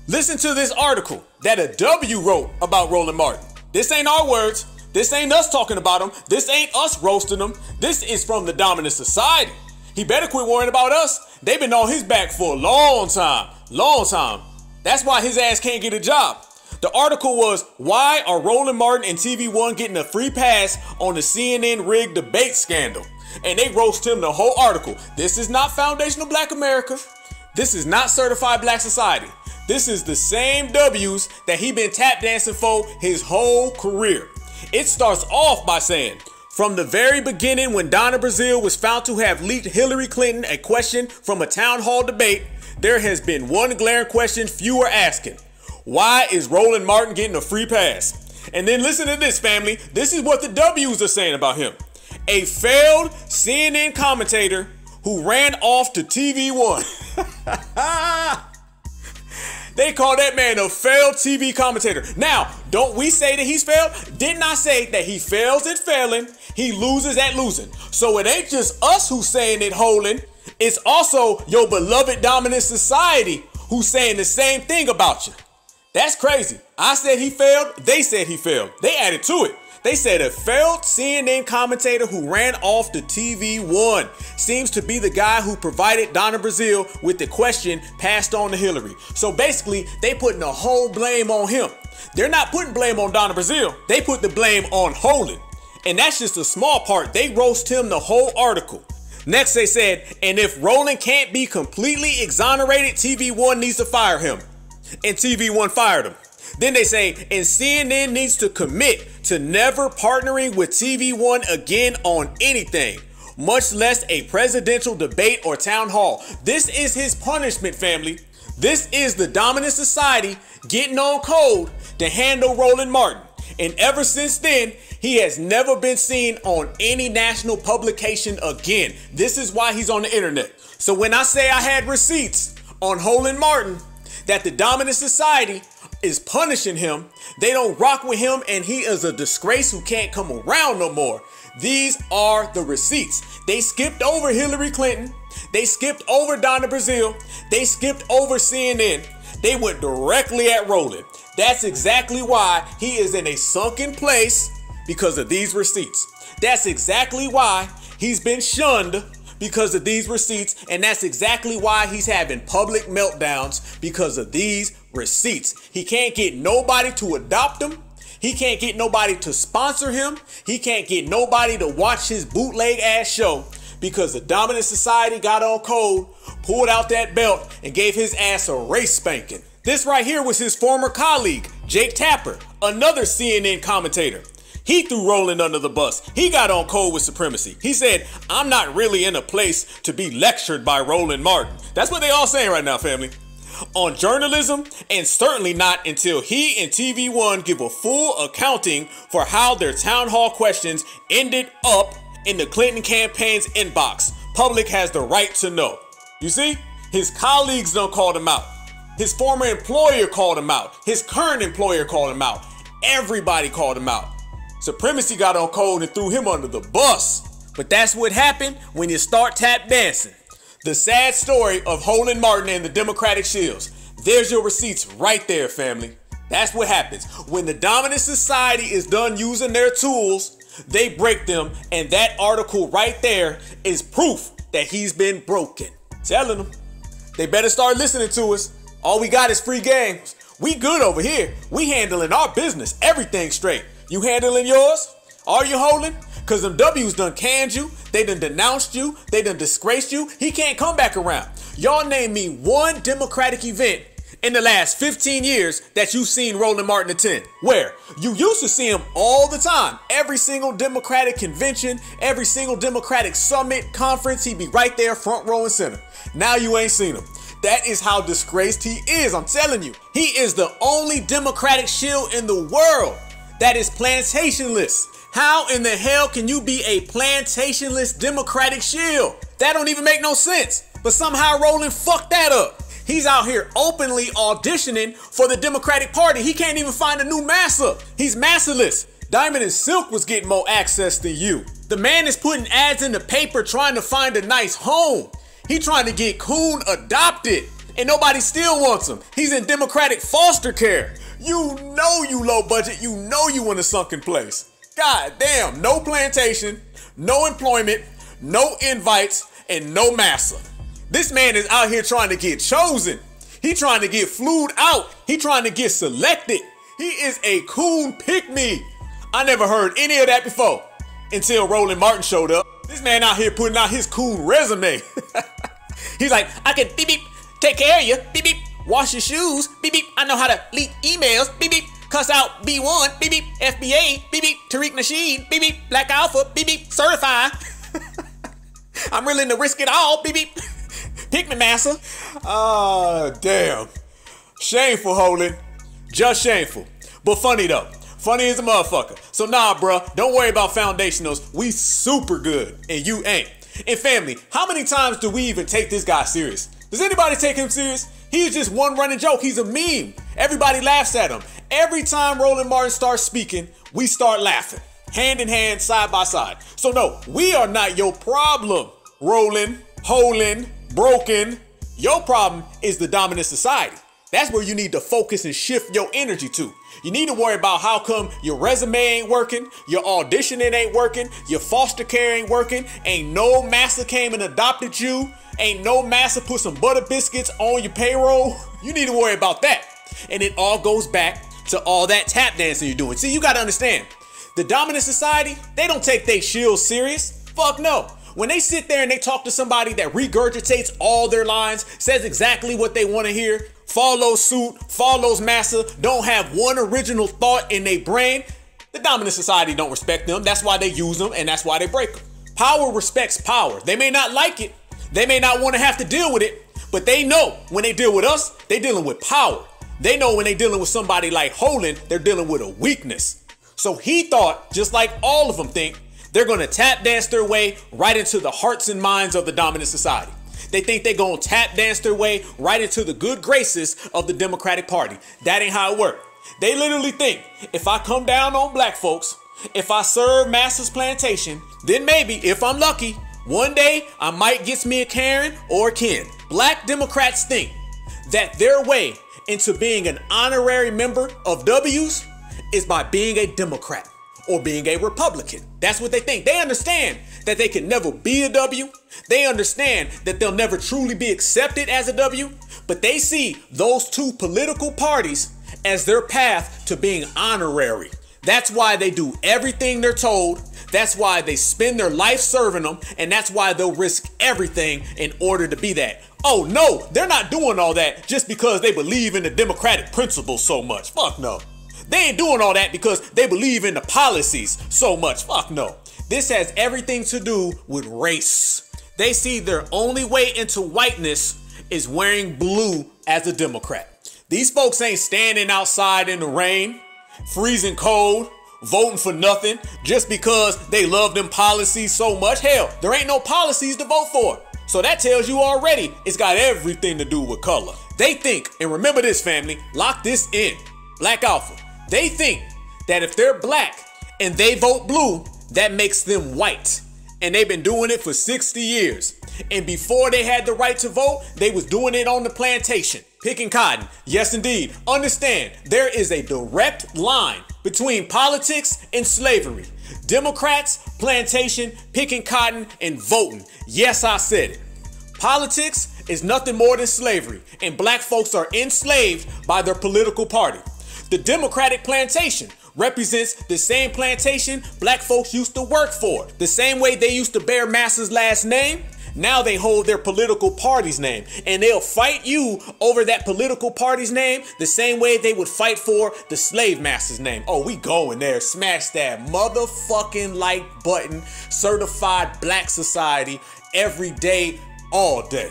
Listen to this article that a W wrote about Roland Martin. This ain't our words. This ain't us talking about him. This ain't us roasting him. This is from the dominant society. He better quit worrying about us. They've been on his back for a long time. Long time. That's why his ass can't get a job. The article was, why are Roland Martin and TV1 getting a free pass on the CNN rigged debate scandal? And they roast him the whole article. This is not Foundational Black America. This is not Certified Black Society. This is the same W's that he been tap dancing for his whole career. It starts off by saying, from the very beginning when Donna Brazile was found to have leaked Hillary Clinton a question from a town hall debate, there has been one glaring question few are asking. Why is Roland Martin getting a free pass? And then listen to this, family. This is what the W's are saying about him. A failed CNN commentator who ran off to TV1. They call that man a failed TV commentator. Now, don't we say that he's failed? Didn't I say that he fails at failing, he loses at losing? So it ain't just us who's saying it, Roland. It's also your beloved dominant society who's saying the same thing about you. That's crazy. I said he failed. They said he failed. They added to it. They said a failed CNN commentator who ran off to TV1 seems to be the guy who provided Donna Brazile with the question passed on to Hillary. So basically, they putting the whole blame on him. They're not putting blame on Donna Brazile. They put the blame on Roland. And that's just a small part. They roast him the whole article. Next, they said, and if Roland can't be completely exonerated, TV1 needs to fire him. And TV1 fired him. Then they say, and CNN needs to commit to never partnering with TV1 again on anything, much less a presidential debate or town hall. This is his punishment, family. This is the dominant society getting on code to handle Roland Martin. And ever since then, he has never been seen on any national publication again. This is why he's on the internet. So when I say I had receipts on Roland Martin, that the dominant society is punishing him, they don't rock with him, and he is a disgrace who can't come around no more. These are the receipts. They skipped over Hillary Clinton. They skipped over Donna Brazile. They skipped over CNN. They went directly at Roland. That's exactly why he is in a sunken place, because of these receipts. That's exactly why he's been shunned, because of these receipts. And that's exactly why he's having public meltdowns, because of these receipts. He can't get nobody to adopt him. He can't get nobody to sponsor him. He can't get nobody to watch his bootleg ass show, because the dominant society got on code, pulled out that belt, and gave his ass a race spanking. This right here was his former colleague, Jake Tapper, another CNN commentator. He threw Roland under the bus. He got on code with supremacy. He said, I'm not really in a place to be lectured by Roland Martin. That's what they all saying right now, family. On journalism, and certainly not until he and TV1 give a full accounting for how their town hall questions ended up in the Clinton campaign's inbox. Public has the right to know. You see, his colleagues done called him out. His former employer called him out. His current employer called him out. Everybody called him out. Supremacy got on code and threw him under the bus. But that's what happened when you start tap dancing. The sad story of Roland Martin and the Democratic Shills. There's your receipts right there, family. That's what happens. When the dominant society is done using their tools, they break them, and that article right there is proof that he's been broken. Telling them, they better start listening to us. All we got is free games. We good over here. We handling our business, everything straight. You handling yours? Are you holding? Cause them W's done canned you. They done denounced you. They done disgraced you. He can't come back around. Y'all name me one Democratic event in the last 15 years that you've seen Roland Martin attend. Where? You used to see him all the time. Every single Democratic convention, every single Democratic summit, conference, he'd be right there front row and center. Now you ain't seen him. That is how disgraced he is, I'm telling you. He is the only Democratic shill in the world that is plantationless. How in the hell can you be a plantationless Democratic shill? That don't even make no sense. But somehow Roland fucked that up. He's out here openly auditioning for the Democratic Party. He can't even find a new massa. He's massaless. Diamond and Silk was getting more access than you. The man is putting ads in the paper trying to find a nice home. He trying to get Coon adopted, and nobody still wants him. He's in Democratic foster care. You know you low budget. You know you in a sunken place. God damn, no plantation, no employment, no invites, and no massa. This man is out here trying to get chosen. He trying to get flued out. He trying to get selected. He is a Coon pick-me. I never heard any of that before until Roland Martin showed up. This man out here putting out his Coon resume. He's like, I can beep beep, take care of you, beep beep, wash your shoes, beep beep, I know how to leak emails, beep beep, cuss out B1, beep beep, FBA, beep beep, Tariq Nasheed, beep beep, Black Alpha, beep beep, certified. I'm willing to risk it all, beep beep. Pick me, massa. Oh, damn. Shameful, Roland. Just shameful. But funny though. Funny as a motherfucker. So nah, bruh, don't worry about foundationals. We super good, and you ain't. And family, how many times do we even take this guy serious? Does anybody take him serious? He's just one running joke. He's a meme. Everybody laughs at him. Every time Roland Martin starts speaking, we start laughing. Hand in hand, side by side. So no, we are not your problem. Roland, broken. Your problem is the dominant society. That's where you need to focus and shift your energy to. You need to worry about how come your resume ain't working, your auditioning ain't working, your foster care ain't working, ain't no massa came and adopted you, ain't no massa put some butter biscuits on your payroll. You need to worry about that. And it all goes back to all that tap dancing you're doing. See, you gotta understand, the dominant society, they don't take their shills serious. Fuck no. When they sit there and they talk to somebody that regurgitates all their lines, says exactly what they want to hear, follows suit, follows massa, don't have one original thought in their brain, the dominant society don't respect them. That's why they use them, and that's why they break them. Power respects power. They may not like it. They may not want to have to deal with it, but they know when they deal with us, they dealing with power. They know when they dealing with somebody like Roland, they're dealing with a weakness. So he thought, just like all of them think, they're going to tap dance their way right into the hearts and minds of the dominant society. They think they're going to tap dance their way right into the good graces of the Democratic Party. That ain't how it works. They literally think, if I come down on black folks, if I serve Massa's plantation, then maybe, if I'm lucky, One day, I might get me a Karen or a Ken. Black Democrats think that their way into being an honorary member of W's is by being a Democrat or being a Republican. That's what they think. They understand that they can never be a W. They understand that they'll never truly be accepted as a W, but they see those two political parties as their path to being honorary. That's why they do everything they're told. That's why they spend their life serving them, and that's why they'll risk everything in order to be that. Oh no, they're not doing all that just because they believe in the democratic principles so much. Fuck no. They ain't doing all that because they believe in the policies so much. Fuck no. This has everything to do with race. They see their only way into whiteness is wearing blue as a Democrat. These folks ain't standing outside in the rain, freezing cold, voting for nothing just because they love them policies so much. Hell, there ain't no policies to vote for. So that tells you already it's got everything to do with color. They think, and remember this family, lock this in, Black Alpha. They think that if they're black and they vote blue, that makes them white. And they've been doing it for 60 years. And before they had the right to vote, they was doing it on the plantation, picking cotton. Yes, indeed. Understand, there is a direct line between politics and slavery. Democrats, plantation, picking cotton, and voting. Yes, I said it. Politics is nothing more than slavery, and black folks are enslaved by their political party. The Democratic plantation represents the same plantation black folks used to work for. The same way they used to bear Massa's last name, now they hold their political party's name, and they'll fight you over that political party's name the same way they would fight for the slave master's name. Oh, we going there. Smash that motherfucking like button. Certified Black Society every day, all day.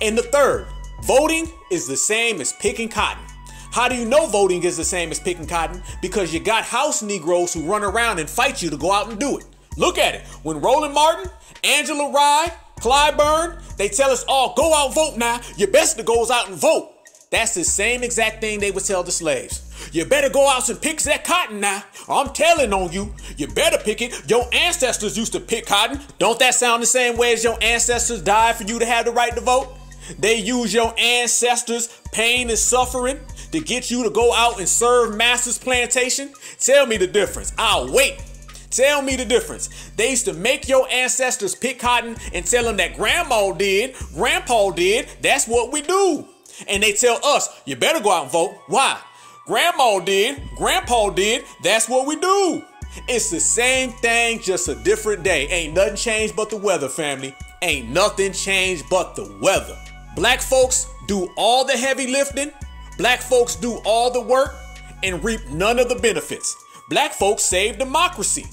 And the third, voting is the same as picking cotton. How do you know voting is the same as picking cotton? Because you got house Negroes who run around and fight you to go out and do it. Look at it. When Roland Martin, Angela Rye, Clyburn, they tell us all, go out vote now. You best to go out and vote. That's the same exact thing they would tell the slaves. You better go out and pick that cotton now. I'm telling on you. You better pick it. Your ancestors used to pick cotton. Don't that sound the same way as your ancestors died for you to have the right to vote? They use your ancestors' pain and suffering to get you to go out and serve Master's plantation. Tell me the difference. I'll wait. Tell me the difference. They used to make your ancestors pick cotton and tell them that grandma did, grandpa did, that's what we do. And they tell us, you better go out and vote. Why? Grandma did, grandpa did, that's what we do. It's the same thing, just a different day. Ain't nothing changed but the weather, family. Ain't nothing changed but the weather. Black folks do all the heavy lifting. Black folks do all the work and reap none of the benefits. Black folks save democracy.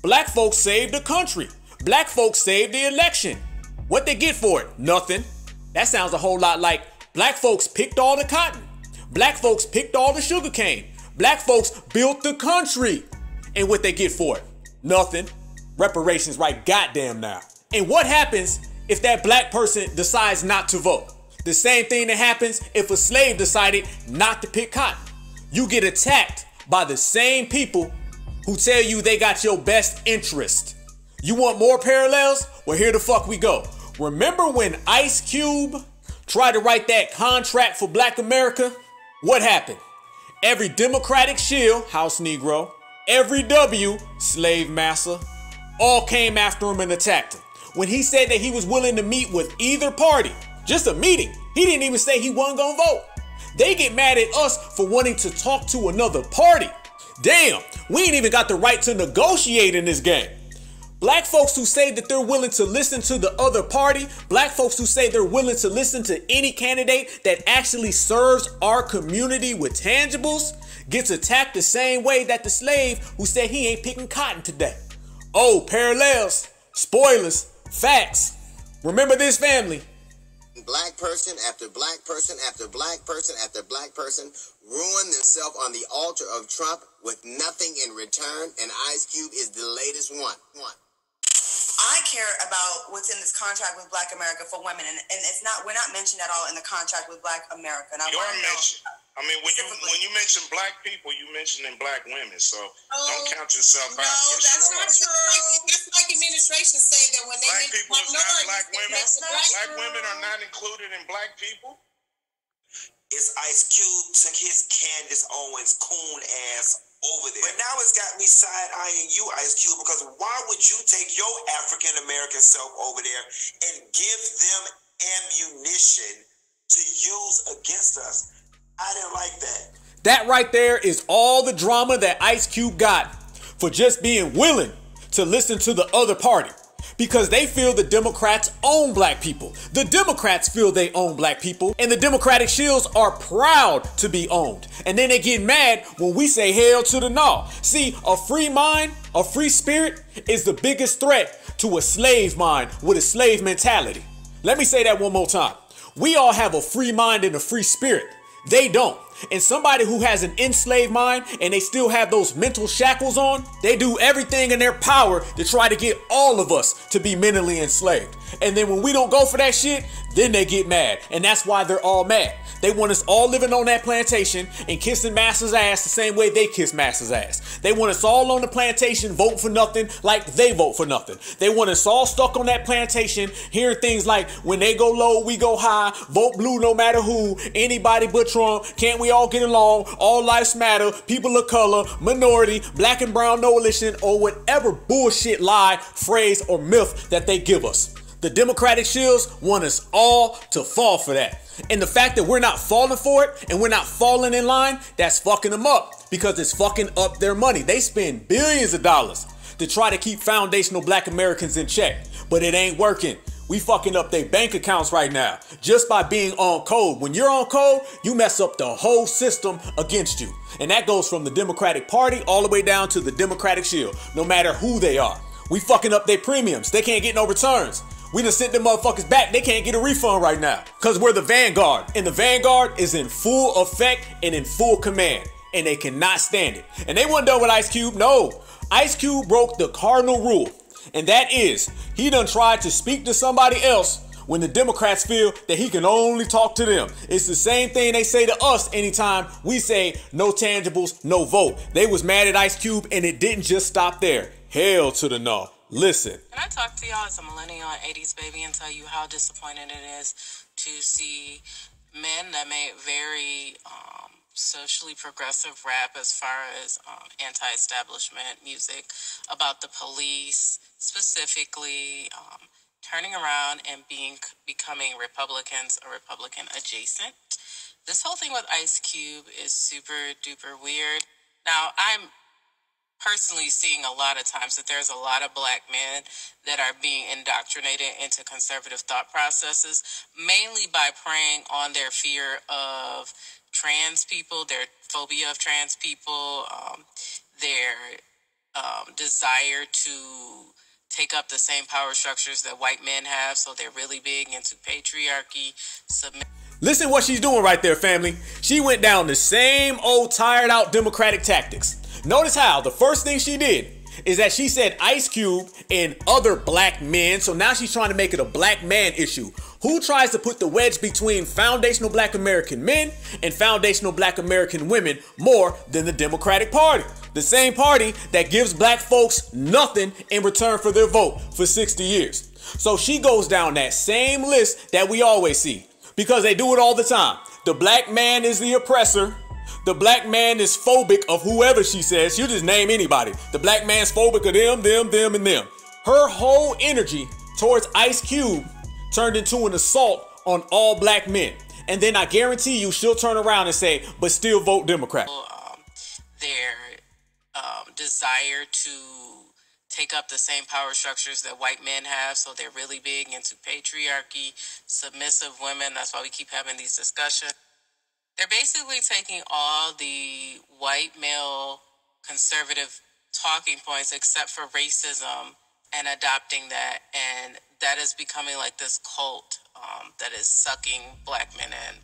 Black folks save the country. Black folks save the election. What they get for it? Nothing. That sounds a whole lot like black folks picked all the cotton. Black folks picked all the sugar cane. Black folks built the country. And what they get for it? Nothing. Reparations right goddamn now. And what happens if that black person decides not to vote? The same thing that happens if a slave decided not to pick cotton. You get attacked by the same people who tell you they got your best interest. You want more parallels? Well, here the fuck we go. Remember when Ice Cube tried to write that contract for Black America? What happened? Every Democratic Shill, House Negro, every W, slave massa, all came after him and attacked him. When he said that he was willing to meet with either party, just a meeting, he didn't even say he wasn't gonna vote. They get mad at us for wanting to talk to another party. Damn, we ain't even got the right to negotiate in this game. Black folks who say that they're willing to listen to the other party, black folks who say they're willing to listen to any candidate that actually serves our community with tangibles, gets attacked the same way that the slave who said he ain't picking cotton today. Oh, parallels, spoilers, facts. Remember this, family. Black person after black person after black person after black person ruin themselves on the altar of Trump with nothing in return, and Ice Cube is the latest one. I care about what's in this contract with Black America for women, and it's not, we're not mentioned at all in the contract with Black America. And I You are want to know, mentioned. I mean, when you mention Black people, you mentioning Black women. So don't count yourself out. No, that's not true. That's like administration say that when they Black mention people is not minorities, Black they women. mention Black women are not included in Black people. It's Ice Cube took his Candace Owens coon ass over there. But now it's got me side-eyeing you, Ice Cube, because why would you take your African-American self over there and give them ammunition to use against us? I didn't like that. That right there is all the drama that Ice Cube got for just being willing to listen to the other party. Because they feel the Democrats own black people. The Democrats feel they own black people. And the Democratic Shills are proud to be owned. And then they get mad when we say hell to the no. See, a free mind, a free spirit is the biggest threat to a slave mind with a slave mentality. Let me say that one more time. We all have a free mind and a free spirit. They don't. And somebody who has an enslaved mind and they still have those mental shackles on, they do everything in their power to try to get all of us to be mentally enslaved. And then when we don't go for that shit, then they get mad. And that's why they're all mad. They want us all living on that plantation and kissing Master's ass the same way they kiss Master's ass. They want us all on the plantation voting for nothing like they vote for nothing. They want us all stuck on that plantation hearing things like, when they go low, we go high, vote blue no matter who, anybody but Trump, can't we all get along, all lives matter, people of color, minority, black and brown coalition, or whatever bullshit lie, phrase, or myth that they give us. The Democratic Shills want us all to fall for that. And the fact that we're not falling for it and we're not falling in line, that's fucking them up because it's fucking up their money. They spend billions of dollars to try to keep foundational black Americans in check, but it ain't working. We fucking up their bank accounts right now just by being on code. When you're on code, you mess up the whole system against you. And that goes from the Democratic Party all the way down to the Democratic Shill, no matter who they are. We fucking up their premiums. They can't get no returns. We done sent them motherfuckers back. They can't get a refund right now because we're the Vanguard. And the Vanguard is in full effect and in full command. And they cannot stand it. And they weren't done with Ice Cube. No. Ice Cube broke the cardinal rule. And that is, he done tried to speak to somebody else when the Democrats feel that he can only talk to them. It's the same thing they say to us anytime we say no tangibles, no vote. They was mad at Ice Cube and it didn't just stop there. Hell to the no. Listen. Can I talk to y'all as a millennial and 80s baby and tell you how disappointing it is to see men that made very socially progressive rap as far as anti-establishment music about the police specifically turning around and becoming Republicans or Republican adjacent. This whole thing with Ice Cube is super duper weird. Now, I'm personally seeing a lot of times that there's a lot of black men that are being indoctrinated into conservative thought processes, mainly by preying on their fear of trans people, their phobia of trans people, their desire to take up the same power structures that white men have, so they're really big into patriarchy. Listen what she's doing right there, family. She went down the same old tired out Democratic tactics. Notice how the first thing she did is that she said Ice Cube and other black men. So now she's trying to make it a black man issue. Who tries to put the wedge between foundational black American men and foundational black American women more than the Democratic Party? The same party that gives black folks nothing in return for their vote for 60 years. So she goes down that same list that we always see because they do it all the time. The black man is the oppressor. The black man is phobic of whoever she says. She'll just name anybody. The black man's phobic of them, and them. Her whole energy towards Ice Cube turned into an assault on all black men. And then I guarantee you she'll turn around and say, but still vote Democrat. Their desire to take up the same power structures that white men have, so they're really big into patriarchy, submissive women. That's why we keep having these discussions. They're basically taking all the white male conservative talking points except for racism and adopting that, and that is becoming like this cult that is sucking black men in.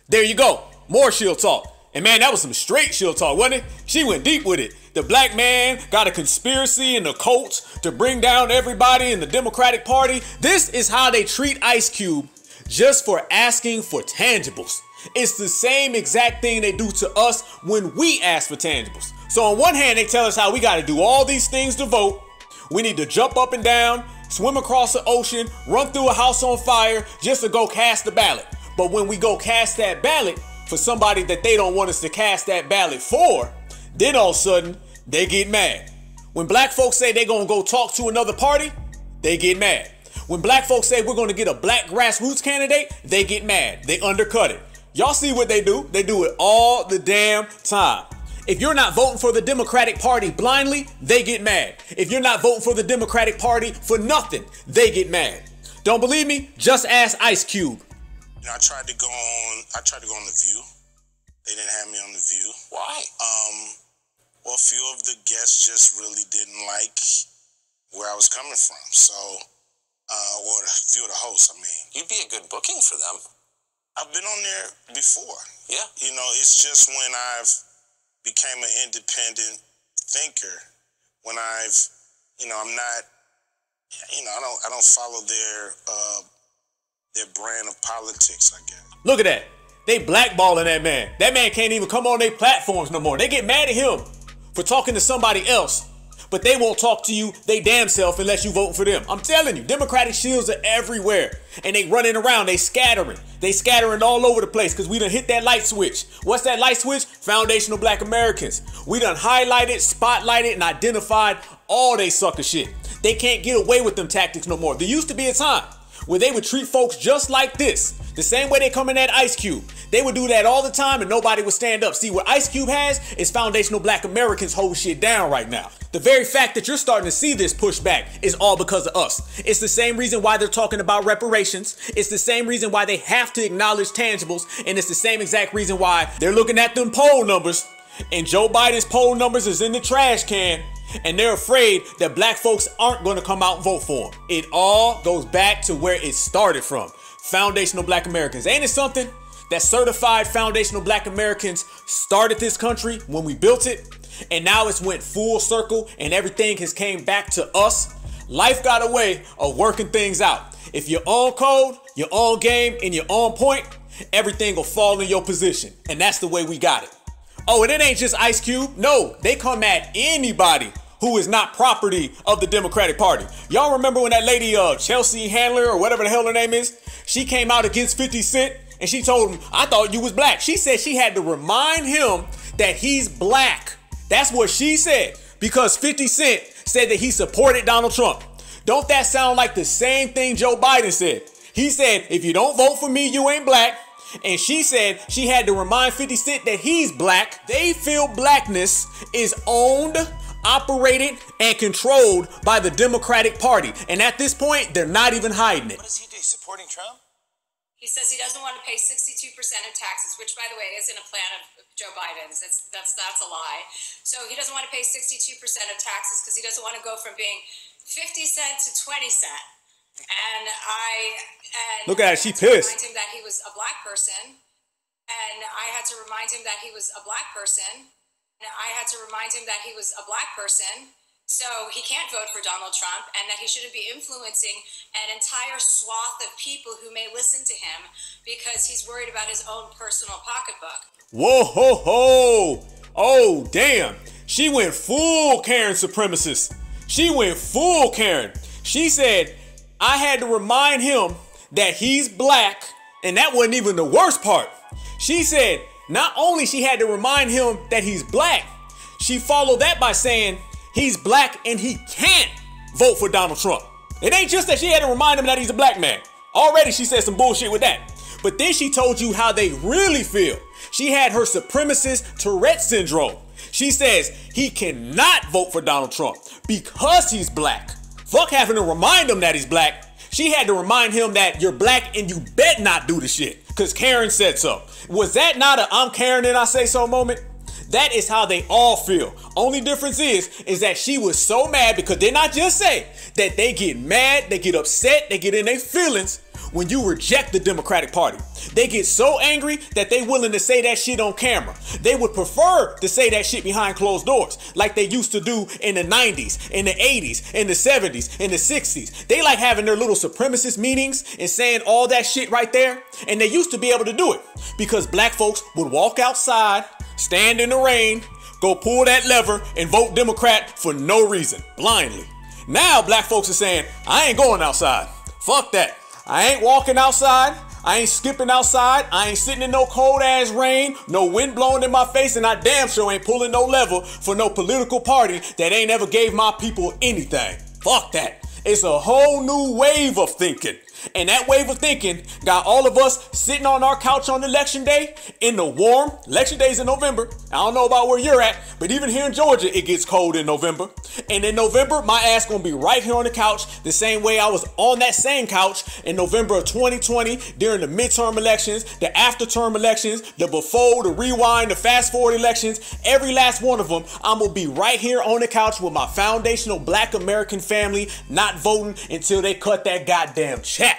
There you go. More shill talk. And man, that was some straight shill talk, wasn't it? She went deep with it. the black man got a conspiracy and a cult to bring down everybody in the Democratic Party. This is how they treat Ice Cube just for asking for tangibles. It's the same exact thing they do to us when we ask for tangibles. So on one hand, they tell us how we got to do all these things to vote. We need to jump up and down, swim across the ocean, run through a house on fire just to go cast the ballot. But when we go cast that ballot for somebody that they don't want us to cast that ballot for, then all of a sudden they get mad. When black folks say they're going to go talk to another party, they get mad. When black folks say we're going to get a Black Grassroots candidate, they get mad. They undercut it. Y'all see what they do? They do it all the damn time. If you're not voting for the Democratic Party blindly, they get mad. If you're not voting for the Democratic Party for nothing, they get mad. Don't believe me? Just ask Ice Cube. You know, I tried to go on The View. They didn't have me on The View. Why? Well, a few of the guests just really didn't like where I was coming from. So, or a few of the hosts, I mean. You'd be a good booking for them. I've been on there before. Yeah. You know, it's just when I've became an independent thinker, when I've, you know, I'm not, you know, I don't follow their brand of politics, I guess. Look at that. They blackballing that man. That man can't even come on their platforms no more. They get mad at him for talking to somebody else, but they won't talk to you they damn self unless you vote for them. I'm telling you, Democratic shills are everywhere, and they running around, they scattering all over the place because we done hit that light switch. What's that light switch? Foundational Black Americans. We done highlighted, spotlighted, and identified all they sucker shit. They can't get away with them tactics no more. There used to be a time where they would treat folks just like this. The same way they come in at Ice Cube. They would do that all the time and nobody would stand up. See, what Ice Cube has is foundational Black Americans hold shit down right now. The very fact that you're starting to see this pushback is all because of us. It's the same reason why they're talking about reparations. It's the same reason why they have to acknowledge tangibles. And it's the same exact reason why they're looking at them poll numbers. And Joe Biden's poll numbers is in the trash can. And they're afraid that black folks aren't going to come out and vote for him. It all goes back to where it started from. Foundational Black Americans. Ain't it something that certified foundational Black Americans started this country when we built it? And now it's went full circle and everything has came back to us. Life got a way of working things out. If you're on code, you're on game, and you're on point, everything will fall in your position. And that's the way we got it. Oh, and it ain't just Ice Cube. No, they come at anybody who is not property of the Democratic Party. Y'all remember when that lady, Chelsea Handler, or whatever the hell her name is, she came out against 50 Cent and she told him, I thought you was black. She said she had to remind him that he's black. That's what she said, because 50 Cent said that he supported Donald Trump. Don't that sound like the same thing Joe Biden said? He said, if you don't vote for me, you ain't black. And she said she had to remind 50 Cent that he's black. They feel blackness is owned, operated, and controlled by the Democratic Party. And at this point, they're not even hiding it. What does he do? Supporting Trump? He says he doesn't want to pay 62% of taxes, which, by the way, isn't a plan of Joe Biden's. That's a lie. So he doesn't want to pay 62% of taxes because he doesn't want to go from being 50 cent to 20 cent. And look at her, she pissed. Remind him that he was a black person. And I had to remind him that he was a black person. So he can't vote for Donald Trump, and that he shouldn't be influencing an entire swath of people who may listen to him because he's worried about his own personal pocketbook. Whoa, ho, ho. Oh, damn. She went full Karen supremacist. She went full Karen. She said, I had to remind him that he's black, and that wasn't even the worst part. She said, not only she had to remind him that he's black, she followed that by saying he's black and he can't vote for Donald Trump. It ain't just that she had to remind him that he's a black man. Already she said some bullshit with that. But then she told you how they really feel. She had her supremacist Tourette syndrome. She says he cannot vote for Donald Trump because he's black. Fuck having to remind him that he's black. She had to remind him that you're black and you bet not do the shit because Karen said so. Was that not a I'm Karen and I say so moment? That is how they all feel. Only difference is that she was so mad, because they not just say that they get mad, they get upset, they get in their feelings when you reject the Democratic Party. They get so angry that they willing to say that shit on camera. They would prefer to say that shit behind closed doors, like they used to do in the 90s, in the 80s, in the 70s, in the 60s. They like having their little supremacist meetings and saying all that shit right there. And they used to be able to do it because black folks would walk outside, stand in the rain, go pull that lever and vote Democrat for no reason, blindly. Now black folks are saying, I ain't going outside. Fuck that. I ain't walking outside. I ain't skipping outside. I ain't sitting in no cold ass rain, no wind blowing in my face, and I damn sure ain't pulling no lever for no political party that ain't ever gave my people anything. Fuck that. It's a whole new wave of thinking. And that wave of thinking got all of us sitting on our couch on election day in the warm. Election day is in November. I don't know about where you're at, but even here in Georgia, it gets cold in November. And in November, my ass gonna be right here on the couch the same way I was on that same couch in November of 2020 during the midterm elections, the after-term elections, the before, the rewind, the fast-forward elections, every last one of them. I'm gonna be right here on the couch with my foundational black American family, not voting until they cut that goddamn check.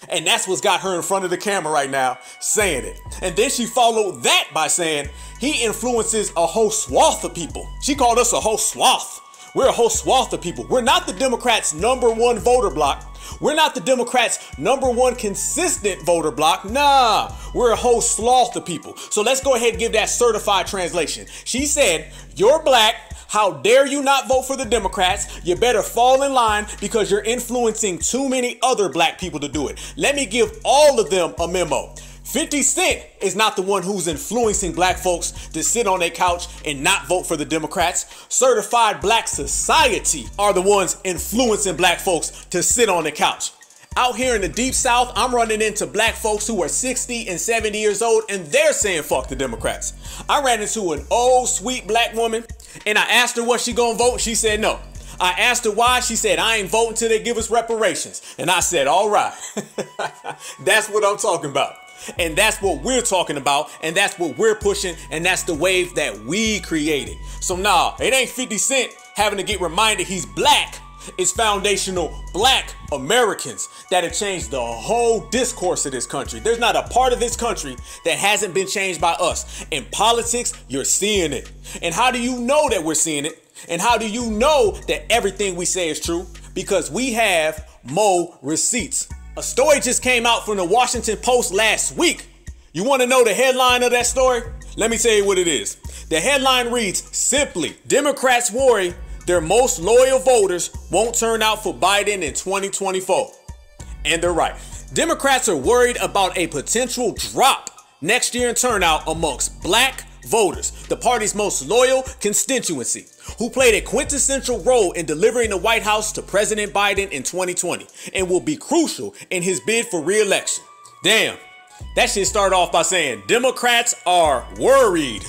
And that's what's got her in front of the camera right now saying it. And then she followed that by saying he influences a whole swath of people. She called us a whole swath. We're a whole swath of people. We're not the Democrats' #1 voter block. We're not the Democrats' #1 consistent voter block. Nah, we're a whole sloth of people. So let's go ahead and give that certified translation. She said, you're black. How dare you not vote for the Democrats? You better fall in line because you're influencing too many other black people to do it. Let me give all of them a memo. 50 Cent is not the one who's influencing black folks to sit on their couch and not vote for the Democrats. Certified Black Society are the ones influencing black folks to sit on the couch. Out here in the deep south, I'm running into black folks who are 60 and 70 years old and they're saying fuck the Democrats. I ran into an old sweet black woman and I asked her what she gonna vote. She said no. I asked her why. She said I ain't voting till they give us reparations. And I said, all right. That's what I'm talking about. And that's what we're talking about. And that's what we're pushing. And that's the wave that we created. So nah, it ain't 50 Cent having to get reminded he's black. It's foundational black Americans that have changed the whole discourse of this country. There's not a part of this country that hasn't been changed by us. In politics, you're seeing it. And how do you know that we're seeing it? And how do you know that everything we say is true? Because we have more receipts. A story just came out from the Washington Post last week. You want to know the headline of that story? Let me tell you what it is. The headline reads simply, Democrats worry their most loyal voters won't turn out for Biden in 2024. And they're right. Democrats are worried about a potential drop next year in turnout amongst black voters, the party's most loyal constituency, who played a quintessential role in delivering the White House to President Biden in 2020 and will be crucial in his bid for re-election. Damn, that shit started off by saying Democrats are worried.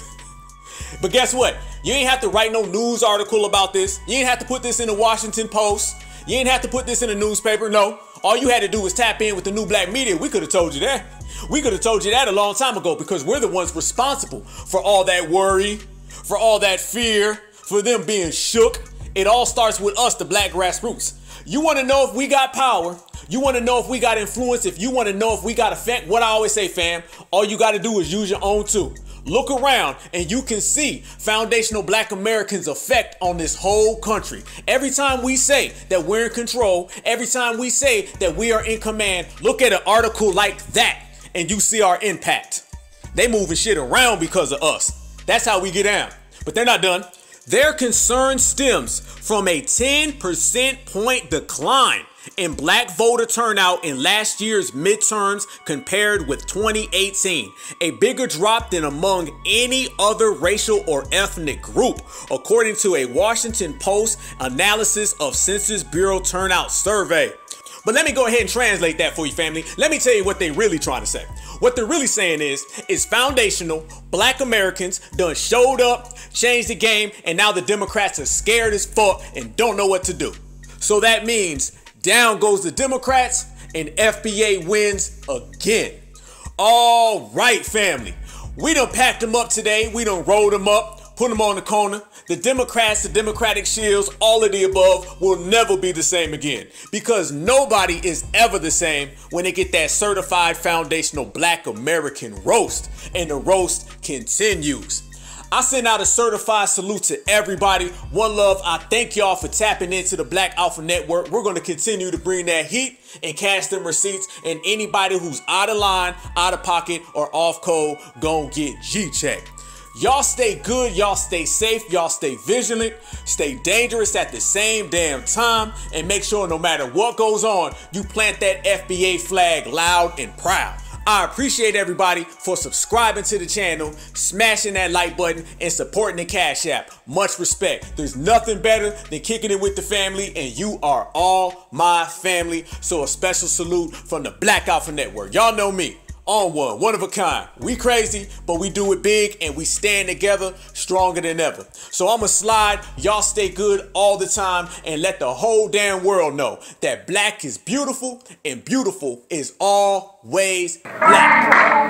But guess what? You ain't have to write no news article about this. You ain't have to put this in the Washington Post. You ain't have to put this in a newspaper. No, all you had to do was tap in with the new black media. We could have told you that. We could have told you that a long time ago because we're the ones responsible for all that worry, for all that fear, for them being shook. It all starts with us, the Black Grassroots. You want to know if we got power? You want to know if we got influence? If you want to know if we got effect? What I always say, fam, all you got to do is use your own too. Look around and you can see foundational black Americans' effect on this whole country. Every time we say that we're in control, every time we say that we are in command, look at an article like that and you see our impact. They moving shit around because of us. That's how we get down. But they're not done. Their concern stems from a 10% point decline in black voter turnout in last year's midterms compared with 2018, a bigger drop than among any other racial or ethnic group, according to a Washington Post analysis of Census Bureau turnout survey. But let me go ahead and translate that for you, family. Let me tell you what they really trying to say. What they're really saying is foundational black Americans done showed up, changed the game, and now the Democrats are scared as fuck and don't know what to do. So that means down goes the Democrats and FBA wins again. All right, family. We done packed them up today. We done rolled them up, put them on the corner. The Democrats, the Democratic Shills, all of the above will never be the same again, because nobody is ever the same when they get that certified foundational Black American roast, and the roast continues. I send out a certified salute to everybody. One love. I thank y'all for tapping into the Black Alpha Network. We're going to continue to bring that heat and cash them receipts. And anybody who's out of line, out of pocket, or off code, gon' get G-checked. Y'all stay good. Y'all stay safe. Y'all stay vigilant. Stay dangerous at the same damn time. And make sure no matter what goes on, you plant that FBA flag loud and proud. I appreciate everybody for subscribing to the channel, smashing that like button, and supporting the Cash App. Much respect. There's nothing better than kicking it with the family, and you are all my family. So a special salute from the Black Alpha Network. Y'all know me. On one of a kind. We crazy, but we do it big, and we stand together stronger than ever. So I'ma slide. Y'all stay good all the time, and let the whole damn world know that black is beautiful, and beautiful is always black.